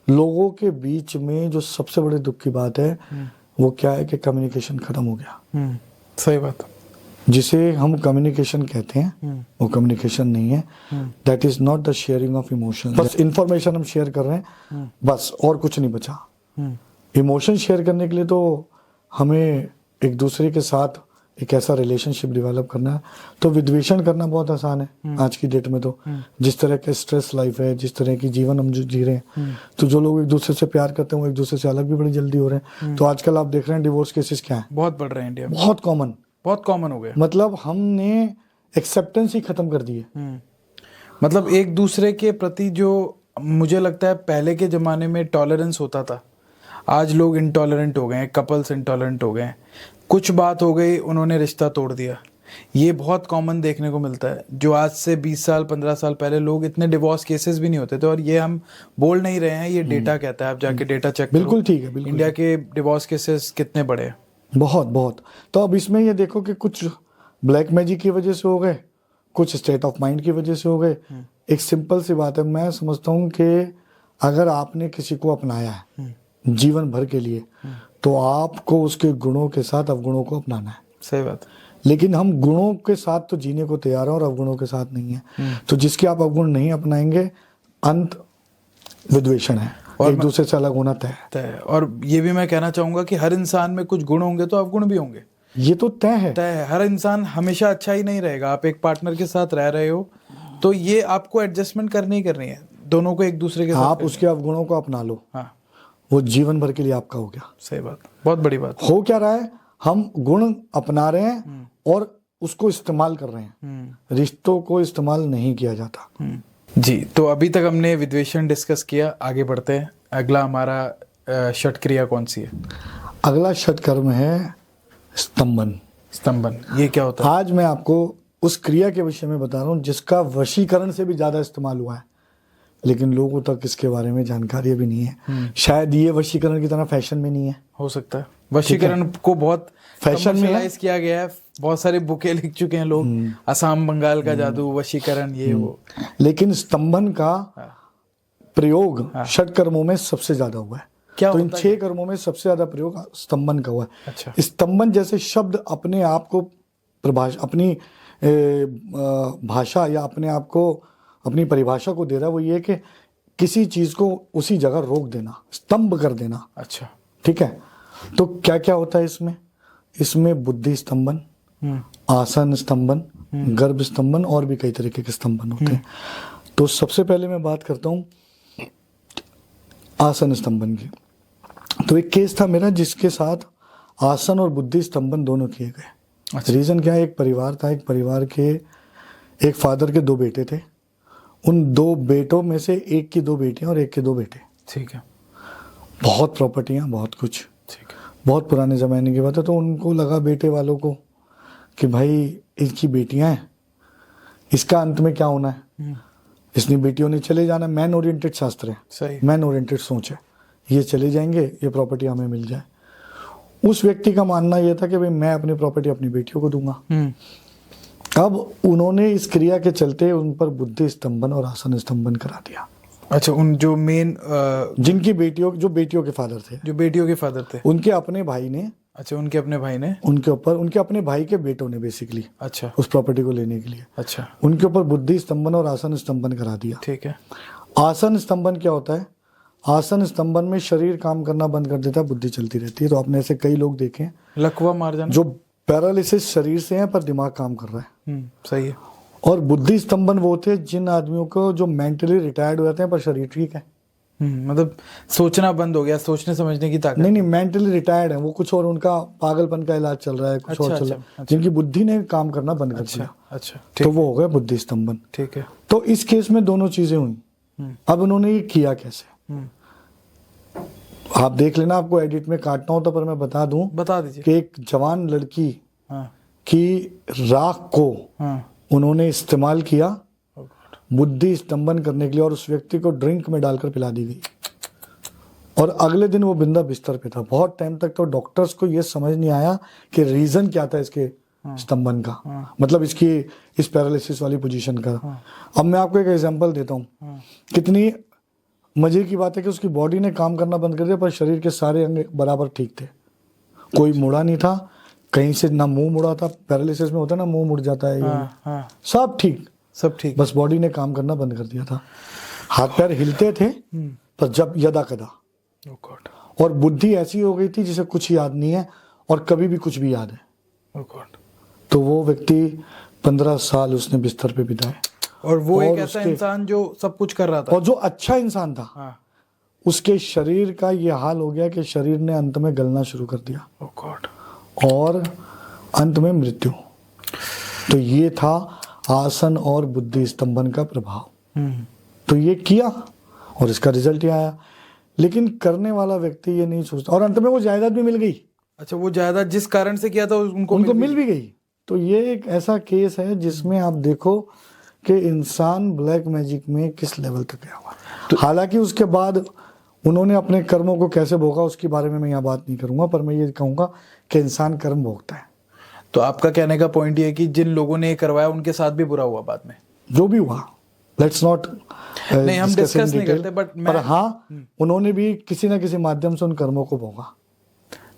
लोगों के बीच में जो सबसे बड़े दुख की बात है वो क्या है कि कम्युनिकेशन खत्म हो गया। सही बात। जिसे हम कम्युनिकेशन कहते हैं वो कम्युनिकेशन नहीं है। That is not the sharing of emotion. बस इंफॉर्मेशन हम शेयर कर रहे हैं, बस, और कुछ नहीं बचा। इमोशन शेयर करने के लिए तो हमें एक दूसरे के साथ एक ऐसा रिलेशनशिप डेवलप करना है। तो विद्वेषण करना बहुत आसान है आज की डेट में। तो जिस तरह के स्ट्रेस लाइफ है, जिस तरह की जीवन हम जो जी रहे हैं, तो जो लोग एक दूसरे से प्यार करते हैं वो एक दूसरे से अलग भी बड़ी जल्दी हो रहे हैं। तो आजकल आप देख रहे हैं डिवोर्स केसेस क्या है, बहुत बढ़ रहे हैं इंडिया में, बहुत कॉमन हो गया। मतलब हमने एक्सेप्टेंस ही खत्म कर दी है। मतलब एक दूसरे के प्रति जो मुझे लगता है पहले के जमाने में टॉलरेंस होता था, आज लोग इंटॉलरेंट हो गए हैं, कपल्स इंटॉलरेंट हो गए हैं। कुछ बात हो गई, उन्होंने रिश्ता तोड़ दिया। ये बहुत कॉमन देखने को मिलता है। जो आज से 20 साल 15 साल पहले लोग इतने डिवोर्स केसेस भी नहीं होते थे। और ये हम बोल नहीं रहे हैं, ये डेटा कहता है। आप जाके डेटा चेक करो। बिल्कुल ठीक है, बिल्कुल। इंडिया के डिवोर्स केसेस कितने बड़े हैं, बहुत। तो अब इसमें ये देखो कि कुछ ब्लैक मैजिक की वजह से हो गए, कुछ स्टेट ऑफ माइंड की वजह से हो गए। एक सिंपल सी बात है, मैं समझता हूँ कि अगर आपने किसी को अपनाया है जीवन भर के लिए, तो आपको उसके गुणों के साथ अवगुणों को अपनाना है। सही बात। लेकिन हम गुणों के साथ तो जीने को तैयार हैं और अवगुणों के साथ नहीं है। तो जिसके आप अवगुण नहीं अपनाएंगे, अंत विद्वेषण है, और एक दूसरे से अलग होना तय है। और ये भी मैं कहना चाहूंगा कि हर इंसान में कुछ गुण होंगे तो अवगुण भी होंगे। ये तो तय है। हर इंसान हमेशा अच्छा ही नहीं रहेगा। आप एक पार्टनर के साथ रह रहे हो तो ये आपको एडजस्टमेंट करनी है, दोनों को एक दूसरे के साथ। आप उसके अवगुणों को अपना लो, हाँ, वो जीवन भर के लिए आपका हो गया। सही बात, बहुत बड़ी बात। हो क्या रहा है, हम गुण अपना रहे हैं और उसको इस्तेमाल कर रहे हैं। रिश्तों को इस्तेमाल नहीं किया जाता। जी, तो अभी तक हमने विद्वेषण डिस्कस किया, आगे बढ़ते हैं। अगला हमारा षट क्रिया कौन सी है? अगला षटकर्म है स्तंभन। ये क्या होता है? आज मैं आपको उस क्रिया के विषय में बता रहा हूँ जिसका वशीकरण से भी ज्यादा इस्तेमाल हुआ है, लेकिन लोगों तक इसके बारे में जानकारी भी नहीं है। शायद ये वशीकरण की तरह फैशन में नहीं है। हो सकता है वशीकरण को बहुत फैशन में किया गया है। बहुत सारे बुकें लिख चुके हैं लोग, असम बंगाल का जादू, वशीकरण, ये वो। लेकिन स्तंभन का प्रयोग षटकर्मों में सबसे ज्यादा हुआ है। तो इन 6 कर्मों में सबसे ज्यादा प्रयोग स्तंभन का हुआ है। अच्छा। स्तंभन जैसे शब्द अपने आप को अपनी भाषा या अपने आप को अपनी परिभाषा को दे रहा है। वो ये कि किसी चीज को उसी जगह रोक देना, स्तंभ कर देना। अच्छा, ठीक है। तो क्या क्या होता है इसमें बुद्धि स्तंभन, आसन स्तंभन, गर्भ स्तंभन और भी कई तरीके के स्तंभन होते हैं। तो सबसे पहले मैं बात करता हूं आसन स्तंभन की। तो एक केस था मेरा जिसके साथ आसन और बुद्धि स्तंभन दोनों किए गए। अच्छा। रीजन क्या है, एक परिवार था, एक परिवार के एक फादर के 2 बेटे थे। उन 2 बेटों में से एक की 2 बेटियां और एक के 2 बेटे। ठीक है। बहुत प्रॉपर्टियां, बहुत कुछ। ठीक है। बहुत पुराने जमाने की बात है। तो उनको लगा बेटे वालों को कि भाई इनकी बेटियां हैं, इसका अंत में क्या होना है, इसने बेटियों ने चले जाना। मैन ओरिएंटेड शास्त्र है, सही, मैन ओरिएंटेड सोच है। ये चले जाएंगे, ये प्रॉपर्टी हमें मिल जाए। उस व्यक्ति का मानना यह था कि भाई मैं अपनी प्रॉपर्टी अपनी बेटियों को दूंगा। अब उन्होंने इस क्रिया के चलते उन पर बुद्धि स्तंभन और आसन स्तंभन करा दिया। अच्छा, उन जो मेन जिनकी बेटियों जो बेटियों के फादर थे, जो बेटियों के फादर थे, उनके अपने भाई ने, अच्छा उनके अपने भाई ने उनके ऊपर, उनके अपने भाई के बेटों ने बेसिकली, अच्छा उस प्रॉपर्टी को लेने के लिए, अच्छा उनके ऊपर बुद्धि स्तंभन और आसन स्तंभन करा दिया। ठीक है। आसन स्तंभन क्या होता है? आसन स्तंभन में शरीर काम करना बंद कर देता है, बुद्धि चलती रहती है। तो आपने ऐसे कई लोग देखे हैं, लकवा मार जाना, जो पैरालिसिस शरीर से है पर दिमाग काम कर रहा है। सही है। और बुद्धि स्तंभन वो थे जिन आदमियों को जो मेंटली रिटायर्ड हो जाते हैं पर शरीर ठीक है। मतलब सोचना बंद हो गया, सोचने समझने की ताकत नहीं, मेंटली रिटायर्ड है वो, कुछ और उनका पागलपन का इलाज चल रहा है, कुछ और चल रहा है, जिनकी बुद्धि ने काम करना बंद कर दिया। अच्छा, तो वो हो गया बुद्धि स्तंभन। ठीक है। तो इस केस में दोनों चीजें हुई। अब उन्होंने ये किया कैसे, आप देख लेना, आपको एडिट में काटना हो तो, पर मैं बता दूं, बता दीजिए कि एक जवान लड़की की राख को उन्होंने इस्तेमाल किया बुद्धि स्तंभन करने के लिए, और उस व्यक्ति को ड्रिंक में डालकर पिला दी गई। और अगले दिन वो बिंदा बिस्तर पे था बहुत टाइम तक। तो डॉक्टर्स को ये समझ नहीं आया कि रीजन क्या था इसके स्तंभन का, मतलब इसकी इस पैरालिसिस वाली पोजीशन का। अब मैं आपको एक एग्जांपल देता हूँ। कितनी मजे की बात है कि उसकी बॉडी ने काम करना बंद कर दिया पर शरीर के सारे अंग बराबर ठीक थे, कोई मुड़ा नहीं था, कहीं से ना मुंह मुड़ा था। पैरालिसिस में होता है ना, मुंह मुड़ जाता है, सब ठीक, सब ठीक, बस बॉडी ने काम करना बंद कर दिया था। हाथ पैर हिलते थे पर जब यदा कदा, और बुद्धि ऐसी हो गई थी जिसे कुछ याद नहीं है और कभी भी कुछ भी याद है। तो वो व्यक्ति 15 साल उसने बिस्तर पे बिताए। और वो एक ऐसा इंसान जो सब कुछ कर रहा था, और जो अच्छा इंसान था, उसके शरीर का ये हाल हो गया कि शरीर ने अंत में गलना शुरू कर दिया, और अंत में मृत्यु। तो ये था आसन और बुद्धि स्तंभन का प्रभाव। तो ये किया और इसका रिजल्ट ये आया। लेकिन करने वाला व्यक्ति ये नहीं सोचता, और अंत में वो जायदाद भी मिल गई। अच्छा, वो जायदाद जिस कारण से किया था उनको मिल भी गई। तो ये एक ऐसा केस है जिसमें आप देखो कि इंसान ब्लैक मैजिक में किस लेवल तक गया हुआ। तो हालांकि उसके बाद उन्होंने अपने कर्मों को कैसे भोगा उसके बारे में मैं यहाँ बात नहीं करूंगा, पर मैं ये कहूंगा कि इंसान कर्म भोगता है। तो आपका कहने का पॉइंट ये है कि जिन लोगों ने करवाया उनके साथ भी बुरा हुआ बाद में, जो भी हुआ, लेट्स नॉट नहीं, हम डिस्कस नहीं करते, पर हाँ, उन्होंने भी किसी ना किसी माध्यम से उन कर्मों को भोगा।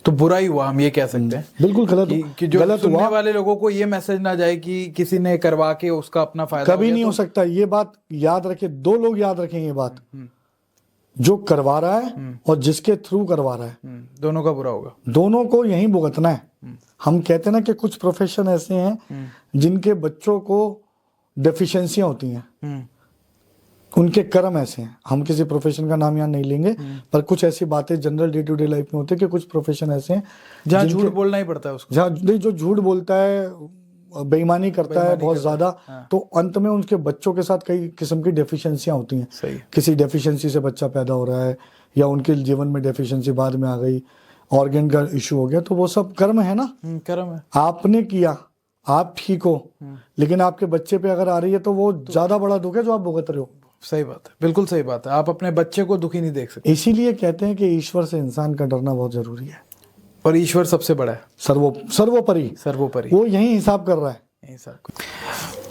तो बुरा ही हुआ, हम ये कह सकते हैं। बिल्कुल गलत कि जो गलत सुनने वाले लोगों को ये मैसेज ना जाए कि किसी ने करवा के उसका अपना फायदा कभी नहीं हो सकता। ये बात याद रखे, दो लोग याद रखें ये बात, जो करवा रहा है और जिसके थ्रू करवा रहा है, दोनों का बुरा होगा, दोनों को यही भुगतना है। हम कहते हैं ना कि कुछ प्रोफेशन ऐसे हैं जिनके बच्चों को डेफिशिएंसियां होती हैं, उनके कर्म ऐसे हैं। हम किसी प्रोफेशन का नाम यहाँ नहीं लेंगे, पर कुछ ऐसी बातें general day to day life में होती है कि कुछ प्रोफेशन ऐसे हैं जहाँ झूठ बोलना ही पड़ता है उसको, जहाँ जो झूठ बोलता है, बेईमानी करता है बहुत ज्यादा, तो अंत में उनके बच्चों के साथ कई किस्म की डेफिशिएंसियां होती हैं। सही। किसी डेफिशिएंसी से बच्चा पैदा हो रहा है, या उनके जीवन में डेफिशिएंसी बाद में आ गई, ऑर्गन का इश्यू हो गया, तो वो सब कर्म है ना, कर्म है। आपने किया, आप ठीक हो, लेकिन आपके बच्चे पे अगर आ रही है तो वो ज्यादा बड़ा दुख है जो आप भुगत रहे हो। सही बात है, बिल्कुल सही बात है। आप अपने बच्चे को दुखी नहीं देख सकते। इसीलिए कहते हैं कि ईश्वर से इंसान का डरना बहुत जरूरी है। और ईश्वर सबसे बड़ा है, सर्वोपरि वो यही हिसाब कर रहा है।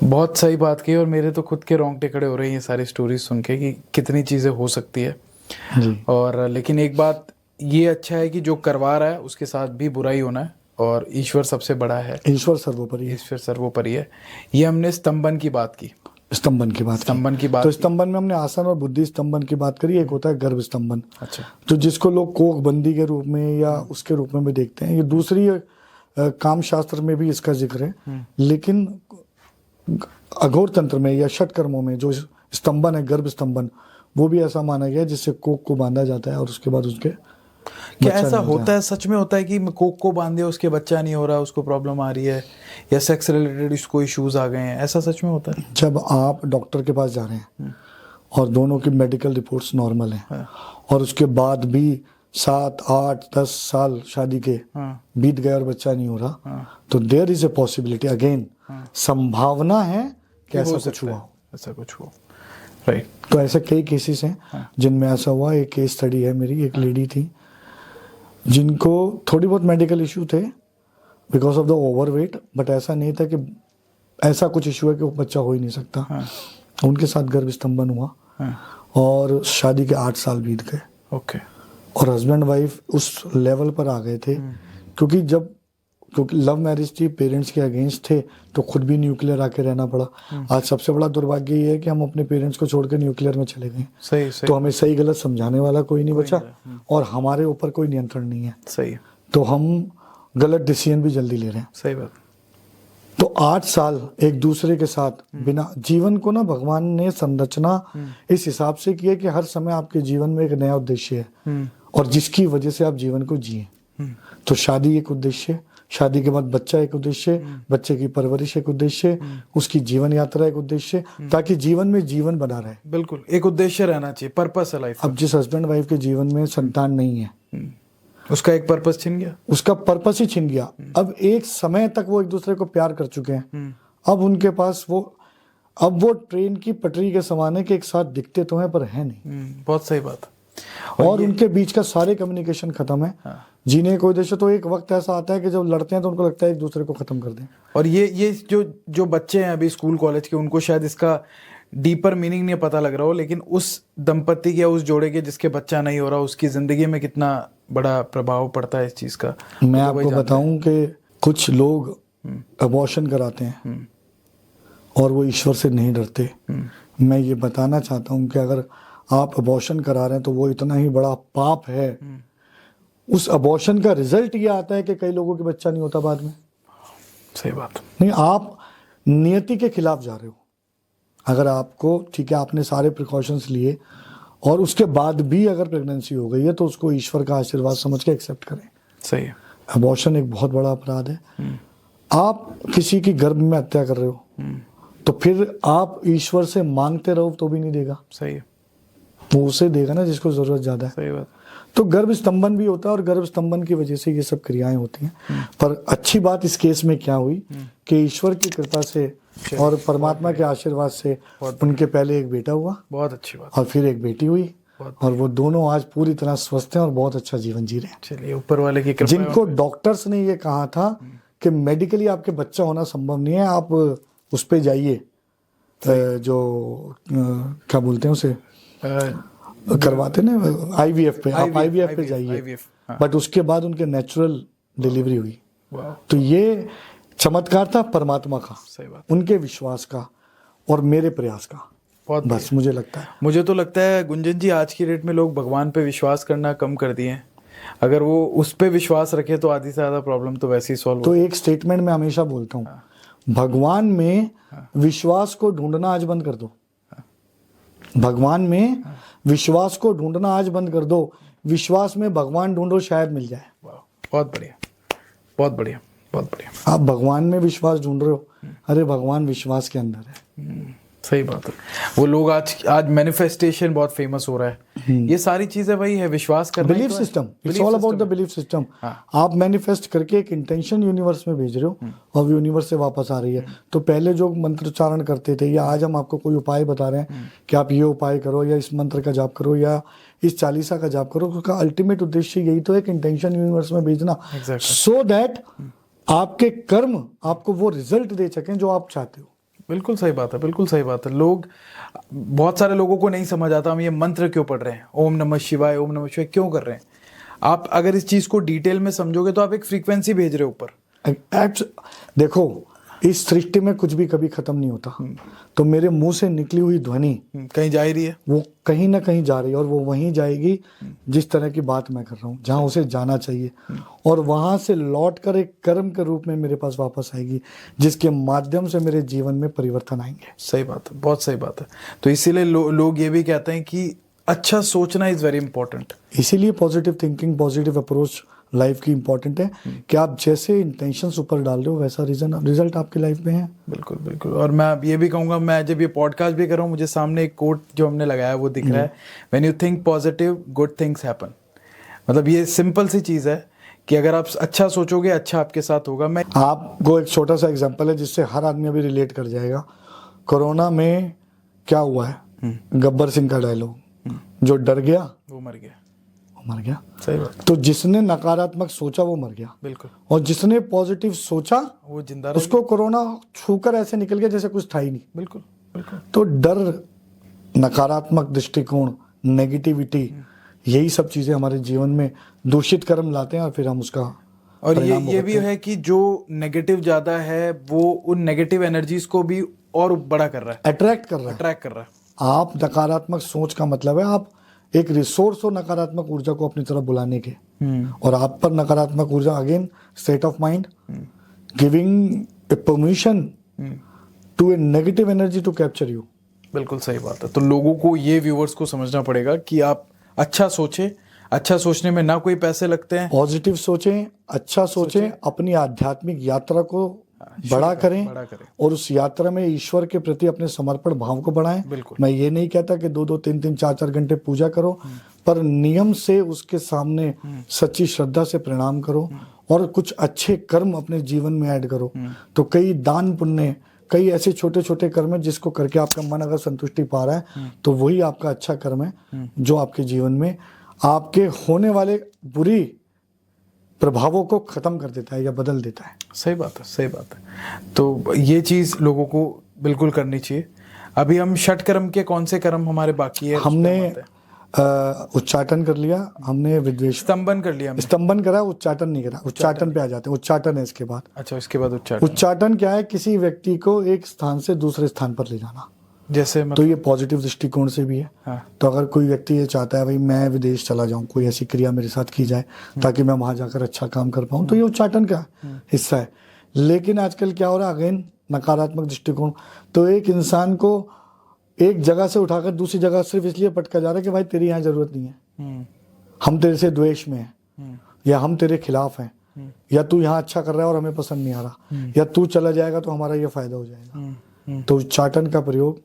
बहुत सही बात की, और मेरे तो खुद के रोंगटे खड़े हो रहे हैं ये सारी स्टोरीज सुन के कि कितनी चीजें हो सकती है जी। और लेकिन एक बात ये अच्छा है कि जो करवा रहा है उसके साथ भी बुरा ही होना है, और ईश्वर सबसे बड़ा है, ईश्वर सर्वोपरि है। ये हमने स्तंभन की बात की, स्तंभन की बात। तो स्तंभन में हमने आसन और बुद्धि स्तंभन की बात करी। एक होता है गर्भ स्तंभन, अच्छा, तो जिसको लोग कोक बंदी के रूप में या उसके रूप में भी देखते हैं। ये दूसरी काम शास्त्र में भी इसका जिक्र है, लेकिन अघोर तंत्र में या षट कर्मों में जो स्तंभन है, गर्भ स्तंभन, वो भी ऐसा माना गया जिससे कोक को बांधा जाता है और उसके बाद उसके क्या ऐसा होता है, सच में होता है कि कोक को बांधे उसके बच्चा नहीं हो रहा, उसको प्रॉब्लम आ रही है, या सेक्स रिलेटेड उसको इश्यूज आ गए हैं, ऐसा सच में होता है? जब आप डॉक्टर के पास जा रहे हैं और दोनों की मेडिकल रिपोर्ट्स नॉर्मल हैं, और उसके बाद भी 7, 8, 10 साल शादी के बीत गए और बच्चा नहीं हो रहा, तो there is a possibility, again संभावना है कि ऐसा कुछ हुआ। राइट। तो ऐसे कई केसेस हैं जिनमें ऐसा हुआ। एक केस स्टडी है मेरी, एक लेडी थी जिनको थोड़ी बहुत मेडिकल इशू थे because of the overweight, but ऐसा नहीं था कि ऐसा कुछ इशू है कि वो बच्चा हो ही नहीं सकता। हाँ। उनके साथ गर्भ स्तंभन हुआ। हाँ। और शादी के 8 साल बीत गए। ओके। और हस्बैंड वाइफ उस लेवल पर आ गए थे क्योंकि लव मैरिज थी, पेरेंट्स के अगेंस्ट थे, तो खुद भी न्यूक्लियर आके रहना पड़ा। आज सबसे बड़ा दुर्भाग्य ये है कि हम अपने पेरेंट्स को छोड़ के न्यूक्लियर में चले गए। सही सही। तो हमें सही गलत समझाने वाला कोई नहीं बचा और हमारे ऊपर कोई नियंत्रण नहीं है। सही। तो हम गलत डिसीजन भी जल्दी ले रहे हैं। सही बात। तो 8 साल एक दूसरे के साथ बिना जीवन को ना भगवान ने संरचना इस हिसाब से की है कि हर समय आपके जीवन में एक नया उद्देश्य है और जिसकी वजह से आप जीवन को जिए। तो शादी एक उद्देश्य, शादी के बाद बच्चा एक उद्देश्य, बच्चे की परवरिश एक उद्देश्य, उसकी जीवन यात्रा एक उद्देश्य, ताकि जीवन में जीवन बना रहे। बिल्कुल, एक उद्देश्य रहना चाहिए, पर्पस है लाइफ। अब जिस हस्बैंड वाइफ के जीवन में संतान नहीं है, उसका एक पर्पस छिन गया, उसका पर्पस ही छिन गया। अब एक समय तक वो एक दूसरे को प्यार कर चुके हैं, अब उनके पास अब वो ट्रेन की पटरी के समान है कि एक साथ दिखते तो हैं पर है नहीं। बहुत सही बात। और उनके बीच का सारे कम्युनिकेशन खत्म है। हाँ। जीने को उद्देश्य तो एक वक्त ऐसा आता है कि जब लड़ते हैं तो उनको लगता है एक दूसरे को खत्म कर दें। और ये जो बच्चे हैं अभी स्कूल कॉलेज के, उनको शायद इसका डीपर मीनिंग नहीं पता लग रहा हो, लेकिन उस दंपति के, उस जोड़े के जिसके बच्चा नहीं हो रहा, उसकी जिंदगी में कितना बड़ा प्रभाव पड़ता है इस चीज का। मैं आपको बताऊं कि कुछ लोग अबॉर्शन कराते हैं और वो ईश्वर से नहीं डरते। मैं ये बताना चाहता हूं कि अगर आप अबॉर्शन करा रहे हैं तो वो इतना ही बड़ा पाप है। उस अबॉर्शन का रिजल्ट ये आता है कि कई लोगों के बच्चा नहीं होता बाद में। सही बात। नहीं, आप नियति के खिलाफ जा रहे हो। अगर आपको, ठीक है, आपने सारे प्रिकॉशंस लिए और उसके बाद भी अगर प्रेगनेंसी हो गई है तो उसको ईश्वर का आशीर्वाद समझ के एक्सेप्ट करें। सही है। अबॉर्शन एक बहुत बड़ा अपराध है। आप किसी की गर्भ में हत्या कर रहे हो तो फिर आप ईश्वर से मांगते रहो तो भी नहीं देगा। सही है। वो उसे देगा ना जिसको जरूरत ज्यादा है। सही बात। तो गर्भ स्तंभन भी होता है और गर्भ स्तंभन की वजह से ये सब क्रियाएं होती हैं। पर अच्छी बात इस केस में क्या हुई कि ईश्वर की कृपा से और परमात्मा के आशीर्वाद से उनके पहले एक बेटा हुआ, बहुत अच्छी बात, और फिर एक बेटी हुई और वो दोनों आज पूरी तरह स्वस्थ हैं और बहुत अच्छा जीवन जी रहे हैं। चलिए, ऊपर वाले की कृपा। जिनको डॉक्टर्स ने ये कहा था कि मेडिकली आपके बच्चा होना संभव नहीं है, आप उस पे जाइए, जो क्या बोलते हैं उसे, करवाते ना IVF पे, आप IVF पे जाइए। बट उसके बाद उनके नेचुरल डिलीवरी हुई। तो ये चमत्कार था परमात्मा का, सही बात, उनके विश्वास का और मेरे प्रयास का। बहुत बस मुझे लगता है, मुझे तो लगता है गुंजन जी, आज की डेट में लोग भगवान पे विश्वास करना कम कर दिए हैं। अगर वो उस पे विश्वास रखे तो आधी से ज्यादा प्रॉब्लम तो वैसे ही सॉल्व। तो एक स्टेटमेंट मैं हमेशा बोलता हूँ, भगवान में विश्वास को ढूंढना आज बंद कर दो। भगवान में विश्वास को ढूंढना आज बंद कर दो, विश्वास में भगवान ढूंढो, शायद मिल जाए। बहुत बढ़िया, बहुत बढ़िया, बहुत बढ़िया। आप भगवान में विश्वास ढूंढ रहे हो, अरे भगवान विश्वास के अंदर है। सही बात है। वो लोग आज मैनिफेस्टेशन बहुत फेमस हो रहा है। ये सारी चीजें वही है, विश्वास करना। Belief system, it's all about the belief system. आप मैनिफेस्ट करके एक इंटेंशन यूनिवर्स में भेज रहे हो और यूनिवर्स से वापस आ रही है। तो पहले जो मंत्रोच्चारण करते थे, या आज हम आपको कोई उपाय बता रहे हैं कि आप ये उपाय करो या इस मंत्र का जाप करो या इस चालीसा का जाप करो, उसका अल्टीमेट उद्देश्य यही तो है कि इंटेंशन यूनिवर्स में भेजना, सो दैट आपके कर्म आपको वो रिजल्ट दे सकें जो आप चाहते हो। बिल्कुल सही बात है, बिल्कुल सही बात है। लोग, बहुत सारे लोगों को नहीं समझ आता हम ये मंत्र क्यों पढ़ रहे हैं, ओम नमः शिवाय, ओम नमः शिवाय क्यों कर रहे हैं। आप अगर इस चीज को डिटेल में समझोगे तो आप एक फ्रीक्वेंसी भेज रहे हो ऊपर। देखो, इस सृष्टि में कुछ भी कभी खत्म नहीं होता। तो मेरे मुंह से निकली हुई ध्वनि कहीं जा ही रही है, वो कहीं ना कहीं जा रही है और वो वहीं जाएगी जिस तरह की बात मैं कर रहा हूँ, जहाँ उसे जाना चाहिए, और वहां से लौट कर एक कर्म के रूप में मेरे पास वापस आएगी, जिसके माध्यम से मेरे जीवन में परिवर्तन आएंगे। सही बात है, बहुत सही बात है। तो इसीलिए लोग ये भी कहते हैं कि अच्छा सोचना इज वेरी इंपॉर्टेंट। इसीलिए positive thinking, positive approach life की इंपॉर्टेंट है कि आप जैसे इंटेंशंस ऊपर डाल रहे हो वैसा रिजल्ट आपकी लाइफ में है। बिल्कुल बिल्कुल। और मैं ये भी कहूंगा, मैं जब ये पॉडकास्ट भी कर रहा हूँ, मुझे सामने एक कोट जो हमने लगाया वो दिख रहा है, when you think positive good things happen. मतलब ये सिंपल सी चीज है कि अगर आप अच्छा सोचोगे, अच्छा आपके साथ होगा। मैं आपको एक छोटा सा एग्जांपल है जिससे हर आदमी अभी रिलेट कर जाएगा। कोरोना में क्या हुआ है, गब्बर सिंह का डायलॉग, जो डर गया वो मर गया। मर गया। सही बात। तो जिसने नकारात्मक सोचा वो मर गया, बिल्कुल। और जिसने पॉजिटिव सोचा वो जिंदा रह उसको कोरोना छूकर ऐसे निकल गया जैसे कुछ था ही नहीं। बिल्कुल बिल्कुल। तो डर, नकारात्मक दृष्टिकोण, नेगेटिविटी, यही सब चीजें हमारे जीवन में दूषित कर्म लाते हैं और फिर हम उसका और परिणाम ये भी भुगतते हैं। है कि जो नेगेटिव ज्यादा है वो उन नेगेटिव एनर्जीज को भी और बड़ा कर रहा है, अट्रैक्ट कर रहा है। अट्रैक्ट कर रहा है। आप नकारात्मक सोच का मतलब है आप एक रिसोर्स हो नकारात्मक ऊर्जा को अपनी तरफ बुलाने के, और आप पर नकारात्मक ऊर्जा, again state of mind, giving a permission to a negative energy to capture you. बिल्कुल सही बात है। तो लोगों को, ये व्यूअर्स को समझना पड़ेगा कि आप अच्छा सोचें। अच्छा सोचने में ना कोई पैसे लगते हैं। पॉजिटिव सोचें, अच्छा सोचें, अपनी आध्यात्मिक यात्रा को बड़ा करें, और उस यात्रा में ईश्वर के प्रति अपने समर्पण भाव को बढ़ाएं। बिल्कुल। मैं ये नहीं कहता कि 2-2, 3-3, 4-4 घंटे पूजा करो, पर नियम से उसके सामने सच्ची श्रद्धा से प्रणाम करो, और कुछ अच्छे कर्म अपने जीवन में ऐड करो। तो कई दान पुण्य, कई ऐसे छोटे छोटे कर्म है जिसको करके आपका मन अगर संतुष्टि पा रहा है तो वही आपका अच्छा कर्म है, जो आपके जीवन में आपके होने वाले बुरी प्रभावों को खत्म कर देता है या बदल देता है। सही बात है, सही बात है। तो ये चीज लोगों को बिल्कुल करनी चाहिए। अभी हम षट कर्म के कौन से कर्म हमारे बाकी है? हमने उच्चाटन कर लिया, हमने विद्वेष, स्तंभन कर लिया, स्तंभन करा, उच्चाटन नहीं करा। उच्चाटन पे आ जाते हैं, उच्चाटन है इसके बाद। अच्छा, इसके बाद उच्चाटन। उच्चाटन क्या है? किसी व्यक्ति को एक स्थान से दूसरे स्थान पर ले जाना। जैसे तो ये पॉजिटिव दृष्टिकोण से भी है। हाँ। तो अगर कोई व्यक्ति ये चाहता है भाई मैं विदेश चला जाऊं, कोई ऐसी क्रिया मेरे साथ की जाए ताकि मैं वहां जाकर अच्छा काम कर पाऊं, तो ये उच्चाटन का हिस्सा है। लेकिन आजकल क्या हो रहा है, अगेन नकारात्मक दृष्टिकोण। तो एक इंसान को एक जगह से उठाकर दूसरी जगह सिर्फ इसलिए पटका जा रहा है कि भाई तेरी यहाँ जरूरत नहीं है, हम तेरे से द्वेष में हैं, या हम तेरे खिलाफ हैं, या तू यहाँ अच्छा कर रहा है और हमें पसंद नहीं आ रहा, या तू चला जाएगा तो हमारा ये फायदा हो जाएगा। तो उच्चाटन का प्रयोग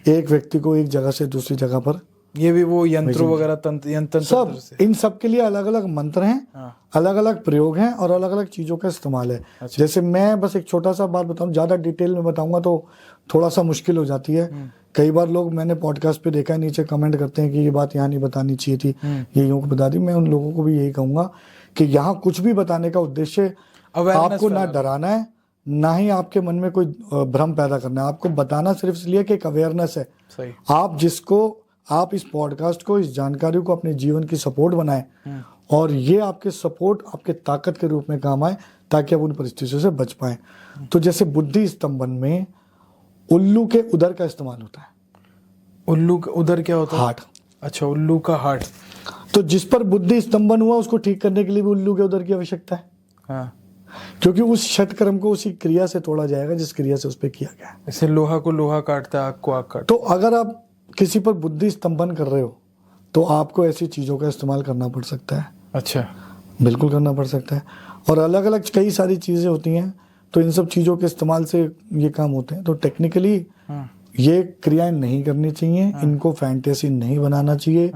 एक व्यक्ति को एक जगह से दूसरी जगह पर, ये भी वो यंत्र वगैरह, यंत्र सब, इन सब के लिए अलग अलग मंत्र हैं। हाँ। अलग अलग प्रयोग हैं और अलग अलग चीजों का इस्तेमाल है। अच्छा। जैसे मैं बस एक छोटा सा बात बताऊं, ज्यादा डिटेल में बताऊंगा तो थोड़ा सा मुश्किल हो जाती है। कई बार लोग, मैंने पॉडकास्ट पे देखा है, नीचे कमेंट करते हैं कि ये बात यहाँ नहीं बतानी चाहिए थी, ये यूं बता दी। मैं उन लोगों को भी यही कहूंगा कि यहाँ कुछ भी बताने का उद्देश्य आपको ना डराना है, ना ही आपके मन में कोई भ्रम पैदा करना है। आपको बताना सिर्फ इसलिए कि एक अवेयरनेस है। सही। आप इस पॉडकास्ट को, इस जानकारी को अपने जीवन की सपोर्ट बनाएं, और ये आपके सपोर्ट, आपके ताकत के रूप में काम आए, ताकि आप उन परिस्थितियों से बच पाएं। तो जैसे बुद्धि स्तंभन में उल्लू के उदर का इस्तेमाल होता है। उल्लू का उदर क्या होता है? हार्ट। अच्छा, उल्लू का हार्ट। तो जिस पर बुद्धि स्तंभन हुआ उसको ठीक करने के लिए भी उल्लू के उदर की आवश्यकता है। हाँ। क्योंकि उस षट कर्म को उसी क्रिया से तोड़ा जाएगा जिस क्रिया से उस पर किया गया है। जैसे लोहा को लोहा काटता है, आग को आग काटता तो अगर आप किसी पर बुद्धि स्तंभन कर रहे हो तो आपको ऐसी चीजों का इस्तेमाल करना पड़ सकता है। है। अच्छा। बिल्कुल करना पड़ सकता है। और अलग अलग कई सारी चीजें होती हैं, तो इन सब चीजों के इस्तेमाल से ये काम होते हैं। तो टेक्निकली ये क्रियाएं नहीं करनी चाहिए, इनको फैंटेसी नहीं बनाना चाहिए।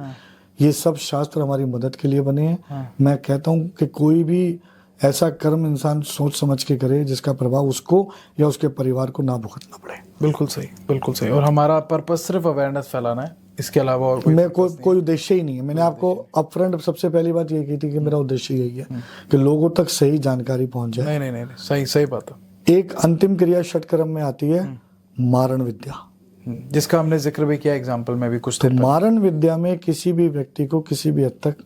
ये सब शास्त्र हमारी मदद के लिए बने हैं। मैं कहता हूँ कि कोई भी ऐसा कर्म इंसान सोच समझ के करे जिसका प्रभाव उसको या उसके परिवार को ना भुगतना पड़े। बिल्कुल सही, बिल्कुल सही। और हमारा पर्पस सिर्फ अवेयरनेस फैलाना है, इसके अलावा और कोई उद्देश्य ही नहीं है। मैंने आपको अपफ्रंट सबसे पहली बात ये की थी कि मेरा उद्देश्य यही है कि लोगों तक सही जानकारी पहुंच जाए। नहीं, सही सही बात है। एक अंतिम क्रिया षटकर्म में आती है मारण विद्या, जिसका हमने जिक्र भी किया एग्जाम्पल में भी कुछ। तो मारण विद्या में किसी भी व्यक्ति को किसी भी हद तक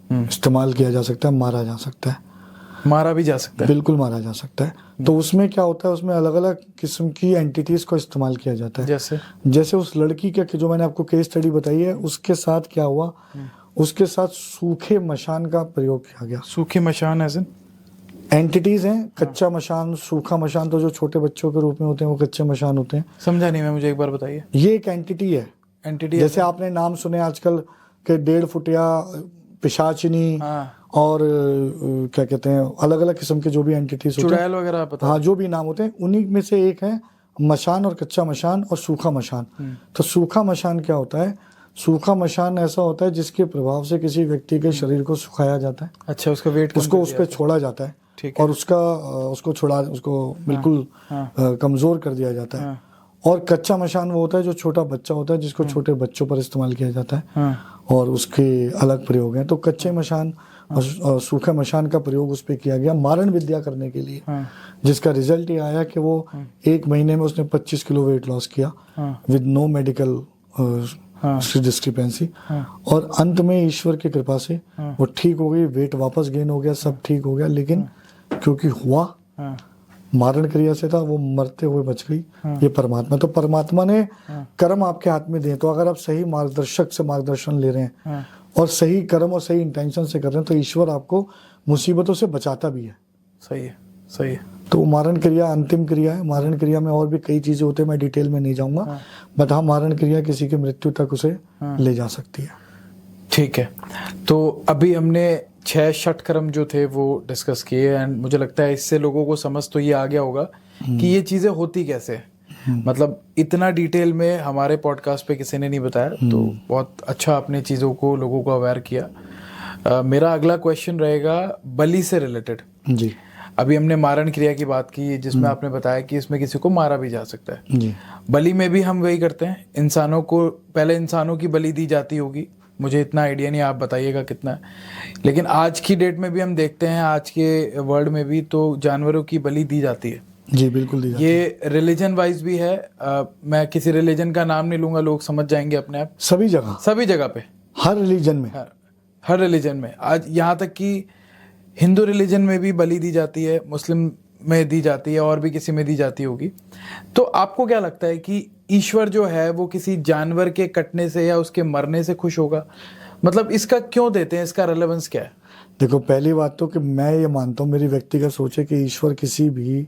इस्तेमाल किया जा सकता है, मारा जा सकता है, मारा भी जा सकता है। बिल्कुल मारा जा सकता है। तो उसमें क्या होता है, उसमें अलग अलग किस्म की एंटिटीज को इस्तेमाल किया जाता है। जैसे उस लड़की का जो मैंने आपको केस स्टडी बताई है, उसके साथ क्या हुआ, उसके साथ सूखे मशान का प्रयोग किया गया। सूखे मशान एज इन एंटिटीज हैं, कच्चा मशान, सूखा मशान। तो जो छोटे बच्चों के रूप में होते हैं वो कच्चे मशान होते हैं। समझा नहीं मैं, मुझे एक बार बताइए। ये एक एंटिटी है। एंटिटी जैसे आपने नाम सुने आजकल के 1.5 फुटिया, पिशाचिनी, और क्या कहते हैं, अलग अलग किस्म के जो भी एंटिटीज होते हैं, वगैरह, हाँ, जो भी नाम होते हैं, उन्हीं में से एक है मशान और कच्चा मशान और सूखा मशान। तो सूखा मशान क्या होता है? सूखा मशान ऐसा होता है जिसके प्रभाव से किसी व्यक्ति के शरीर को सुखाया जाता है। अच्छा, उसका वेट, उसको उस पर छोड़ा जाता है, और उसको बिल्कुल कमजोर कर दिया जाता है। और कच्चा मशान वो होता है जो छोटा बच्चा होता है, जिसको छोटे बच्चों पर इस्तेमाल किया जाता है। और उसके अलग प्रयोग हैं। तो कच्चे मशान और सूखे मशान का प्रयोग उस पर किया गया मारण विद्या करने के लिए, जिसका रिजल्ट ये आया कि वो 1 महीने में उसने 25 किलो वेट लॉस किया विद नो मेडिकल डिस्क्रिपेंसी। और अंत में ईश्वर की कृपा से वो ठीक हो गई, वेट वापस गेन हो गया, सब ठीक हो गया। लेकिन क्योंकि हुआ मारण क्रिया से था, वो मरते हुए बच गई। ये परमात्मा, तो परमात्मा ने कर्म आपके हाथ में दिए। तो अगर आप सही मार्गदर्शक से मार्गदर्शन ले रहे हैं और सही कर्म और सही इंटेंशन से कर रहे हैं, तो ईश्वर आपको मुसीबतों से बचाता भी है। सही है, सही है। तो मारण क्रिया अंतिम क्रिया है। मारण क्रिया में और भी कई चीजें होती है, मैं डिटेल में नहीं जाऊंगा, बट हाँ, मारण क्रिया किसी की मृत्यु तक उसे ले जा सकती है। ठीक है, तो अभी हमने 6 षट कर्म जो थे वो डिस्कस किए, एंड मुझे लगता है इससे लोगों को समझ तो ये आ गया होगा कि ये चीजें होती कैसे। मतलब इतना डिटेल में हमारे पॉडकास्ट पे किसी ने नहीं बताया, तो बहुत अच्छा आपने चीजों को लोगों को अवेयर किया। मेरा अगला क्वेश्चन रहेगा बलि से रिलेटेड। जी। अभी हमने मारण क्रिया की बात की, जिसमें आपने बताया कि इसमें किसी को मारा भी जा सकता है। जी। बलि में भी हम वही करते हैं, इंसानों को पहले इंसानों की बलि दी जाती होगी, मुझे इतना आइडिया नहीं, आप बताइएगा कितना है। लेकिन आज की डेट में भी हम देखते हैं, आज के वर्ल्ड में भी तो जानवरों की बलि दी जाती है। जी बिल्कुल दी जाती है। ये रिलीजन वाइज भी है। मैं किसी रिलीजन का नाम नहीं लूंगा, लोग समझ जाएंगे अपने आप। सभी जगह पे, हर रिलीजन में, हर रिलीजन में, आज यहाँ तक कि हिंदू रिलीजन में भी बलि दी जाती है, मुस्लिम में दी जाती है, और भी किसी में दी जाती होगी। तो आपको क्या लगता है कि ईश्वर जो है वो किसी जानवर के कटने से या उसके मरने से खुश होगा? मतलब इसका क्यों देते हैं, इसका रेलेवेंस क्या है? देखो, पहली बात तो कि मैं ये मानता हूँ, मेरी व्यक्तिगत सोच है कि ईश्वर किसी भी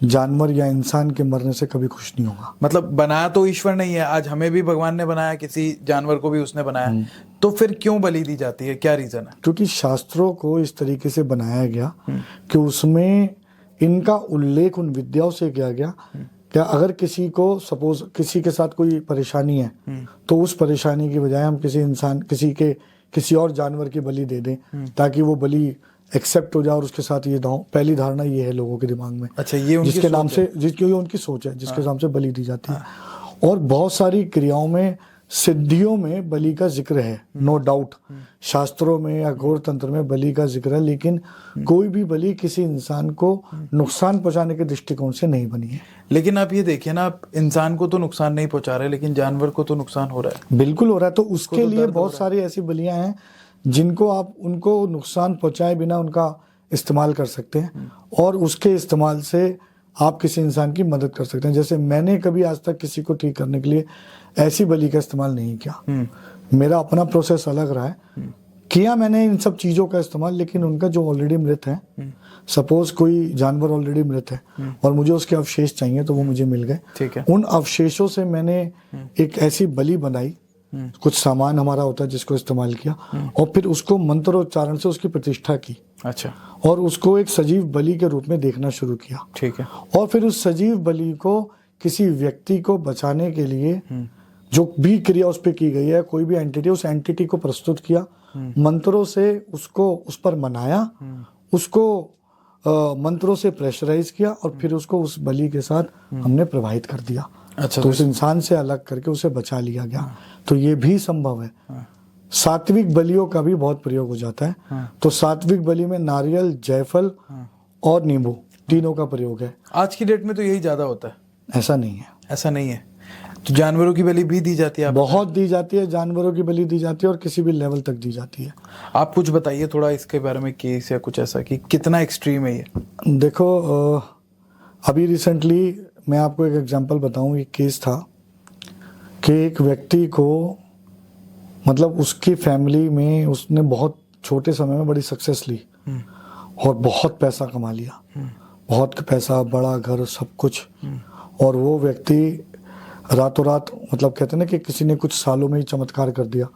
जानवर या इंसान के मरने से कभी खुश नहीं होगा। मतलब बनाया तो ईश्वर नहीं है, आज हमें भी भगवान ने बनाया, किसी जानवर को भी उसने बनाया, तो फिर क्यों बलि दी जाती है, क्या रीजन है? क्योंकि शास्त्रों को इस तरीके से बनाया गया कि उसमें इनका उल्लेख उन विद्याओं से किया गया। क्या अगर किसी को सपोज किसी के साथ कोई परेशानी है, तो उस परेशानी की बजाय हम किसी और जानवर की बलि दे दें, ताकि वो बलि एक्सेप्ट हो जाए और उसके साथ ये पहली धारणा ये है लोगों के दिमाग में। अच्छा, ये उनकी जिसके नाम सोच है। से जिसकी उनकी सोच है, जिसके नाम से बलि दी जाती है। और बहुत सारी क्रियाओं में, सिद्धियों में बलि का जिक्र है, नो डाउट। शास्त्रों में या घोर तंत्र में बलि का जिक्र है, लेकिन कोई भी बलि किसी इंसान को नुकसान पहुंचाने के दृष्टिकोण से नहीं बनी है। लेकिन आप ये देखिए ना, आप इंसान को तो नुकसान नहीं पहुंचा रहे, लेकिन जानवर को तो नुकसान हो रहा है। बिल्कुल हो रहा है। तो उसके लिए बहुत सारी ऐसी बलियां हैं जिनको आप उनको नुकसान पहुंचाए बिना उनका इस्तेमाल कर सकते हैं, और उसके इस्तेमाल से आप किसी इंसान की मदद कर सकते हैं। जैसे मैंने कभी आज तक किसी को ठीक करने के लिए ऐसी बलि का इस्तेमाल नहीं किया। मेरा अपना प्रोसेस अलग रहा है। किया मैंने इन सब चीजों का इस्तेमाल, लेकिन उनका जो ऑलरेडी मृत है, सपोज कोई जानवर ऑलरेडी मृत है और मुझे उसके अवशेष चाहिए, तो वो मुझे मिल गए। ठीक है। उन अवशेषों से मैंने एक ऐसी बलि बनाई, कुछ सामान हमारा होता है जिसको इस्तेमाल किया, और फिर उसको मंत्रोच्चारण से उसकी प्रतिष्ठा की। अच्छा। और उसको एक सजीव बलि के रूप में देखना शुरू किया। ठीक है। और फिर उस सजीव बलि को किसी व्यक्ति को बचाने के लिए जो भी क्रिया उस पर की गई है, कोई भी एंटिटी, उस एंटिटी को प्रस्तुत किया, मंत्रों से उसको उस पर मनाया, उसको मंत्रों से प्रेशराइज किया, और फिर उसको उस बलि के साथ हमने प्रवाहित कर दिया। अच्छा। तो उस इंसान से अलग करके उसे बचा लिया गया। तो ये भी संभव है। सात्विक बलियों का भी बहुत प्रयोग हो जाता है। तो सात्विक बलि में नारियल, जायफल और नींबू तीनों का प्रयोग है। आज की डेट में तो यही ज्यादा होता है। ऐसा नहीं है। ऐसा नहीं है। तो जानवरों की बलि भी दी जाती है? बहुत दी जाती है, जानवरों की बलि दी जाती है, और किसी भी लेवल तक दी जाती है। आप कुछ बताइए थोड़ा इसके बारे में, केस या कुछ ऐसा कि कितना एक्सट्रीम है ये? देखो, अभी रिसेंटली मैं आपको एक एग्जांपल बताऊं। एक केस था कि एक व्यक्ति को, मतलब उसकी फैमिली में उसने बहुत छोटे समय में बड़ी सक्सेस ली और बहुत पैसा कमा लिया, बहुत पैसा, बड़ा घर, सब कुछ। और वो व्यक्ति रातों रात, मतलब कहते हैं ना कि किसी ने कुछ सालों में ही चमत्कार कर दिया,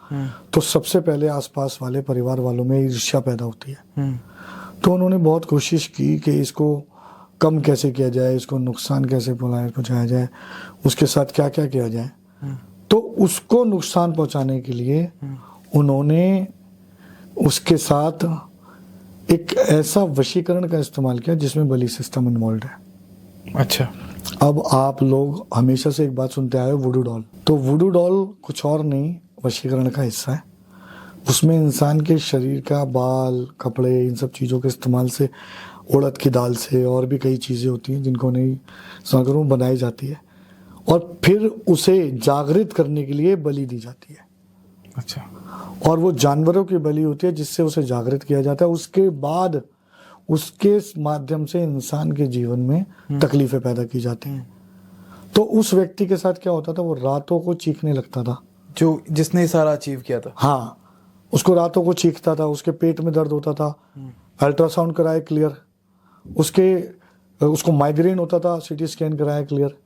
तो सबसे पहले आसपास वाले परिवार वालों में ईर्ष्या पैदा होती है। तो उन्होंने बहुत कोशिश की कि इसको कम कैसे किया जाए, इसको नुकसान कैसे पहुंचाया जाए, उसके साथ क्या क्या किया जाए। तो उसको नुकसान पहुंचाने के लिए उन्होंने उसके साथ एक ऐसा वशीकरण का इस्तेमाल किया जिसमें बलि सिस्टम इन्वॉल्व है। अच्छा। अब आप लोग हमेशा से एक बात सुनते आए, वुडू डॉल। तो वुडू डॉल कुछ और नहीं, वशीकरण का हिस्सा है। उसमें इंसान के शरीर का बाल, कपड़े, इन सब चीज़ों के इस्तेमाल से, उड़द की दाल से और भी कई चीज़ें होती हैं जिनको नहीं सागरों में बनाई जाती है, और फिर उसे जागृत करने के लिए बलि दी जाती है। अच्छा। और वो जानवरों की बलि होती है जिससे उसे जागृत किया जाता है। उसके बाद उसके माध्यम से इंसान के जीवन में तकलीफें पैदा की जाती हैं। तो उस व्यक्ति के साथ क्या होता था, वो रातों को चीखने लगता था, जो जिसने सारा अचीव किया था। हाँ, उसको रातों को चीखता था, उसके पेट में दर्द होता था, अल्ट्रासाउंड कराए क्लियर, उसको माइग्रेन होता था, सीटी स्कैन कराया क्लियर।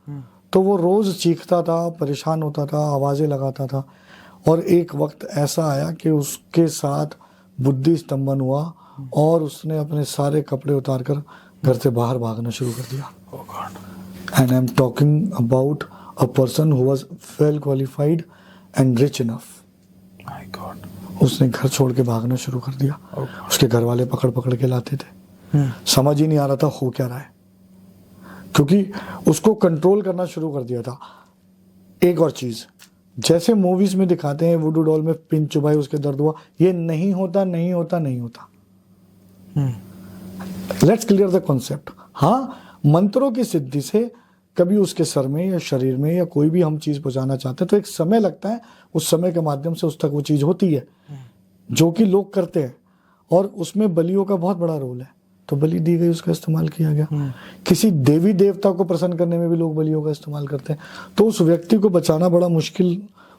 तो वो रोज चीखता था, परेशान होता था, आवाजें लगाता था, और एक वक्त ऐसा आया कि उसके साथ बुद्धि स्तंभन हुआ और उसने अपने सारे कपड़े उतारकर घर से बाहर भागना शुरू कर दिया। And I am talking about a person who was well qualified and rich enough. My God. उसने घर छोड़ के भागना शुरू कर दिया। उसके घर वाले पकड़ पकड़ के लाते थे, समझ ही नहीं आ रहा था हो क्या रहा है, क्योंकि उसको कंट्रोल करना शुरू कर दिया था। एक और चीज, जैसे मूवीज में दिखाते हैं वुडू डॉल में पिन चुभाई उसके दर्द हुआ, ये नहीं होता, नहीं होता, नहीं होता। Let's clear the concept. हाँ, मंत्रों की सिद्धि से कभी उसके सर में या शरीर में या कोई भी हम चीज पहुंचाना चाहते हैं तो एक समय लगता है, उस समय के माध्यम से उस तक वो चीज होती है जो कि लोग करते हैं, और उसमें बलियों का बहुत बड़ा रोल है। तो बलि दी गई, उसका इस्तेमाल किया गया। किसी देवी देवता को प्रसन्न करने में भी लोग बलियों का इस्तेमाल करते हैं। तो उस व्यक्ति को बचाना बड़ा मुश्किल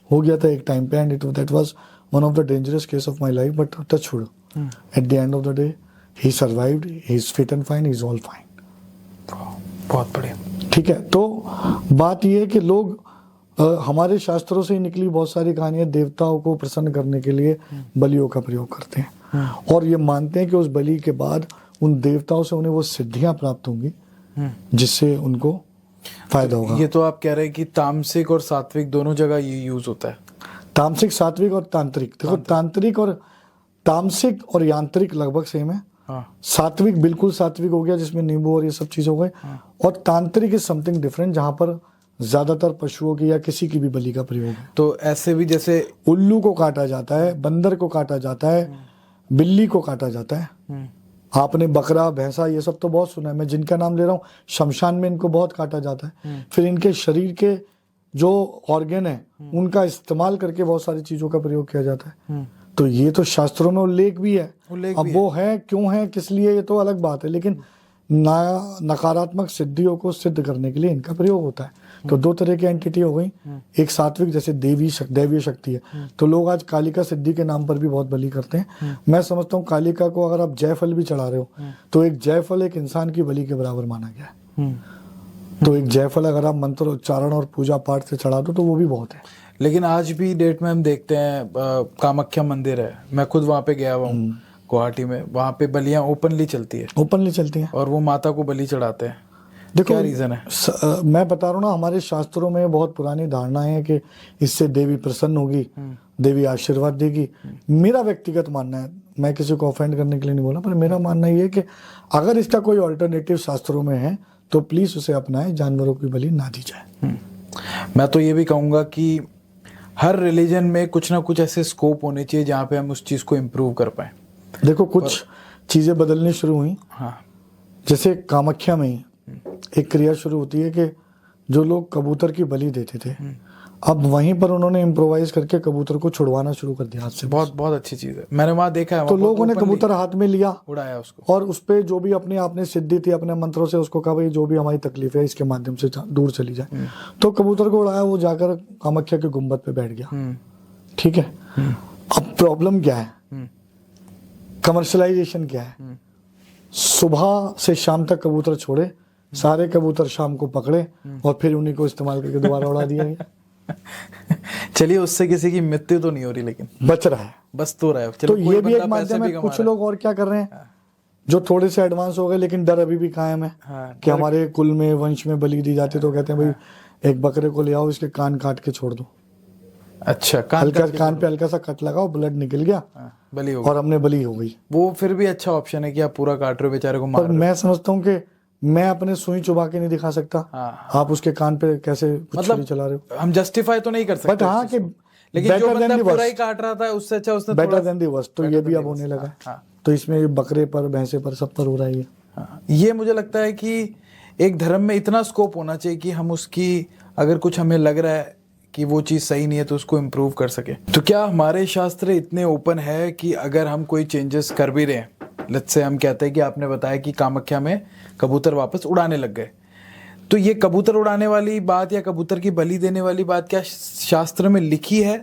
हो गया था एक टाइम पे, and that was one of the dangerous case of my life, but touch wood, at the end of the day he survived, he is fit and fine, he is all fine. बहुत बढ़िया। ठीक है, तो बात यह है कि लोग हमारे शास्त्रों से ही निकली बहुत सारी कहानियां देवताओं को प्रसन्न करने के लिए बलियों का प्रयोग करते हैं, और ये मानते हैं कि उस बलि के बाद उन देवताओं से उन्हें वो सिद्धियां प्राप्त होंगी जिससे उनको फायदा होगा। ये तो आप कह रहे हैं कि तामसिक और सात्विक दोनों जगह ये यूज होता है। तामसिक, सात्विक और तांत्रिक। देखो, तांत्रिक और तामसिक और यांत्रिक लगभग सेम है। सात्विक बिल्कुल सात्विक हो गया जिसमें नींबू और ये सब चीज हो गए, और तांत्रिक इज समथिंग डिफरेंट जहां पर ज्यादातर पशुओं की या किसी की भी बलि का प्रयोग है। तो ऐसे भी जैसे उल्लू को काटा जाता है, बंदर को काटा जाता है, बिल्ली को काटा जाता है। आपने बकरा, भैंसा, ये सब तो बहुत सुना है, मैं जिनका नाम ले रहा हूँ, शमशान में इनको बहुत काटा जाता है। फिर इनके शरीर के जो ऑर्गन है उनका इस्तेमाल करके बहुत सारी चीजों का प्रयोग किया जाता है। तो ये तो शास्त्रों में उल्लेख भी है। अब वो है क्यों है, किस लिए, ये तो अलग बात है, लेकिन नकारात्मक सिद्धियों को सिद्ध करने के लिए इनका प्रयोग होता है। तो दो तरह की एंटिटी हो गई, एक सात्विक जैसे दैवीय शक्ति है, तो लोग आज कालिका सिद्धि के नाम पर भी बहुत बलि करते हैं। मैं समझता हूँ कालिका को अगर आप जयफल भी चढ़ा रहे हो तो एक जयफल एक इंसान की बलि के बराबर माना गया है। तो एक जयफल अगर आप मंत्र उच्चारण और पूजा पाठ से चढ़ा दो तो वो भी बहुत है। लेकिन आज भी डेट में हम देखते हैं कामाख्या मंदिर है, मैं खुद वहां पे गया हुआ हूँ गुवाहाटी में, वहां पे बलियां ओपनली चलती है, ओपनली चलती हैं, और वो माता को बलि चढ़ाते हैं। देखो क्या रीजन है? मैं बता रहा हूँ ना, हमारे शास्त्रों में बहुत पुरानी धारणा है कि इससे देवी प्रसन्न होगी, देवी आशीर्वाद देगी। मेरा व्यक्तिगत मानना है, मैं किसी को ऑफेंड करने के लिए नहीं बोला, पर मेरा मानना ये है कि अगर इसका कोई ऑल्टरनेटिव शास्त्रों में है तो प्लीज उसे अपनाएं, जानवरों की बलि ना दी जाए। मैं तो ये भी कहूंगा कि हर रिलीजन में कुछ ना कुछ ऐसे स्कोप होने चाहिए जहाँ पे हम उस चीज को इम्प्रूव कर पाए। देखो, कुछ चीजें बदलनी शुरू हुई। हाँ। जैसे कामाख्या में ही एक क्रिया शुरू होती है कि जो लोग कबूतर की बलि देते थे, अब वहीं पर उन्होंने इम्प्रोवाइज करके कबूतर को छुड़वाना शुरू कर दिया हाथ से। बहुत बहुत अच्छी चीज है, मैंने वहां देखा है। तो लोगों ने कबूतर हाथ में लिया, उड़ाया उसको, और उस पे जो भी अपने आपने सिद्धि थी अपने मंत्रों से उसको कहा भाई जो भी हमारी तकलीफ है इसके माध्यम से दूर चली जाए। तो कबूतर को उड़ाया, वो जाकर कामाख्या के गुम्बद पे बैठ गया। ठीक है, अब प्रॉब्लम क्या है, कमर्शलाइजेशन क्या है। सुबह से शाम तक कबूतर छोड़े, सारे कबूतर शाम को पकड़े और फिर उन्हीं को इस्तेमाल करके दोबारा उड़ा दिया। चलिए, उससे किसी की मृत्यु तो नहीं हो रही, लेकिन बच रहा है, बस तो रहा है। तो ये भी एक माध्यम है। कुछ लोग और क्या कर रहे हैं, जो थोड़े से एडवांस हो गए लेकिन डर अभी भी कायम है कि हमारे कुल में, वंश में बलि दी जाती है, तो कहते हैं भाई एक बकरे को ले आओ, इसके कान काट के छोड़ दो। अच्छा, कान पे हल्का सा कट लगाओ, ब्लड निकल गया, बलि हो और हमने बलि हो गई। वो फिर भी अच्छा ऑप्शन है कि आप पूरा काट रहे हो, बेचारे को मार रहे हो। मैं समझता हूँ कि मैं अपने सुई चुबा के नहीं दिखा सकता। आप उसके कान पे कैसे कुछ छुरी चला रहे हो, हम जस्टिफाई तो नहीं कर सकते। बट हाँ कि लेकिन जो बंदा पूरा ही काट रहा था उससे अच्छा उसने बेटर देन दी वर्स्ट, तो ये भी अब होने लगा। हाँ। तो इसमें बकरे पर, भैंसे पर, सब पर हो रहा है ये। हाँ। ये मुझे लगता है कि एक धर्म में इतना स्कोप होना चाहिए कि हम उसकी, अगर कुछ हमें लग रहा है कि वो चीज़ सही नहीं है तो उसको इम्प्रूव कर सके। तो क्या हमारे शास्त्र इतने ओपन है कि अगर हम कोई चेंजेस कर भी रहे हैं, लेट्स से हम कहते हैं कि आपने बताया कि कामाख्या में कबूतर वापस उड़ाने लग गए, तो ये कबूतर उड़ाने वाली बात या कबूतर की बलि देने वाली बात क्या शास्त्र में लिखी है,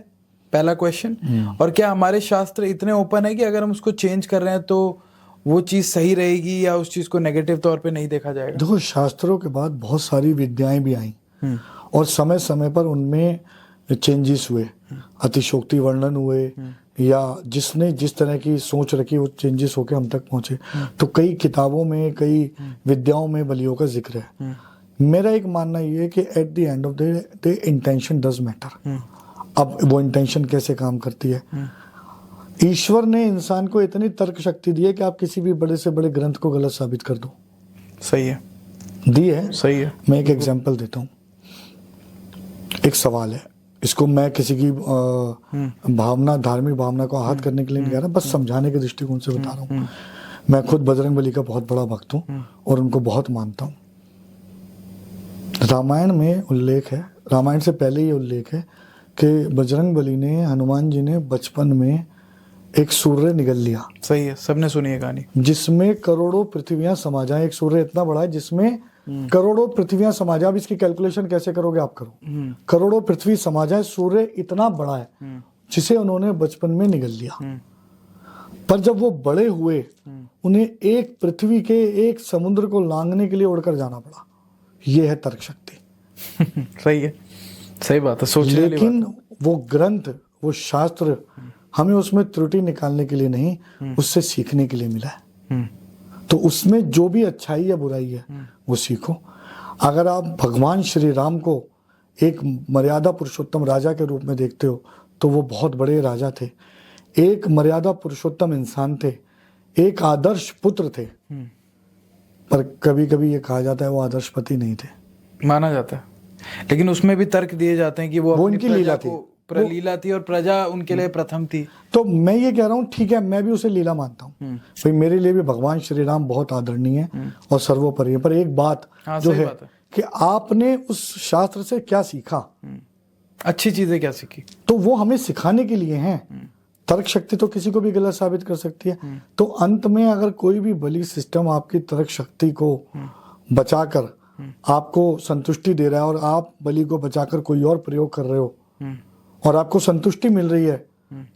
पहला क्वेश्चन। और क्या हमारे शास्त्र इतने ओपन है कि अगर हम उसको चेंज कर रहे हैं तो वो चीज़ सही रहेगी या उस चीज़ को नेगेटिव तौर पे नहीं देखा जाएगा? देखो, शास्त्रों के बाद बहुत सारी विद्याएं भी आई और समय समय पर उनमें चेंजेस हुए, अतिशोक्ति वर्णन हुए, या जिसने जिस तरह की सोच रखी वो चेंजेस होकर हम तक पहुंचे। तो कई किताबों में, कई विद्याओं में बलियों का जिक्र है। मेरा एक मानना ये है कि at the end of the intention does matter. अब वो इंटेंशन कैसे काम करती है, ईश्वर ने इंसान को इतनी तर्क शक्ति दी है कि आप किसी भी बड़े से बड़े ग्रंथ को गलत साबित कर दो। सही है, दी है, सही है। मैं एक एग्जांपल देता हूँ। एक सवाल है, इसको मैं किसी की भावना, धार्मिक भावना को आहत करने के लिए नहीं कह रहा, बस समझाने के दृष्टिकोण से बता रहा हूँ। मैं खुद बजरंगबली का बहुत बड़ा भक्त हूँ और उनको बहुत मानता हूँ। रामायण में उल्लेख है, रामायण से पहले ये उल्लेख है कि बजरंगबली ने, हनुमान जी ने बचपन में एक सूर्य निगल लिया। सही है, सबने सुनी है कहानी, जिसमें करोड़ों पृथ्वियां समा जाए। एक सूर्य इतना बड़ा है जिसमें करोड़ों पृथ्वियां समा जाए। अब इसकी कैलकुलेशन कैसे करोगे आप, करो। करोड़ों पृथ्वी समा जाए, सूर्य इतना बड़ा है जिसे उन्होंने बचपन में निगल लिया। पर जब वो बड़े हुए, उन्हें एक पृथ्वी के, एक समुद्र को लांघने के लिए उड़कर जाना पड़ा। ये है तर्क शक्ति। सही है, सही बात है, सोचने वाली लेकिन बात है। वो ग्रंथ, वो शास्त्र हमें उसमें त्रुटि निकालने के लिए नहीं, उससे सीखने के लिए मिला है। तो उसमें जो भी अच्छाई या बुराई है वो सीखो। अगर आप भगवान श्री राम को एक मर्यादा पुरुषोत्तम राजा के रूप में देखते हो तो वो बहुत बड़े राजा थे, एक मर्यादा पुरुषोत्तम इंसान थे, एक आदर्श पुत्र थे। पर कभी कभी ये कहा जाता है वो आदर्श पति नहीं थे, माना जाता है। लेकिन उसमें भी तर्क दिए जाते हैं कि वो उनकी लीला थी, लीला थी और प्रजा उनके लिए प्रथम थी। तो मैं ये कह रहा हूँ, ठीक है, मैं भी उसे लीला मानता हूँ भाई, मेरे लिए भी भगवान श्री राम बहुत आदरणीय है और सर्वोपरि है। पर एक बात जो है कि आपने उस शास्त्र से क्या सीखा, अच्छी चीजें क्या सीखी, तो वो हमें सिखाने के लिए हैं। तर्क शक्ति तो किसी को भी गलत साबित कर सकती है। तो अंत में अगर कोई भी बलि सिस्टम आपकी तर्क शक्ति को बचाकर आपको संतुष्टि दे रहा है और आप बलि को बचाकर कोई और प्रयोग कर रहे हो और आपको संतुष्टि मिल रही है,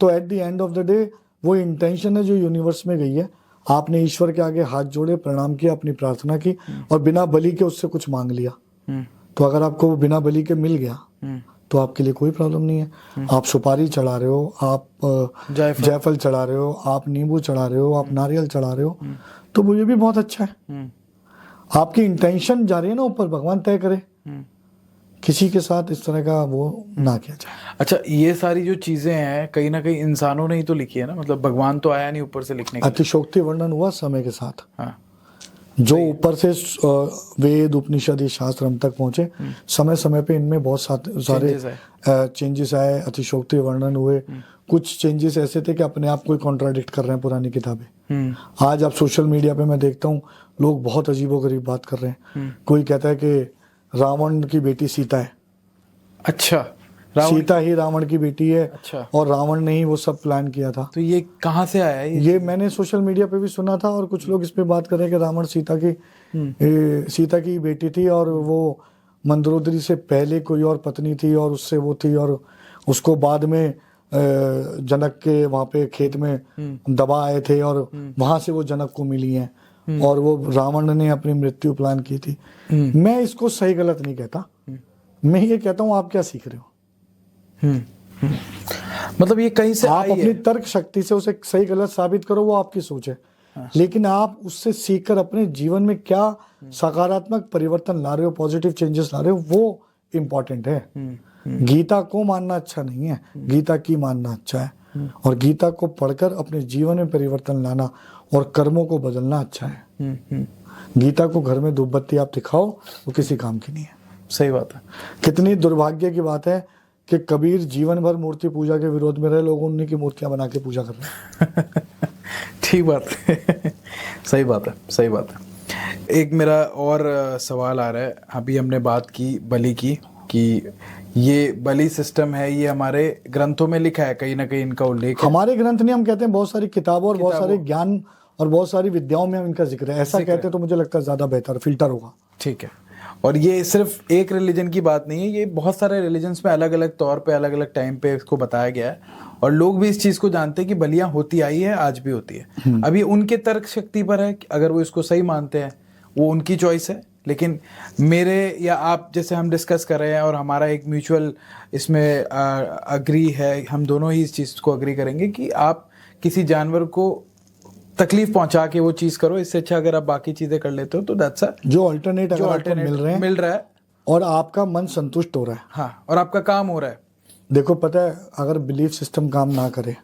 तो at the end of the day वो इंटेंशन है जो यूनिवर्स में गई है। आपने ईश्वर के आगे हाथ जोड़े, प्रणाम किया, अपनी प्रार्थना की और बिना बलि के उससे कुछ मांग लिया। तो अगर आपको वो बिना बलि के मिल गया तो आपके लिए कोई प्रॉब्लम नहीं है। आप सुपारी चढ़ा रहे हो, आप जायफल चढ़ा रहे हो, आप नींबू चढ़ा रहे हो, आप नारियल चढ़ा रहे हो, तो वो ये भी बहुत अच्छा है। आपकी इंटेंशन जा रही है ना ऊपर, भगवान तय करे। किसी के साथ इस तरह का वो ना किया जाए। अच्छा, ये सारी जो चीजें हैं कहीं ना कहीं इंसानों ने ही तो लिखी है ना, मतलब भगवान तो आया नहीं ऊपर से लिखने के लिए। अतिशोक्ति वर्णन हुआ समय के साथ। हाँ। जो ऊपर से वेद, उपनिषद, ये शास्त्र हम तक पहुंचे, समय समय पे इनमें बहुत सारे चेंजेस आए, अतिशोक्ति वर्णन हुए। कुछ चेंजेस ऐसे थे कि अपने आप को ही कॉन्ट्राडिक्ट कर रहे हैं पुरानी किताबें। आज आप सोशल मीडिया पे मैं देखता हूँ लोग बहुत अजीबोगरीब बात कर रहे हैं। कोई कहता है कि रावण की बेटी सीता है। अच्छा, सीता ही रावण की बेटी है। अच्छा। और रावण ने ही वो सब प्लान किया था। तो ये कहाँ से आया ये मैंने सोशल मीडिया पे भी सुना था और कुछ लोग इस पे बात कर रहे हैं कि रावण सीता की बेटी थी और वो मंदरोदरी से पहले कोई और पत्नी थी और उससे वो थी और उसको बाद में जनक के वहां पे खेत में दबा आए थे और वहां से वो जनक को मिली हैं और वो रावण ने अपनी मृत्यु प्लान की थी। मैं इसको सही गलत नहीं कहता, मैं ये कहता हूँ आप क्या सीख रहे हो। मतलब ये कहीं से आप अपनी तर्क शक्ति से उसे सही गलत साबित करो, वो आपकी सोच है। लेकिन आप उससे सीखकर अपने जीवन में क्या सकारात्मक परिवर्तन ला रहे हो, पॉजिटिव चेंजेस ला रहे हो, वो इम्पोर्टेंट है। गीता को मानना अच्छा नहीं है, गीता की मानना अच्छा है। और गीता को पढ़कर अपने जीवन में परिवर्तन लाना और कर्मों को बदलना अच्छा है। गीता को घर में धूप बत्ती आप दिखाओ, वो किसी काम की नहीं है। सही बात है। कितनी दुर्भाग्य की बात है कि कबीर जीवन भर मूर्ति पूजा के विरोध में रहे, लोग उन्हीं की मूर्तियां बना के पूजा कर रहे हैं। ठीक बात है। सही बात है, सही बात है। एक मेरा और सवाल आ रहा है, अभी हमने बात की बलि की कि ये बलि सिस्टम है, ये हमारे ग्रंथों में लिखा है, कहीं ना कहीं इनका उल्लेख है। हमारे ग्रंथ नहीं, हम कहते हैं बहुत सारी किताबों और बहुत सारे ज्ञान और बहुत सारी विद्याओं में हम इनका जिक्र है। ऐसा कहते हैं तो मुझे लगता है ज्यादा बेहतर फिल्टर होगा। ठीक है। और ये सिर्फ एक रिलीजन की बात नहीं है, ये बहुत सारे रिलीजन्स में अलग अलग तौर पे अलग अलग टाइम पे इसको बताया गया है, और लोग भी इस चीज को जानते हैं कि बलियां होती आई है, आज भी होती है। अभी उनके तर्क शक्ति पर है, अगर वो इसको सही मानते हैं वो उनकी चॉइस है, लेकिन मेरे या आप जैसे हम डिस्कस कर रहे हैं और हमारा एक म्यूचुअल इसमें अग्री है, हम दोनों ही इस चीज को अग्री करेंगे कि आप किसी जानवर को तकलीफ पहुंचा के वो चीज करो, इससे अच्छा अगर आप बाकी चीजें कर लेते हो तो दैट्स जो अल्टरनेट मिल रहा है और आपका मन संतुष्ट हो रहा है, हाँ, और आपका काम हो रहा है। देखो पता है, अगर बिलीफ सिस्टम काम ना करे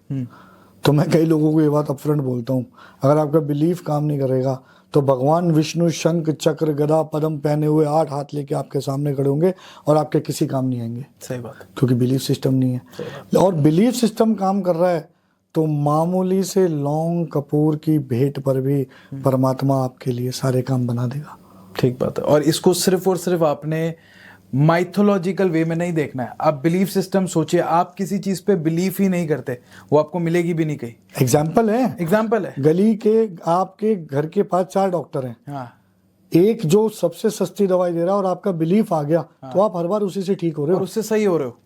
तो मैं कई लोगों को ये बात अपफ्रंट बोलता हूँ, अगर आपका बिलीफ काम नहीं करेगा तो भगवान विष्णु शंख चक्र गदा पद्म पहने हुए 8 हाथ लेके आपके सामने खड़े होंगे और आपके किसी काम नहीं आएंगे। सही बात है, क्योंकि बिलीफ सिस्टम नहीं है। और बिलीफ सिस्टम काम कर रहा है तो मामूली से लौंग कपूर की भेंट पर भी परमात्मा आपके लिए सारे काम बना देगा। ठीक बात है। और इसको सिर्फ और सिर्फ आपने माइथोलॉजिकल वे में नहीं देखना है, आप बिलीफ सिस्टम सोचिए, आप किसी चीज पे बिलीफ ही नहीं करते, वो आपको मिलेगी भी नहीं कहीं। एग्जाम्पल है गली के आपके घर के पास 4 डॉक्टर हैं, हाँ, एक जो सबसे सस्ती दवाई दे रहा है और आपका बिलीफ आ गया, हाँ, तो आप हर बार उसी से ठीक हो रहे हो और उससे सही हो रहे हो।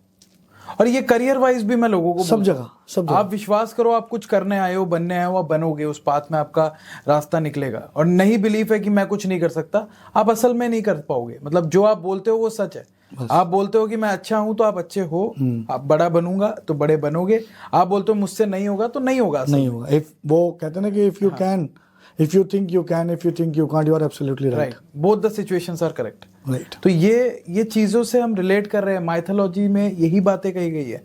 और ये करियर वाइज भी मैं लोगों को सब जगह आप विश्वास करो, आप कुछ करने आए हो, बनने आए हो, आप बनोगे, उस पाथ में आपका रास्ता निकलेगा। और नहीं बिलीफ है कि मैं कुछ नहीं कर सकता, आप असल में नहीं कर पाओगे। मतलब जो आप बोलते हो वो सच है, आप बोलते हो कि मैं अच्छा हूं तो आप अच्छे हो, आप बड़ा बनूंगा तो बड़े बनोगे, आप बोलते हो मुझसे नहीं होगा तो नहीं होगा, नहीं होगा। वो कहते हैं ना कि if you think you can, if you think you can't, you are absolutely right. Both the situations are correct. Right. तो ये चीजों से हम रिलेट कर रहे हैं, माइथोलॉजी में यही बातें कही गई है,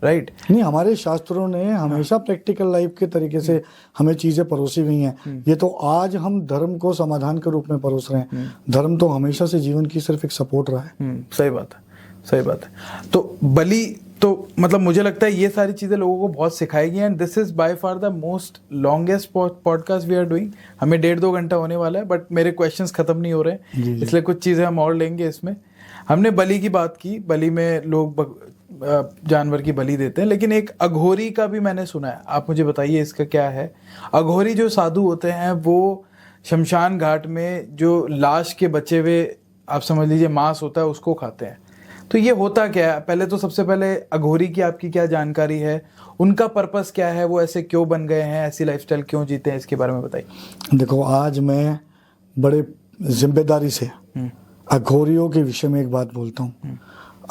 राइट? नहीं, हमारे शास्त्रों ने हमेशा प्रैक्टिकल लाइफ के तरीके से हमें चीजें परोसी गई हैं। ये तो आज हम धर्म को समाधान के रूप में परोस रहे हैं, धर्म तो हमेशा से जीवन की सिर्फ एक सपोर्ट रहा है। सही बात है, सही बात है। तो बलि तो मतलब मुझे लगता है ये सारी चीजें लोगों को बहुत सिखाएगी, and this is by far the most longest podcast we are doing. हमें 1.5-2 घंटा होने वाला है, बट मेरे क्वेश्चंस खत्म नहीं हो रहे हैं, इसलिए कुछ चीजें हम और लेंगे इसमें। हमने बलि की बात की, बलि में लोग जानवर की बलि देते हैं, लेकिन एक अघोरी का भी मैंने सुना है, आप मुझे बताइए इसका क्या है। अघोरी जो साधु होते हैं वो शमशान घाट में जो लाश के बचे हुए, आप समझ लीजिए मांस होता है, उसको खाते हैं। तो ये होता क्या है? पहले तो सबसे पहले अघोरी की आपकी क्या जानकारी है, उनका पर्पस क्या है, वो ऐसे क्यों बन गए हैं, ऐसी लाइफस्टाइल क्यों जीते हैं, इसके बारे में बताइए। देखो, आज मैं बड़े जिम्मेदारी से अघोरियों के विषय में एक बात बोलता हूँ।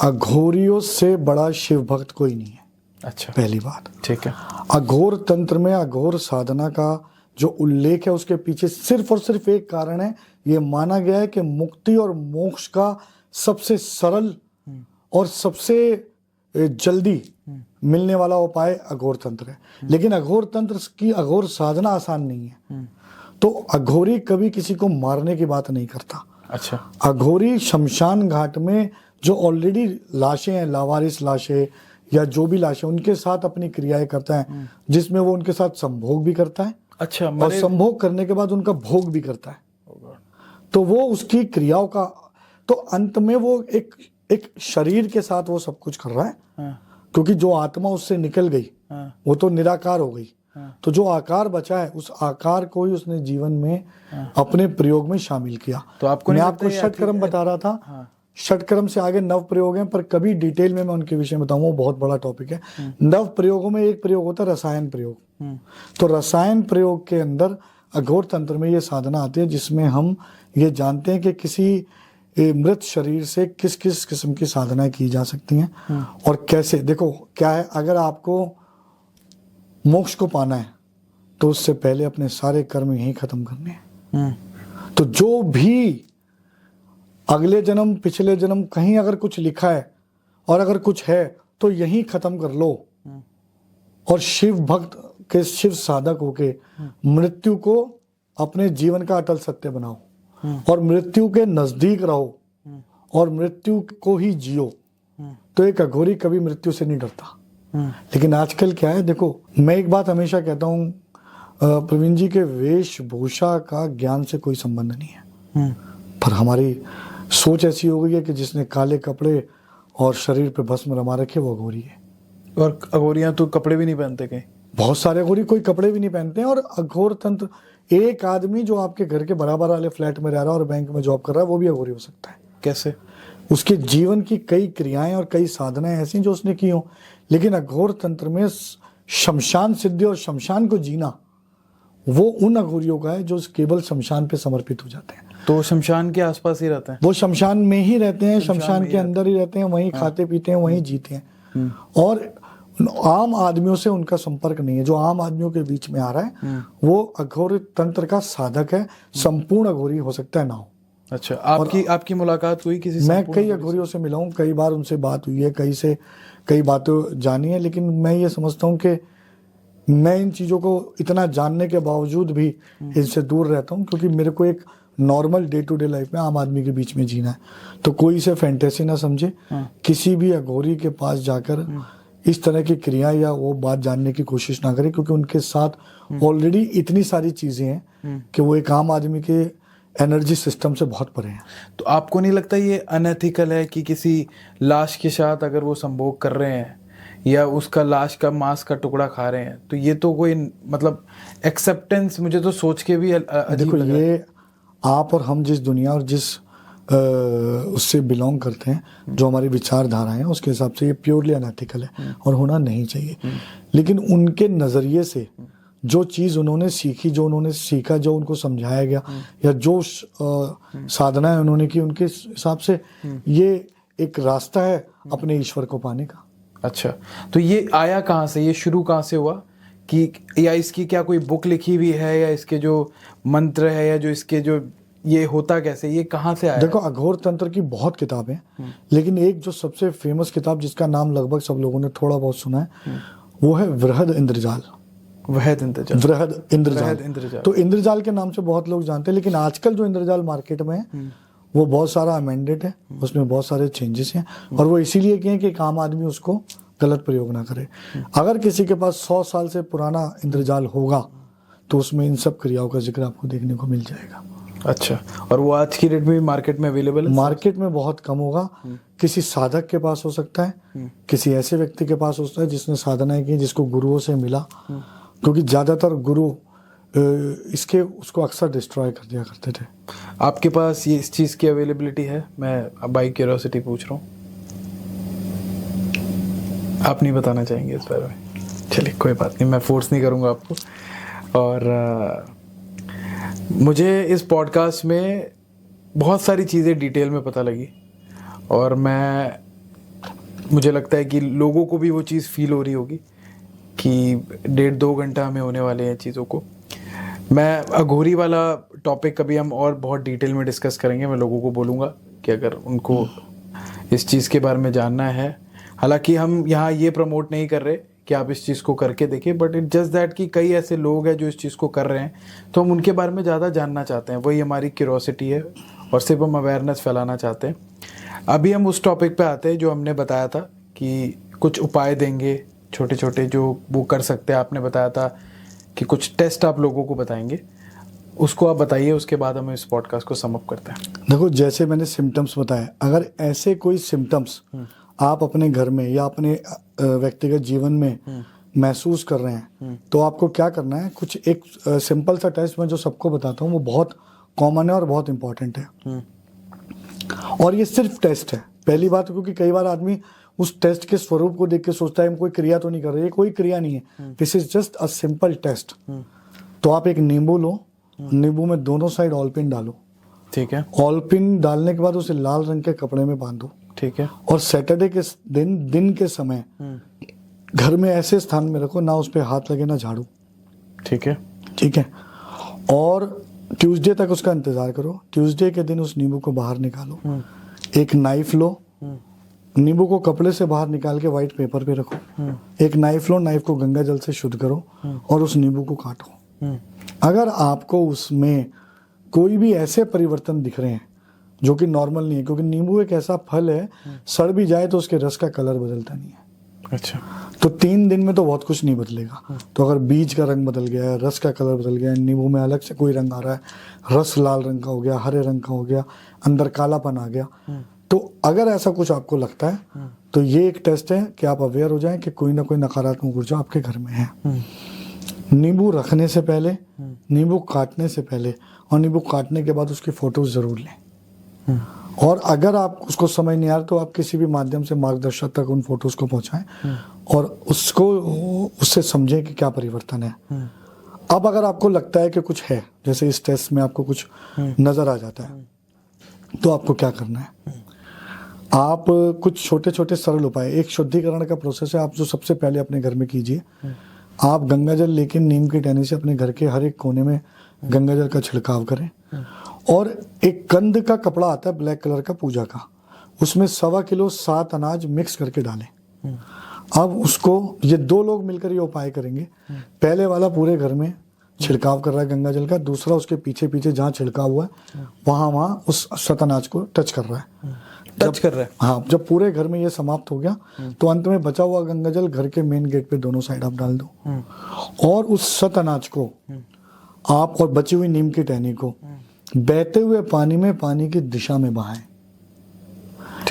अघोरियों से बड़ा शिव भक्त कोई नहीं है। अच्छा, पहली बात। ठीक है। अघोर तंत्र में अघोर साधना का जो उल्लेख है उसके पीछे सिर्फ और सिर्फ एक कारण है, ये माना गया है कि मुक्ति और मोक्ष का सबसे सरल और सबसे जल्दी मिलने वाला उपाय अघोर तंत्र है। लेकिन अघोर तंत्र की अघोर साधना आसान नहीं है। तो अघोरी कभी किसी को मारने की बात नहीं करता। अच्छा। अघोरी शमशान घाट में जो ऑलरेडी लाशें हैं, लावारिस लाशें या जो भी लाशें, उनके साथ अपनी क्रियाएं करता है, जिसमें वो उनके साथ संभोग भी करता है। अच्छा। और संभोग करने के बाद उनका भोग भी करता है। तो वो उसकी क्रियाओं का, तो अंत में वो एक शरीर के साथ वो सब कुछ कर रहा है। क्योंकि जो आत्मा उससे निकल गई वो तो निराकार हो गई। तो जो आकार बचा है, उस आकार को ही उसने जीवन में अपने प्रयोग में शामिल किया। तो आपको मैं आपको षटकर्म बता रहा था। षटकर्म से आगे नव प्रयोग हैं, पर कभी डिटेल में मैं उनके विषय में बताऊंगा, बहुत बड़ा टॉपिक है। नव प्रयोगों में एक प्रयोग होता है रसायन प्रयोग। तो रसायन प्रयोग के अंदर अघोर तंत्र में ये साधना आती है, जिसमें हम ये जानते हैं कि किसी मृत शरीर से किस किस किस्म की साधनाएं की जा सकती हैं और कैसे। देखो क्या है, अगर आपको मोक्ष को पाना है तो उससे पहले अपने सारे कर्म यहीं खत्म करने हैं। तो जो भी अगले जन्म पिछले जन्म कहीं अगर कुछ लिखा है और अगर कुछ है तो यहीं खत्म कर लो, और शिव भक्त के, शिव साधक होके मृत्यु को अपने जीवन का अटल सत्य बनाओ और मृत्यु के नजदीक रहो और मृत्यु को ही जियो। तो एक अघोरी कभी मृत्यु से नहीं डरता। लेकिन आजकल क्या है, देखो मैं एक बात हमेशा कहता हूँ, प्रवीण जी के वेशभूषा का ज्ञान से कोई संबंध नहीं है, पर हमारी सोच ऐसी हो गई है कि जिसने काले कपड़े और शरीर पे भस्म रमा रखे वो अघोरी है। और अघोरियां तो कपड़े भी नहीं पहनते कहीं, बहुत सारे अघोरी कोई कपड़े भी नहीं पहनते हैं। और अघोर तंत्र, एक आदमी जो आपके घर के बराबर वाले फ्लैट में रह रहा है और बैंक में जॉब कर रहा है, वो भी अघोरी हो सकता है। कैसे? उसके जीवन की कई क्रियाएं और कई साधनाएं ऐसी जो उसने की हो। लेकिन अघोर तंत्र में शमशान सिद्धि और शमशान को जीना वो उन अघोरियों का है जो केवल शमशान पे समर्पित हो जाते हैं। तो शमशान के आसपास ही रहते हैं, वो शमशान में ही रहते हैं, शमशान के अंदर ही रहते हैं, वहीं खाते पीते हैं, वहीं जीते हैं। और आम आदमियों से उनका संपर्क नहीं है। जो आम आदमियों के बीच में आ रहा है वो अघोर तंत्र का साधक है। संपूर्ण अघोरी हो सकता है ना हो। अच्छा, आपकी मुलाकात हुई किसी से? मैं कई अघोरियों से मिला हूँ, कई बार उनसे बात हुई है, कई बातें जानी है। लेकिन मैं ये समझता हूँ कि मैं इन चीज़ों को इतना जानने के बावजूद भी इनसे दूर रहता हूँ, क्योंकि मेरे को एक normal day to day life में आम आदमी के बीच में जीना है। तो कोई इसे फैंटेसी ना समझे, किसी भी अघोरी के पास जाकर इस तरह की क्रिया या वो बात जानने की कोशिश ना करे, क्योंकि उनके साथ ऑलरेडी इतनी सारी चीजें हैं कि वो एक आम आदमी के एनर्जी सिस्टम से बहुत परे हैं। तो आपको नहीं लगता ये अनएथिकल है कि किसी लाश के साथ अगर वो संभोग कर रहे हैं या उसका लाश का मांस का टुकड़ा खा रहे हैं, तो ये तो कोई मतलब एक्सेप्टेंस, मुझे तो सोच के भी अजीब देखो लग रहा है। ये आप और हम जिस दुनिया और जिस उससे बिलोंग करते हैं, जो हमारी विचारधारा है, उसके हिसाब से ये प्योरली अनएथिकल है और होना नहीं चाहिए। लेकिन उनके नज़रिए से जो चीज़ उन्होंने सीखी, जो उन्होंने सीखा, जो उनको समझाया गया या जो साधनाएं उन्होंने की, उनके हिसाब से ये एक रास्ता है अपने ईश्वर को पाने का। अच्छा, तो ये आया कहाँ से, ये शुरू कहाँ से हुआ? कि या इसकी क्या कोई बुक लिखी हुई है, या इसके जो मंत्र है, या जो इसके जो ये होता कैसे, ये कहाँ से आया? देखो अघोर तंत्र की बहुत किताबें, लेकिन एक जो सबसे फेमस किताब जिसका नाम लगभग सब लोगों ने थोड़ा बहुत सुना है, वो है वृहद इंद्रजाल। वृहद इंद्रजाल। तो इंद्रजाल के नाम से बहुत लोग जानते हैं, लेकिन आजकल जो इंद्रजाल मार्केट में है वो बहुत सारा अमेंडेड है, उसमें बहुत सारे चेंजेस हैं, और वो इसीलिए किए कि एक आम आदमी उसको गलत प्रयोग ना करे। अगर किसी के पास 100 साल से पुराना इंद्रजाल होगा तो उसमें इन सब क्रियाओं का जिक्र आपको देखने को मिल जाएगा। अच्छा, और वो आज की डेट में भी मार्केट में अवेलेबल है? मार्केट में बहुत कम होगा। किसी साधक के पास हो सकता है, किसी ऐसे व्यक्ति के पास हो सकता है जिसने साधनाएं की, जिसको गुरुओं से मिला, क्योंकि ज्यादातर गुरु उसको अक्सर डिस्ट्रॉय कर दिया करते थे। आपके पास ये इस चीज की अवेलेबिलिटी है? मैं बाई क्यूरियोसिटी पूछ रहा हूँ, आप नहीं बताना चाहेंगे इस बारे में? चलिए कोई बात नहीं, मैं फोर्स नहीं करूँगा आपको। और मुझे इस पॉडकास्ट में बहुत सारी चीज़ें डिटेल में पता लगी, और मुझे लगता है कि लोगों को भी वो चीज़ फील हो रही होगी कि 1.5-2 घंटा हमें होने वाले हैं चीज़ों को। मैं अघोरी वाला टॉपिक कभी हम और बहुत डिटेल में डिस्कस करेंगे। मैं लोगों को बोलूँगा कि अगर उनको इस चीज़ के बारे में जानना है, हालांकि हम यहाँ ये प्रमोट नहीं कर रहे कि आप इस चीज़ को करके देखें, बट इट जस्ट दैट कि कई ऐसे लोग हैं जो इस चीज़ को कर रहे हैं, तो हम उनके बारे में ज़्यादा जानना चाहते हैं। वही हमारी क्यूरोसिटी है, और सिर्फ हम अवेयरनेस फैलाना चाहते हैं। अभी हम उस टॉपिक पे आते हैं जो हमने बताया था कि कुछ उपाय देंगे छोटे छोटे जो वो कर सकते हैं। आपने बताया था कि कुछ टेस्ट आप लोगों को बताएंगे, उसको आप बताइए, उसके बाद हम इस पॉडकास्ट को सम अप करते हैं। देखो जैसे मैंने सिम्टम्स बताए, अगर ऐसे कोई सिम्टम्स आप अपने घर में या अपने व्यक्तिगत जीवन में महसूस कर रहे हैं, तो आपको क्या करना है, कुछ एक सिंपल सा टेस्ट मैं जो सबको बताता हूँ वो बहुत कॉमन है और बहुत इंपॉर्टेंट है। और ये सिर्फ टेस्ट है, पहली बात, क्योंकि कई बार आदमी उस टेस्ट के स्वरूप को देख के सोचता है हम कोई क्रिया तो नहीं कर रहे। ये कोई क्रिया नहीं है, this is just a simple test. तो आप एक नींबू लो, नींबू में दोनों साइड ऑलपिन डालो, ठीक है। ऑलपिन डालने के बाद उसे लाल रंग के कपड़े में बांधो, ठीक है। और सैटरडे के दिन के समय घर में ऐसे स्थान में रखो ना उस पर हाथ लगे ना झाड़ू, ठीक है, ठीक है। और ट्यूसडे तक उसका इंतजार करो। ट्यूसडे के दिन उस नींबू को बाहर निकालो, एक नाइफ लो, नींबू को कपड़े से बाहर निकाल के व्हाइट पेपर पे रखो, एक नाइफ लो, नाइफ को गंगा जल से शुद्ध करो और उस नींबू को काटो। अगर आपको उसमें कोई भी ऐसे परिवर्तन दिख रहे हैं जो कि नॉर्मल नहीं है, क्योंकि नींबू एक ऐसा फल है सड़ भी जाए तो उसके रस का कलर बदलता नहीं है। अच्छा। तो 3 दिन में तो बहुत कुछ नहीं बदलेगा। तो अगर बीज का रंग बदल गया है, रस का कलर बदल गया है, नींबू में अलग से कोई रंग आ रहा है, रस लाल रंग का हो गया, हरे रंग का हो गया, अंदर कालापन आ गया, तो अगर ऐसा कुछ आपको लगता है तो ये एक टेस्ट है कि आप अवेयर हो जाएं कि कोई ना कोई नकारात्मक ऊर्जा आपके घर में है। नींबू रखने से पहले, नींबू काटने से पहले और नींबू काटने के बाद उसकी फोटोज जरूर लें। और अगर आप उसको समझ नहीं आ रहा तो आप किसी भी माध्यम से मार्गदर्शक तक उन फोटोज को पहुंचाएं और उसको उससे समझें कि क्या परिवर्तन है। अब अगर आपको लगता है कि कुछ है, जैसे इस टेस्ट में आपको कुछ नजर आ जाता है, तो आपको क्या करना है? आप कुछ छोटे छोटे सरल उपाय, एक शुद्धिकरण का प्रोसेस है, आप जो सबसे पहले अपने घर में कीजिए, आप गंगा जल लेके नीम की टहनी से अपने घर के हर एक कोने में गंगा जल का छिड़काव करें और एक कंद का कपड़ा आता है ब्लैक कलर का पूजा का, उसमें 1.25 किलो 7 अनाज मिक्स करके डालें। अब उसको ये 2 लोग मिलकर ये उपाय करेंगे। पहले वाला पूरे घर में छिड़काव कर रहा है गंगा जल का, दूसरा उसके पीछे पीछे जहाँ छिड़काव हुआ है वहां उस 7 अनाज को टच कर रहा है, टच कर रहा है। हाँ, जब पूरे घर में ये समाप्त हो गया तो अंत में बचा हुआ गंगा जल घर के मेन गेट पे दोनों साइड आप डाल दो और उस 7 अनाज को आप और बची हुई नीम की टहनी को बहते हुए पानी में पानी की दिशा में बहाएं।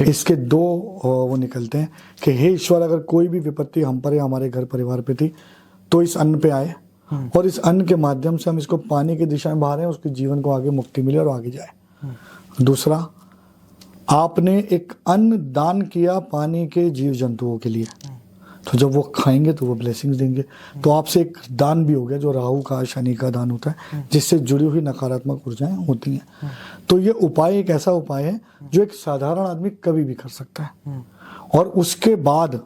इसके 2 वो निकलते हैं कि हे ईश्वर, अगर कोई भी विपत्ति हम पर या हमारे घर परिवार पे थी तो इस अन्न पे आए और इस अन्न के माध्यम से हम इसको पानी की दिशा में बहा रहे हैं, उसके जीवन को आगे मुक्ति मिले और आगे जाए। दूसरा, आपने एक अन्न दान किया पानी के जीव जंतुओं के लिए, तो जब वो खाएंगे तो वो ब्लेसिंग्स देंगे। तो आपसे एक दान भी हो गया जो राहु का शनि का दान होता है, जिससे जुड़ी हुई नकारात्मक ऊर्जाएं होती हैं। तो ये उपाय एक ऐसा उपाय है जो एक साधारण आदमी कभी भी कर सकता है और उसके बाद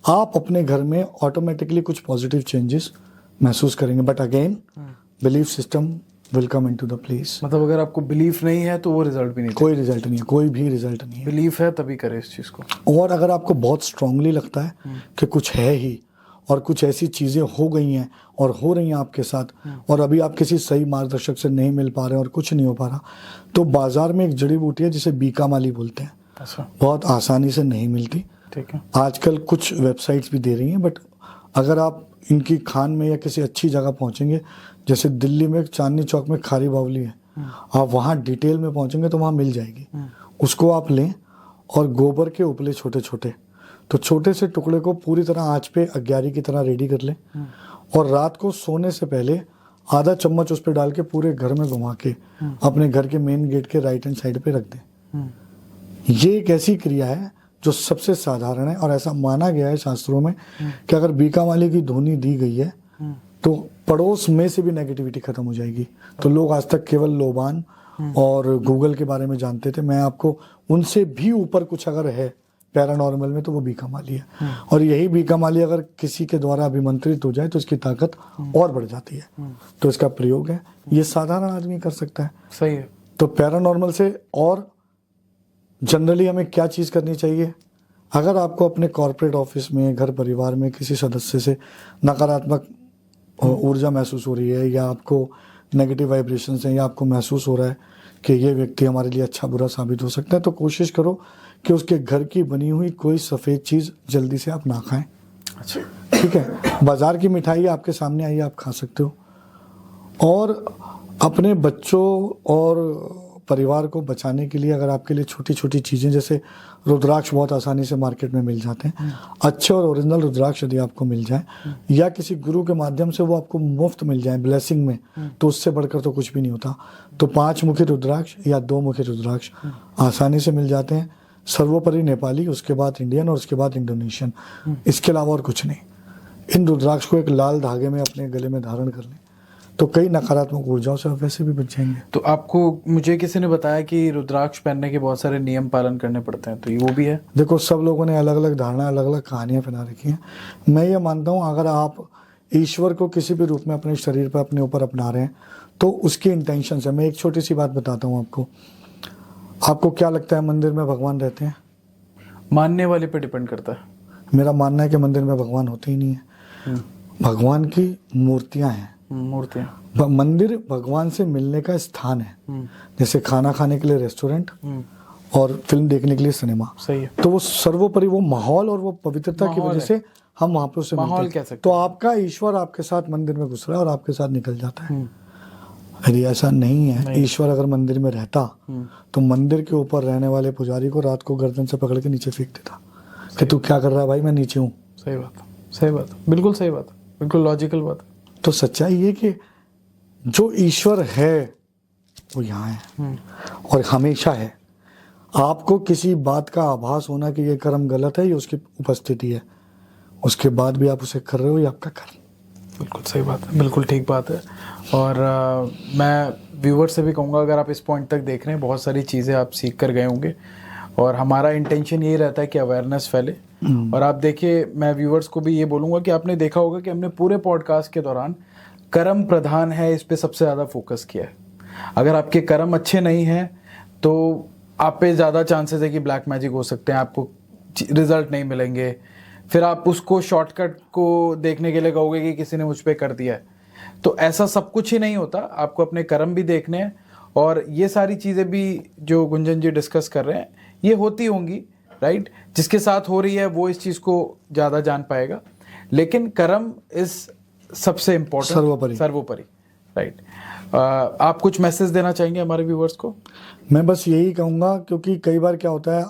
आप अपने घर में ऑटोमेटिकली कुछ पॉजिटिव चेंजेस महसूस करेंगे। But again belief system will come into the place. मतलब अगर आपको बिलीफ नहीं है तो वो रिजल्ट भी नहीं, कोई रिजल्ट नहीं है, कोई भी रिजल्ट नहीं है। बिलीफ है तभी करे इस चीज को। और अगर आपको बहुत स्ट्रांगली लगता है कि कुछ है ही और कुछ ऐसी चीजें हो गई हैं और हो रही हैं आपके साथ और अभी आप किसी सही मार्गदर्शक से नहीं मिल पा रहे और कुछ नहीं हो पा रहा, तो बाजार में एक जड़ी बूटी है जिसे बीका माली बोलते हैं। अच्छा। बहुत आसानी से नहीं मिलती। ठीक है। आजकल कुछ वेबसाइट्स भी दे रही हैं, बट अगर आप इनकी खान में या किसी अच्छी जगह पहुंचेंगे, जैसे दिल्ली में चांदनी चौक में खारी बावली है, आप वहाँ डिटेल में पहुंचेंगे तो वहाँ मिल जाएगी। उसको आप लें और गोबर के उपले छोटे छोटे, तो छोटे से टुकड़े को पूरी तरह आंच पे अग्यारी की तरह रेडी कर लें और रात को सोने से पहले आधा चम्मच उस पर डाल के पूरे घर में घुमा के अपने घर के मेन गेट के राइट हैंड साइड पे रख दें। ये एक ऐसी क्रिया है जो सबसे साधारण है और ऐसा माना गया है शास्त्रों में कि अगर बीका माली की धुनी दी गई है तो पड़ोस में से भी नेगेटिविटी खत्म हो जाएगी। तो लोग आज तक केवल लोबान और गूगल के बारे में जानते थे। मैं आपको उनसे भी ऊपर कुछ अगर है पैरानॉर्मल में तो वो बीका माली है और यही बीका माली अगर किसी के द्वारा अभिमंत्रित हो जाए तो इसकी ताकत और बढ़ जाती है। तो इसका प्रयोग है, ये साधारण आदमी कर सकता है। सही है। तो पैरानॉर्मल से और जनरली हमें क्या चीज़ करनी चाहिए? अगर आपको अपने कॉर्पोरेट ऑफिस में, घर परिवार में किसी सदस्य से नकारात्मक ऊर्जा महसूस हो रही है या आपको नेगेटिव वाइब्रेशंस हैं या आपको महसूस हो रहा है कि ये व्यक्ति हमारे लिए अच्छा बुरा साबित हो सकता है, तो कोशिश करो कि उसके घर की बनी हुई कोई सफ़ेद चीज़ जल्दी से आप ना खाएं। अच्छा। ठीक है, बाजार की मिठाई आपके सामने आई, आप खा सकते हो। और अपने बच्चों और परिवार को बचाने के लिए अगर आपके लिए छोटी छोटी चीज़ें, जैसे रुद्राक्ष बहुत आसानी से मार्केट में मिल जाते हैं, अच्छे और ओरिजिनल रुद्राक्ष यदि आपको मिल जाए या किसी गुरु के माध्यम से वो आपको मुफ्त मिल जाए ब्लेसिंग में, तो उससे बढ़कर तो कुछ भी नहीं होता। तो 5 मुखी रुद्राक्ष या 2 मुखी रुद्राक्ष आसानी से मिल जाते हैं। सर्वोपरि नेपाली, उसके बाद इंडियन और उसके बाद इंडोनेशियन, इसके अलावा और कुछ नहीं। इन रुद्राक्ष को एक लाल धागे में अपने गले में धारण कर लें तो कई नकारात्मक ऊर्जाओं से आप वैसे भी बच जाएंगे। तो आपको मुझे किसी ने बताया कि रुद्राक्ष पहनने के बहुत सारे नियम पालन करने पड़ते हैं, तो ये वो भी है? देखो, सब लोगों ने अलग अलग धारणा, अलग अलग कहानियां बना रखी हैं। मैं ये मानता हूँ अगर आप ईश्वर को किसी भी रूप में अपने शरीर पर अपने ऊपर अपना रहे हैं तो उसकी इंटेंशन है। मैं एक छोटी सी बात बताता हूँ आपको क्या लगता है मंदिर में भगवान रहते हैं? मानने वाले पे डिपेंड करता है। मेरा मानना है कि मंदिर में भगवान होते ही नहीं है। भगवान की मूर्तियाँ हैं मूर्तियां। मंदिर भगवान से मिलने का स्थान है, जैसे खाना खाने के लिए रेस्टोरेंट और फिल्म देखने के लिए सिनेमा। सही है। तो वो सर्वोपरि वो माहौल और वो पवित्रता की वजह से हम वहां पे उससे माहौल मिलते कह हैं। सकते तो आपका ईश्वर आपके साथ मंदिर में घुस रहा है और आपके साथ निकल जाता है। यदि ऐसा नहीं है, ईश्वर अगर मंदिर में रहता तो मंदिर के ऊपर रहने वाले पुजारी को रात को गर्दन से पकड़ के नीचे फेंक देता कि तू क्या कर रहा है भाई, मैं नीचे हूँ। सही बात, सही बात, बिल्कुल सही बात, बिल्कुल लॉजिकल बात। तो सच्चाई ये कि जो ईश्वर है वो यहाँ है और हमेशा है। आपको किसी बात का आभास होना कि ये कर्म गलत है, ये उसकी उपस्थिति है, उसके बाद भी आप उसे कर रहे हो, ये आपका कर्म। बिल्कुल सही बात है, बिल्कुल ठीक बात है। और मैं व्यूअर से भी कहूँगा, अगर आप इस पॉइंट तक देख रहे हैं, बहुत सारी चीज़ें आप सीख कर गए होंगे और हमारा इंटेंशन यही रहता है कि अवेयरनेस फैले। और आप देखिए, मैं व्यूअर्स को भी ये बोलूँगा कि आपने देखा होगा कि हमने पूरे पॉडकास्ट के दौरान कर्म प्रधान है इस पे सबसे ज़्यादा फोकस किया है। अगर आपके कर्म अच्छे नहीं हैं तो आप पे ज़्यादा चांसेस है कि ब्लैक मैजिक हो सकते हैं, आपको रिजल्ट नहीं मिलेंगे, फिर आप उसको शॉर्टकट को देखने के लिए कहोगे कि किसी ने मुझ पे कर दिया है। तो ऐसा सब कुछ ही नहीं होता, आपको अपने कर्म भी देखने हैं। और ये सारी चीज़ें भी जो गुंजन जी डिस्कस कर रहे हैं ये होती होंगी, राइट। जिसके साथ हो रही है वो इस चीज़ को ज़्यादा जान पाएगा, लेकिन कर्म इस सबसे इम्पोर्टेंट, सर्वोपरि, राइट। आप कुछ मैसेज देना चाहेंगे हमारे व्यूवर्स को? मैं बस यही कहूँगा, क्योंकि कई बार क्या होता है,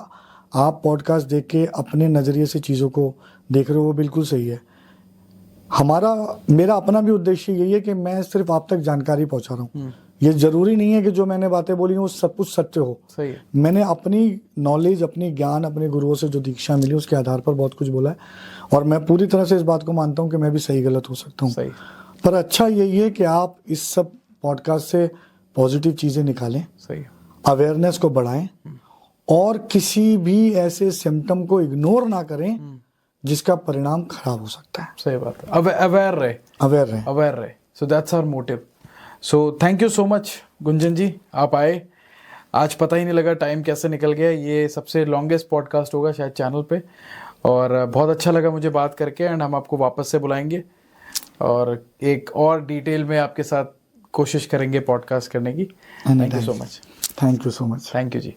आप पॉडकास्ट देख के अपने नज़रिए से चीज़ों को देख रहे हो, वो बिल्कुल सही है। मेरा अपना भी उद्देश्य यही है कि मैं सिर्फ आप तक जानकारी पहुंचा रहा हूँ। ये जरूरी नहीं है कि जो मैंने बातें बोली वो सब कुछ सत्य हो। सही है। मैंने अपनी नॉलेज, अपनी ज्ञान, अपने गुरुओं से जो दीक्षा मिली उसके आधार पर बहुत कुछ बोला है और मैं पूरी तरह से इस बात को मानता हूँ कि मैं भी सही गलत हो सकता हूँ। सही। पर अच्छा यही है कि आप इस सब पॉडकास्ट से पॉजिटिव चीज़ें निकालें, सही, अवेयरनेस को बढ़ाएं और किसी भी ऐसे सिम्टम को इग्नोर ना करें जिसका परिणाम खराब हो सकता है। सही बात है। अवेयर रहे। So that's our motive. So thank you so much Gunjan ji, आप आए। आज पता ही नहीं लगा टाइम कैसे निकल गया। ये सबसे लॉन्गेस्ट पॉडकास्ट होगा शायद चैनल पे, और बहुत अच्छा लगा मुझे बात करके। एंड हम आपको वापस से बुलाएंगे और एक और डिटेल में आपके साथ कोशिश करेंगे पॉडकास्ट करने की। Thank you so much. Thank you so much. Thank you ji.